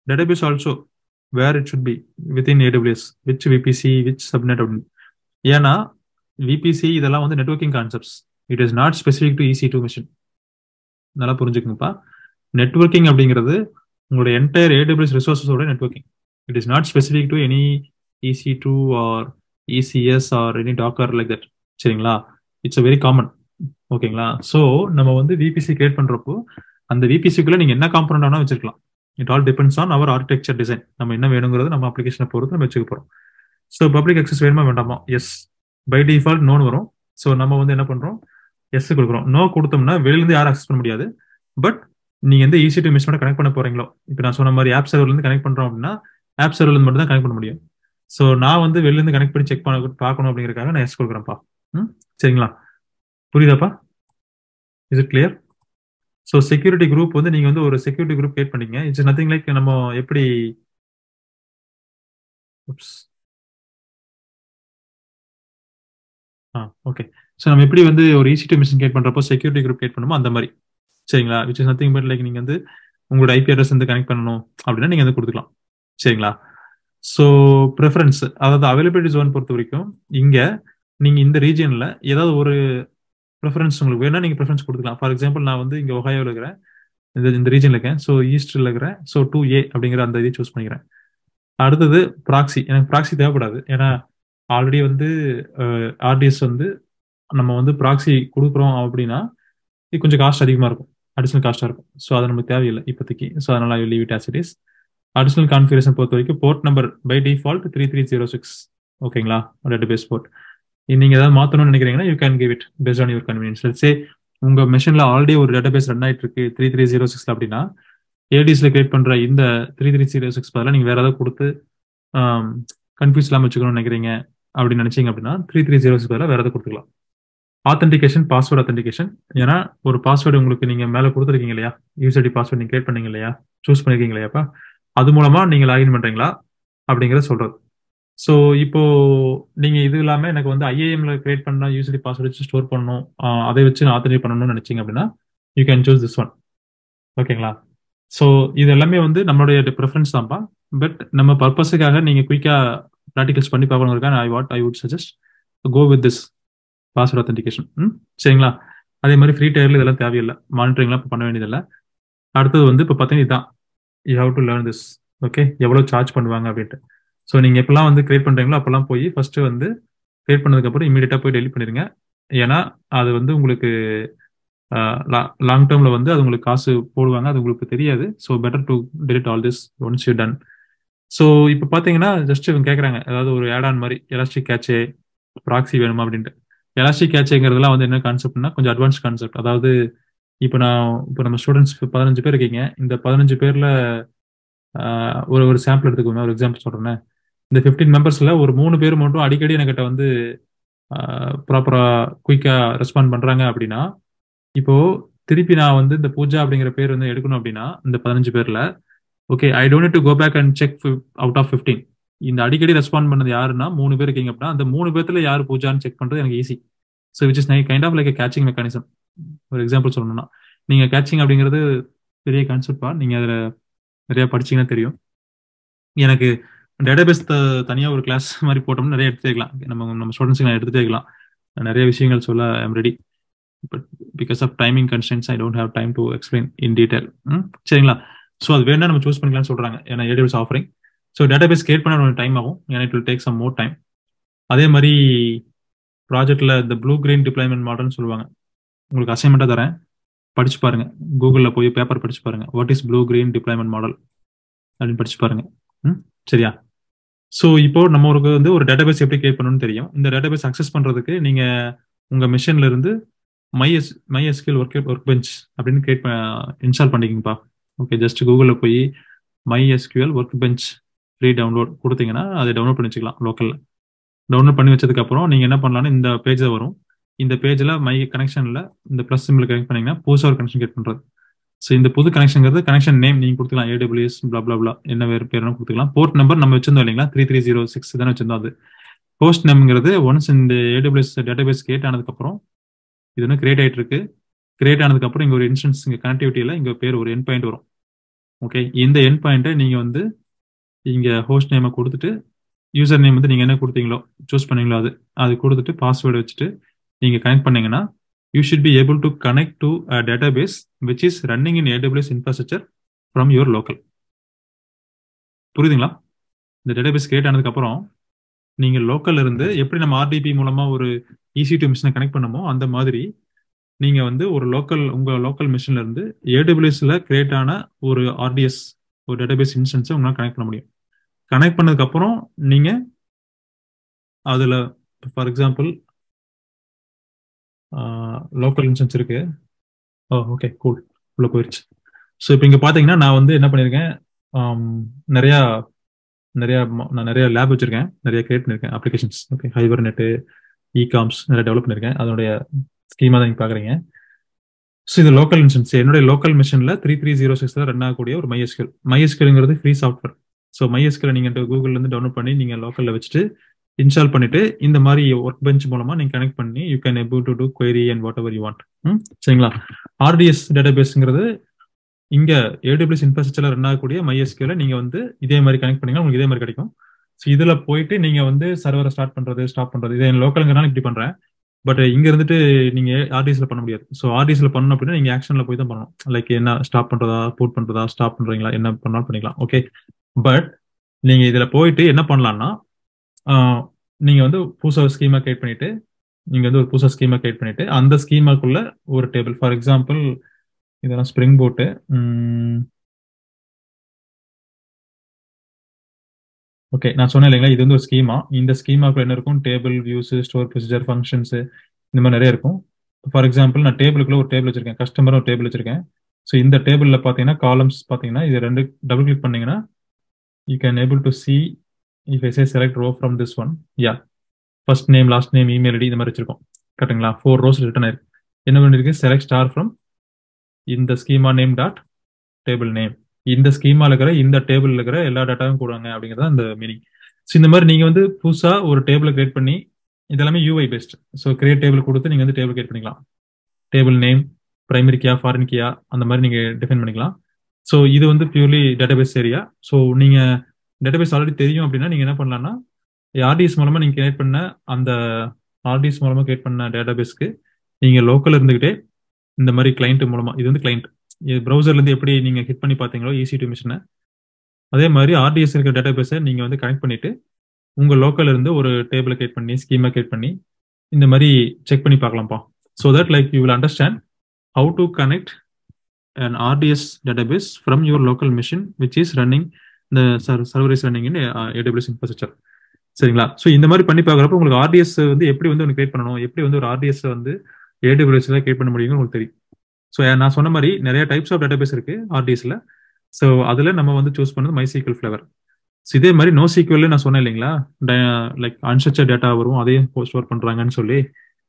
database also. Where it should be within AWS which VPC which subnet அப்படின்னு. ஏன்னா விபிசி இதெல்லாம் வந்து networking concepts. It is not specific to EC2 machine. நல்லா புரிஞ்சுக்கணும்ப்பா. Networking அப்படிங்கிறது உங்களுடைய entire AWS ரிசோர்ஸஸோட networking. It is not specific to any EC2 or ECS or any Docker like that. சரிங்களா? It's a very common. ஓகேங்களா? So நம்ம வந்து VBC create பண்றப்போ அந்த விபிசிக்குள்ள நீங்க என்ன காம்பனண்ட் வேணா வச்சிருக்கலாம். It all depends on our architecture design. நம்ம என்ன வேணுங்கிறது நம்ம அப்ளிகேஷனை பொறுத்து நம்ம வச்சுக்க போறோம். ஸோ பப்ளிக் அக்சஸ் வேணுமா வேண்டாமா? எஸ். பை டிஃபால்ட் நோன்னு வரும். ஸோ நம்ம வந்து என்ன பண்றோம்? எஸ் கொடுக்குறோம். நோ கொடுத்தோம்னா வெளியிருந்து யாரும் அக்சஸ் பண்ண முடியாது. பட் நீங்க எந்த EC2 மிஷினோட கனெக்ட் பண்ண போறீங்களோ, இப்போ நான் சொன்ன மாதிரி ஆப் சர்வர்லேருந்து கனெக்ட் பண்றோம் அப்படின்னா ஆப் சர்வர்லேருந்து மட்டும் தான் கனெக்ட் பண்ண முடியும். ஸோ நான் வந்து வெளியிருந்து கனெக்ட் பண்ணி செக் பண்ண பார்க்கணும் அப்படிங்கிறதுக்காக நான் எஸ் கொடுக்குறேன்ப்பா. சரிங்களா? புரியுதாப்பா? Is it clear? So security group வந்து நீங்க வந்து ஒரு செக்யூரிட்டி குரூப் கிரியேட் பண்ணீங்க. இட்ஸ் நத்திங் லைக் நம்ம எப்படி ஓகே. ஸோ நம்ம எப்படி வந்து ஒரு EC2 மிஷின் கிரியேட் பண்றப்போ செக்யூரிட்டி குரூப் கிரியேட் பண்ணுமோ அந்த மாதிரி. சரிங்களா? Which is nothing but like நீங்க வந்து உங்களோட IP அட்ரஸ் வந்து கனெக்ட் பண்ணணும் அப்படின்னா நீங்க வந்து கொடுத்துக்கலாம். சரிங்களா? ஸோ ப்ரெஃபரன்ஸ், அதாவது அவைலபிலிட்டி ஜோன் பொறுத்த வரைக்கும் இங்க நீங்க இந்த ரீஜியன்ல ஏதாவது ஒரு ப்ரெஃபரன்ஸ் உங்களுக்கு வேணா நீங்க ப்ரெஃபரன்ஸ் கொடுத்துக்கலாம். ஃபார் எக்ஸாம்பிள் நான் வந்து இங்க ஒஹாயோவில் இருக்கிறேன், இந்த ரீஜன்ல இருக்கேன். ஸோ ஈஸ்ட்ல இருக்கிறேன். ஸோ 2A அப்படிங்கிற அந்த இதை சூஸ் பண்ணிக்கிறேன். அடுத்தது ப்ராக்ஸி. எனக்கு ப்ராக்ஸி தேவைப்படாது. ஏன்னா ஆல்ரெடி வந்து RDS வந்து நம்ம வந்து ப்ராக்ஸி கொடுக்குறோம் அப்படின்னா இது கொஞ்சம் காஸ்ட் அதிகமாக இருக்கும், அடிஷனல் காஸ்ட்டாக இருக்கும். ஸோ அது நமக்கு தேவையில்லை இப்போதைக்கு. ஸோ அதனால I leave it as it is. Additional configuration பொறுத்த வரைக்கும் போர்ட் நம்பர் பை டிஃபால்ட் 3306. ஓகேங்களா? Database port. நீங்க ஏதாவது மாற்றணும்னு நினைக்கிறீங்கன்னா you can give it based on your convenience. Let's say உங்க மெஷின்ல ஆல்ரெடி ஒரு டேட்டாபேஸ் ரன் ஆயிட்டு இருக்கு 3306 அப்படின்னா ADSல கிரியேட் பண்ற இந்த 3306 பதிலாக நீங்க வேற ஏதாவது கொடுத்து கன்ஃபியூஸ் இல்லாமல் வச்சுக்கணும்னு நினைக்கிறீங்க அப்படின்னு நினைச்சீங்க அப்படின்னா 3306 பதிலாக வேற ஏதாவது கொடுத்துக்கலாம். Authentication, password authentication. ஏன்னா ஒரு பாஸ்வேர்டு உங்களுக்கு நீங்க மேல கொடுத்துருக்கீங்க இல்லையா, யூசர் ஐடி பாஸ்வேர்டு நீங்க கிரியேட் பண்ணீங்க இல்லையா, சூஸ் பண்ணிருக்கீங்க இல்லையாப்பா, அது மூலமா நீங்க லாகின் பண்றீங்களா அப்படிங்கறத சொல்றது. ஸோ இப்போ நீங்க இது இல்லாம எனக்கு வந்து IAMல கிரியேட் பண்ண யூசர் ஐடி பாஸ்வேர்டு வச்சு ஸ்டோர் பண்ணணும், அதை வச்சு நான் ஆத்தென்டிகேட் பண்ணணும்னு நினைச்சீங்க அப்படின்னா you can choose this one. ஓகேங்களா? ஸோ இது எல்லாமே வந்து நம்மளுடைய ப்ரிஃபரன்ஸ் தான்ப்பா. பட் நம்ம பர்பஸுக்காக நீங்க குயிக்கா ப்ராக்டிகல்ஸ் பண்ணி பார்க்கணுங்கிறதுக்காக I would suggest go with this password authentication. சரிங்களா? அதே மாதிரி ஃப்ரீ டயர்ல இதெல்லாம் தேவையில்லை, மானிட்டரிங்லாம் இப்போ பண்ண வேண்டியதில்லை. அடுத்தது வந்து இப்போ பார்த்தீங்கன்னா இதுதான், you have to learn this. Okay, எவ்வளோ சார்ஜ் பண்ணுவாங்க அப்படின்ட்டு. ஸோ நீங்கள் எப்பெல்லாம் வந்து கிரியேட் பண்ணுறீங்களோ அப்போல்லாம் போய் ஃபர்ஸ்ட் வந்து கிரியேட் பண்ணதுக்கப்புறம் இமீடியட்டாக போய் டெலிட் பண்ணிடுங்க. ஏன்னா அது வந்து உங்களுக்கு லாங் டேர்ம்ல வந்து அது உங்களுக்கு காசு போடுவாங்க, அது உங்களுக்கு தெரியாது. So better to delete all this once you done. So இப்போ பார்த்தீங்கன்னா ஜஸ்ட் இவங்க கேட்குறாங்க ஏதாவது ஒரு ஆட் ஆன் மாதிரி எலாஸ்டிக் கேட்சே ப்ராக்ஸி வேணுமா அப்படின்ட்டு. எலாஸ்டிக் கேட்சுங்கிறதுலாம் வந்து என்ன கான்செப்ட்னா கொஞ்சம் அட்வான்ஸ் கான்செப்ட். அதாவது இப்போ நம்ம ஸ்டூடெண்ட்ஸ் 15 பேர் இருக்கீங்க. இந்த 15 பேர்ல ஒரு சாம்பிள் எடுத்துக்கோங்க, ஒரு எக்ஸாம்பிள் சொல்றேன். இந்த 15 மெம்பர்ஸ்ல ஒரு 3 பேர் மட்டும் அடிக்கடி என்கிட்ட வந்து ப்ராப்பரா குயிக்கா ரெஸ்பாண்ட் பண்றாங்க அப்படின்னா, இப்போ திருப்பி நான் வந்து இந்த பூஜா அப்படிங்கிற பேர் வந்து எடுக்கணும் அப்படின்னா இந்த 15 பேர்ல okay I don't need to go back and check out of 15. இந்த அடிக்கடி ரெஸ்பாண்ட் பண்ணது யாருன்னா 3 பேர் இருக்கீங்க அப்படின்னா அந்த 3 பேர்த்துல யார் பூஜான்னு செக் பண்றது எனக்கு easy. So which is kind of like caching mechanism. ஒரு எக்ஸாம்பிள் சொல்லணும்னா நீங்க கேச்சிங் அப்படிங்கிறது பெரிய கான்செப்டா, நீங்க அதில் நிறைய படிச்சீங்கன்னா தெரியும். எனக்கு டேட்டாபேஸ் தனியாக ஒரு கிளாஸ் மாதிரி போட்டோம்னா நிறைய எடுத்துக்கலாம். நம்ம ஸ்டூடெண்ட்ஸுக்கு நான் எடுத்துட்டே இருக்கலாம், நிறைய விஷயங்கள் சொல்ல I'm ready. But because of timing constants I don't have time to explain in detail. சரிங்களா? ஸோ அது வேணா நம்ம சூஸ் பண்ணிக்கலாம்னு சொல்றாங்க, ஏன்னா AWS offering. So database create பண்ண ஒரு டைம் ஆகும், ஏன்னா it will take some more time. அதே மாதிரி ப்ராஜெக்ட்ல இந்த ப்ளூ கிரீன் டிப்ளாய்மெண்ட் மாடல்னு சொல்லுவாங்க. உங்களுக்கு அசைன்மெண்ட்டாக தரேன், படிச்சு பாருங்க. கூகுளில் போய் பேப்பர் படிச்சு பாருங்க, what is blue green deployment model அப்படின்னு படிச்சு பாருங்க. சரியா? ஸோ இப்போ நம்ம வந்து ஒரு டேட்டாபேஸ் எப்படி கிரியேட் பண்ணணும்னு தெரியும். இந்த டேட்டாபேஸ் அக்சஸ் பண்றதுக்கு நீங்க உங்க மிஷின்ல இருந்து MySQL ஒர்க் பெஞ்ச் அப்படின்னு கிரியேட் இன்ஸ்டால் பண்ணிக்கிங்கப்பா. ஓகே, ஜஸ்ட் கூகுளில் போய் MySQL work bench free download கொடுத்தீங்கன்னா அதை டவுன்லோட் பண்ணி வச்சுக்கலாம் லோக்கலில். டவுன்லோட் பண்ணி வச்சதுக்கு அப்புறம் நீங்க என்ன பண்ணலாம்னு இந்த பேஜ் வரும். இந்த பேஜ்ல மை கனெக்ஷன்ல இந்த பிளஸ் சிம்பிள் கனெக்ட் பண்ணீங்கன்னா புதுசாக ஒரு கனெக்ஷன் கிரியேட் பண்றது. ஸோ இந்த புது கனெக்ஷன்ங்கிறது கனெக்ஷன் நேம் நீங்க கொடுத்துக்கலாம், AWS பிளா என்ன வேறு பேர் கொடுத்துக்கலாம். போர்ட் நம்பர் நம்ம வச்சிருந்தோம் இல்லைங்களா, 3306 தானே வச்சிருந்தோம். அது ஹோஸ்ட் நேம்ங்கிறது ஒன்ஸ் இந்த AWS டேட்டாபேஸ் கிரியேட் ஆனதுக்கப்புறம் இது ஒன்று கிரியேட் ஆகிட்டு இருக்கு. கிரியேட் ஆனதுக்கப்புறம் இங்கே ஒரு இன்ஸ்டன்ஸ் இங்கே கனெக்டிவிட்டியில் இங்கே பேர் ஒரு என் பாயிண்ட் வரும். ஓகே, இந்த என் பாயிண்ட்டை நீங்கள் வந்து இங்கே ஹோஸ்ட் நேமை கொடுத்துட்டு யூசர் நேம் வந்து நீங்கள் என்ன கொடுத்தீங்களோ சூஸ் பண்ணீங்களோ அது கொடுத்துட்டு பாஸ்வேர்டு வச்சுட்டு நீங்கள் கனெக்ட் பண்ணீங்கன்னா you should B able to connect to a database which is running in AWS infrastructure from your local. புரியுதுங்களா? இந்த டேட்டாபேஸ் கிரியேட் ஆனதுக்கப்புறம் நீங்கள் லோக்கல்ல இருந்து எப்படி நம்ம RDP மூலமாக ஒரு EC2 மிஷினை கனெக்ட் பண்ணமோ அந்த மாதிரி நீங்கள் வந்து ஒரு உங்கள் லோக்கல் மிஷின்ல இருந்து AWSல கிரியேட் ஆன ஒரு RDS ஒரு டேட்டாபேஸ் இன்ஸ்டன்ஸை உங்களால் கனெக்ட் பண்ண முடியும். கனெக்ட் பண்ணதுக்கப்புறம் நீங்கள் அதில் ஃபார் எக்ஸாம்பிள் லோக்கல் இன்ஸ்டன்ஸ் இருக்கு. ஓகே கூல் உள்ள போயிடுச்சு. ஸோ இப்போ இங்கே பார்த்தீங்கன்னா நான் வந்து என்ன பண்ணியிருக்கேன், நிறையா நான் நிறைய லேப் வச்சிருக்கேன், நிறைய கிரியேட் பண்ணியிருக்கேன் அப்ளிகேஷன்ஸ். ஓகே, ஹைபர்நெட்டு, இகாம்ஸ் நிறைய டெவலப் பண்ணியிருக்கேன். அதனுடைய ஸ்கீமா தான் நீங்கள் பார்க்குறீங்க. ஸோ இது லோக்கல் இன்ஸ்டன்ஸ் என்னுடைய லோக்கல் மிஷினில் 3306 ரன் ஆகக்கூடிய ஒரு MySQL. MySQLங்கிறது ஃப்ரீ சாஃப்ட்வேர். ஸோ MySQL நீங்கள் கூகுள்லேருந்து டவுன்லோட் பண்ணி நீங்கள் லோக்கலில் வச்சுட்டு இன்ஸ்டால் பண்ணிட்டு இந்த மாதிரி ஒர்க் பெஞ்ச் மூலமா நீங்க கனெக்ட் பண்ணி you can able to do query and whatever you want. சரிங்களா? RDS டேட்டாபேஸ்ங்கிறது இங்க AWS இன்ஃப்ராஸ்ட்ரக்சர்ல ரன் ஆகக்கூடிய MySQL நீங்க வந்து இதே மாதிரி கனெக்ட் பண்ணீங்கன்னா உங்களுக்கு இதே மாதிரி கிடைக்கும். ஸோ இதுல போயிட்டு நீங்க வந்து சர்வரை ஸ்டார்ட் பண்றது ஸ்டாப் பண்றது இது லோக்கலுங்கிறனால இப்படி பண்றேன். பட் இங்க இருந்துட்டு நீங்க RDSல பண்ண முடியாது. ஸோ RDSல பண்ணணும் அப்படின்னா நீங்க ஆக்ஷன்ல போய் தான் பண்ணணும். லைக் என்ன ஸ்டாப் பண்றதா, போட் பண்றதா, ஸ்டாப் பண்றீங்களா, என்ன பண்ணாலும் பண்ணிக்கலாம். ஓகே, பட் நீங்க இதுல போயிட்டு என்ன பண்ணலாம்னா நீங்க வந்து புதுசாக ஸ்கீமா கிரியேட் பண்ணிட்டு ஒரு புதுசாக ஸ்கீமா கிரியேட் பண்ணிட்டு அந்த ஸ்கீமாக்குள்ள ஒரு டேபிள், ஃபார் எக்ஸாம்பிள் இதெல்லாம் ஸ்ப்ரிங் போட்டு ஓகே நான் சொன்னேன் இல்லைங்களா, இது வந்து ஒரு ஸ்கீமா. இந்த ஸ்கீமாக்குள்ள என்ன இருக்கும், table, views, store procedure, functions இந்த மாதிரி நிறைய இருக்கும். ஃபார் எக்ஸாம்பிள் நான் டேபிளுக்குள்ள ஒரு டேபிள் வச்சிருக்கேன், கஸ்டமர் ஒரு டேபிள் வச்சிருக்கேன். ஸோ இந்த டேபிள்ல பார்த்தீங்கன்னா காலம்ஸ் பார்த்தீங்கன்னா இது ரெண்டு டபுள் கிளிக் பண்ணீங்கன்னா you can able to see if I say select row from this one. Yeah, first name, last name, email ID இந்த மாதிரி வச்சிருக்கோம். கரெக்டுங்களா? 4 rows ரிட்டர்ன் ஆயிருக்கு. என்ன பண்ணிருக்கு, செலக்ட் ஸ்டார் ஃப்ரம் இந்த schema name dot table name. இந்த ஸ்கீமால இருக்கிற இந்த டேபிள் இருக்கிற எல்லா டேட்டாவும் கூடுவாங்க அப்படிங்கிறத அந்த மீனிங். ஸோ இந்த மாதிரி நீங்க வந்து புதுசா ஒரு டேபிளை கிரியேட் பண்ணி இதெல்லாமே UI based. So create table கொடுத்து நீங்க வந்து டேபிள் கிரியேட் பண்ணிக்கலாம். Table name, primary key, foreign key அந்த மாதிரி நீங்க டிஃபைன் பண்ணிக்கலாம். ஸோ இது வந்து பியூர்லி டேட்டாபேஸ் ஏரியா. ஸோ நீங்க டேட்டாபேஸ் ஆல்ரெடி தெரியும் அப்படின்னா நீங்க என்ன பண்ணலாம்னா RDS மூலமா நீங்க கிரியேட் பண்ண அந்த RDS மூலமா கிரியேட் பண்ண டேட்டாபேஸ்க்கு நீங்க லோக்கல் இருந்துகிட்டே இந்த மாதிரி கிளைண்ட் மூலமா, இது வந்து கிளைண்ட், ப்ரௌசர்ல இருந்து எப்படி நீங்க ஹிட் பண்ணி பார்த்தீங்களோ EC2 மிஷினை, அதே மாதிரி RDS இருக்கிற டேட்டாபேஸை நீங்க வந்து கனெக்ட் பண்ணிட்டு உங்க லோக்கல் இருந்து ஒரு டேபிளை கிரியேட் பண்ணி ஸ்கீமா கிரியேட் பண்ணி இந்த மாதிரி செக் பண்ணி பார்க்கலாம்ப்பா. So that like you will understand how to connect an RDS database from your local machine which is running the server is running in AWS infrastructure. சரிங்களா? ஸோ இந்த மாதிரி பண்ணி பார்க்குறப்ப உங்களுக்கு RDS வந்து எப்படி வந்து ஒன்று கிரியேட் பண்ணணும், எப்படி வந்து ஒரு RDS வந்து AWSல கிரியேட் பண்ண முடியும்னு உங்களுக்கு தெரியும். ஸோ நான் சொன்ன மாதிரி நிறைய டைப்ஸ் ஆஃப் டேட்டாபேஸ் இருக்கு RDSல. ஸோ அதில் நம்ம வந்து சூஸ் பண்ணது MySQL ஃபிளவர். ஸோ இதே மாதிரி NoSQL நான் சொன்னேன் இல்லைங்களா, லைக் அன்ஸ்ட்ரக்சர்ட் டேட்டா வரும் அதையும் ஸ்டோர் பண்ணுறாங்கன்னு சொல்லி.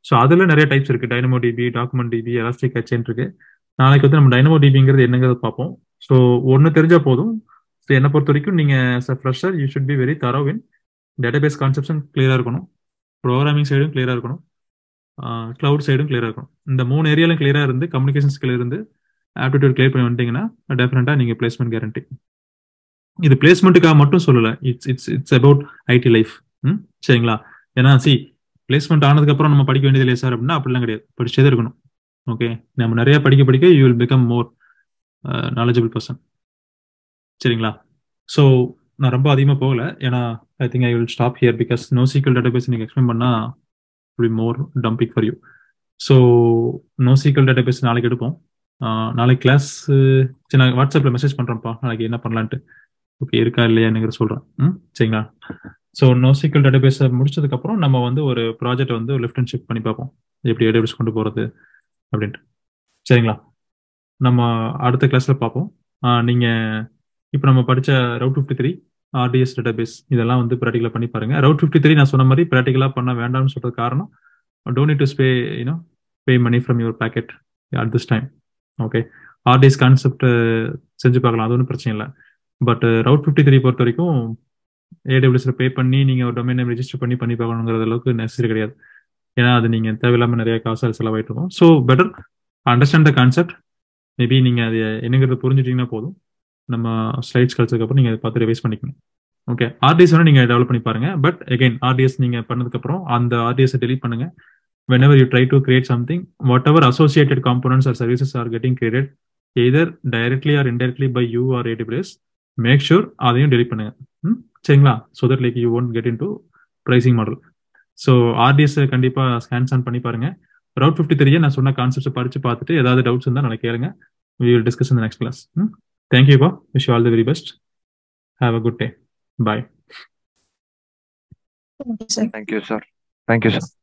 ஸோ அதில் நிறைய டைப்ஸ் இருக்கு, DynamoDB, DocumentDB, Elasticsearch இருக்கு. நாளைக்கு வந்து நம்ம DynamoDBங்கிறது என்னங்கிறது பார்ப்போம். ஸோ ஒன்று தெரிஞ்சா போதும். ஸோ என்னை பொறுத்த வரைக்கும் நீங்கள் fresher you should be very thorough in database conception கிளியராக இருக்கணும், ப்ரோக்ராமிங் சைடும் கிளியராக இருக்கணும், கிளவுட் சைடும் கிளியராக இருக்கணும். இந்த 3 ஏரியாலும் கிளியராக இருந்து கம்யூனிகேஷன் ஸ்கில் இருந்து ஆப்டிடியூட் கிளியர் பண்ணி வந்துட்டீங்கன்னா டெஃபினட்டாக நீங்கள் பிளேஸ்மெண்ட் கேரண்டி. இது பிளேஸ்மெண்ட்டுக்காக மட்டும் சொல்லலை, இட்ஸ் அபவுட் IT லைஃப். சரிங்களா? ஏன்னா பிளேஸ்மெண்ட் ஆனதுக்கப்புறம் நம்ம படிக்க வேண்டியது இல்லையா சார் அப்படின்னா அப்படிலாம் கிடையாது, படிச்சதே இருக்கணும். ஓகே, நம்ம நிறைய படிக்க you will become more knowledgeable person. சரிங்களா? ஸோ நான் ரொம்ப அதிகமாக போகல, ஏன்னா I think I will stop here because NoSQL database நீங்கள் எக்ஸ்பிளைன் பண்ணால் will be more dumping for you. So NoSQL database நாளைக்கு எடுப்போம். நாளைக்கு கிளாஸ் நான் வாட்ஸ்அப்பில் மெசேஜ் பண்ணுறேன்ப்பா, நாளைக்கு என்ன பண்ணலான்ட்டு. ஓகே, இருக்கா இல்லையா என்னங்கிற சொல்கிறேன். சரிங்களா? ஸோ NoSQL டேட்டாபேஸை முடிச்சதுக்கப்புறம் நம்ம வந்து ஒரு ப்ராஜெக்ட் வந்து லிஃப்ட் அண்ட் ஷிஃப்ட் பண்ணி பார்ப்போம், எப்படி AWS கொண்டு போகிறது அப்படின்ட்டு. சரிங்களா? நம்ம அடுத்த கிளாஸில் பார்ப்போம். நீங்கள் இப்போ நம்ம படித்த Route 53 RDS டேட்டாபேஸ் இதெல்லாம் வந்து ப்ராக்டிக்கலாக பண்ணி பாருங்கள். Route 53 நான் சொன்ன மாதிரி ப்ராக்டிக்கலாக பண்ண வேண்டாம்னு சொல்கிறது காரணம், don't need to pay money from your pocket at this time. Okay, RDS concept செஞ்சு பார்க்கலாம், அது ஒன்றும் பிரச்சனை இல்லை. பட் Route 53 பொறுத்த வரைக்கும் AWSல பே பண்ணி நீங்கள் ஒரு டொமைன் நேம் ரெஜிஸ்டர் பண்ணி பார்க்கணுங்கிற அளவுக்கு நெசசரி கிடையாது. ஏன்னா அது நீங்கள் தேவையில்லாமல் நிறைய காசு செலவாயிட்டு இருக்கும். So better understand the concept. Maybe நீங்கள் அது என்னங்கிறது புரிஞ்சுட்டீங்கன்னா போதும். நம்ம ஸ்லைட்ஸ் கிடைச்சதுக்கப்புறம் நீங்கள் அதை பார்த்து ரிவைஸ் பண்ணிக்கணும். ஓகே, ஆர்டிஎஸ் வேணா நீங்க டெவலப் பண்ணி பாருங்க. பட் அகைன் ஆர்டிஎஸ் நீங்க பண்ணதுக்கு அப்புறம் அந்த ஆர்டிஎஸ் delete பண்ணுங்க. whenever you try to create something, whatever associated components or services are getting created either directly or indirectly by you or AWS, make sure அதையும் delete பண்ணுங்க. சரிங்களா? so that like you won't get into pricing model. So RTS கண்டிப்பா scans on பண்ணி பாருங்க. Route 53 நான் சொன்ன concepts படிச்சு பார்த்துட்டு ஏதாவது டவுட்ஸ் இருந்தால் நான் கேளுங்க. we will discuss in the next class. Thank you, wish you all the very best. Have a good day. Bye. Thank you, sir. Thank you, sir. Thank you, sir.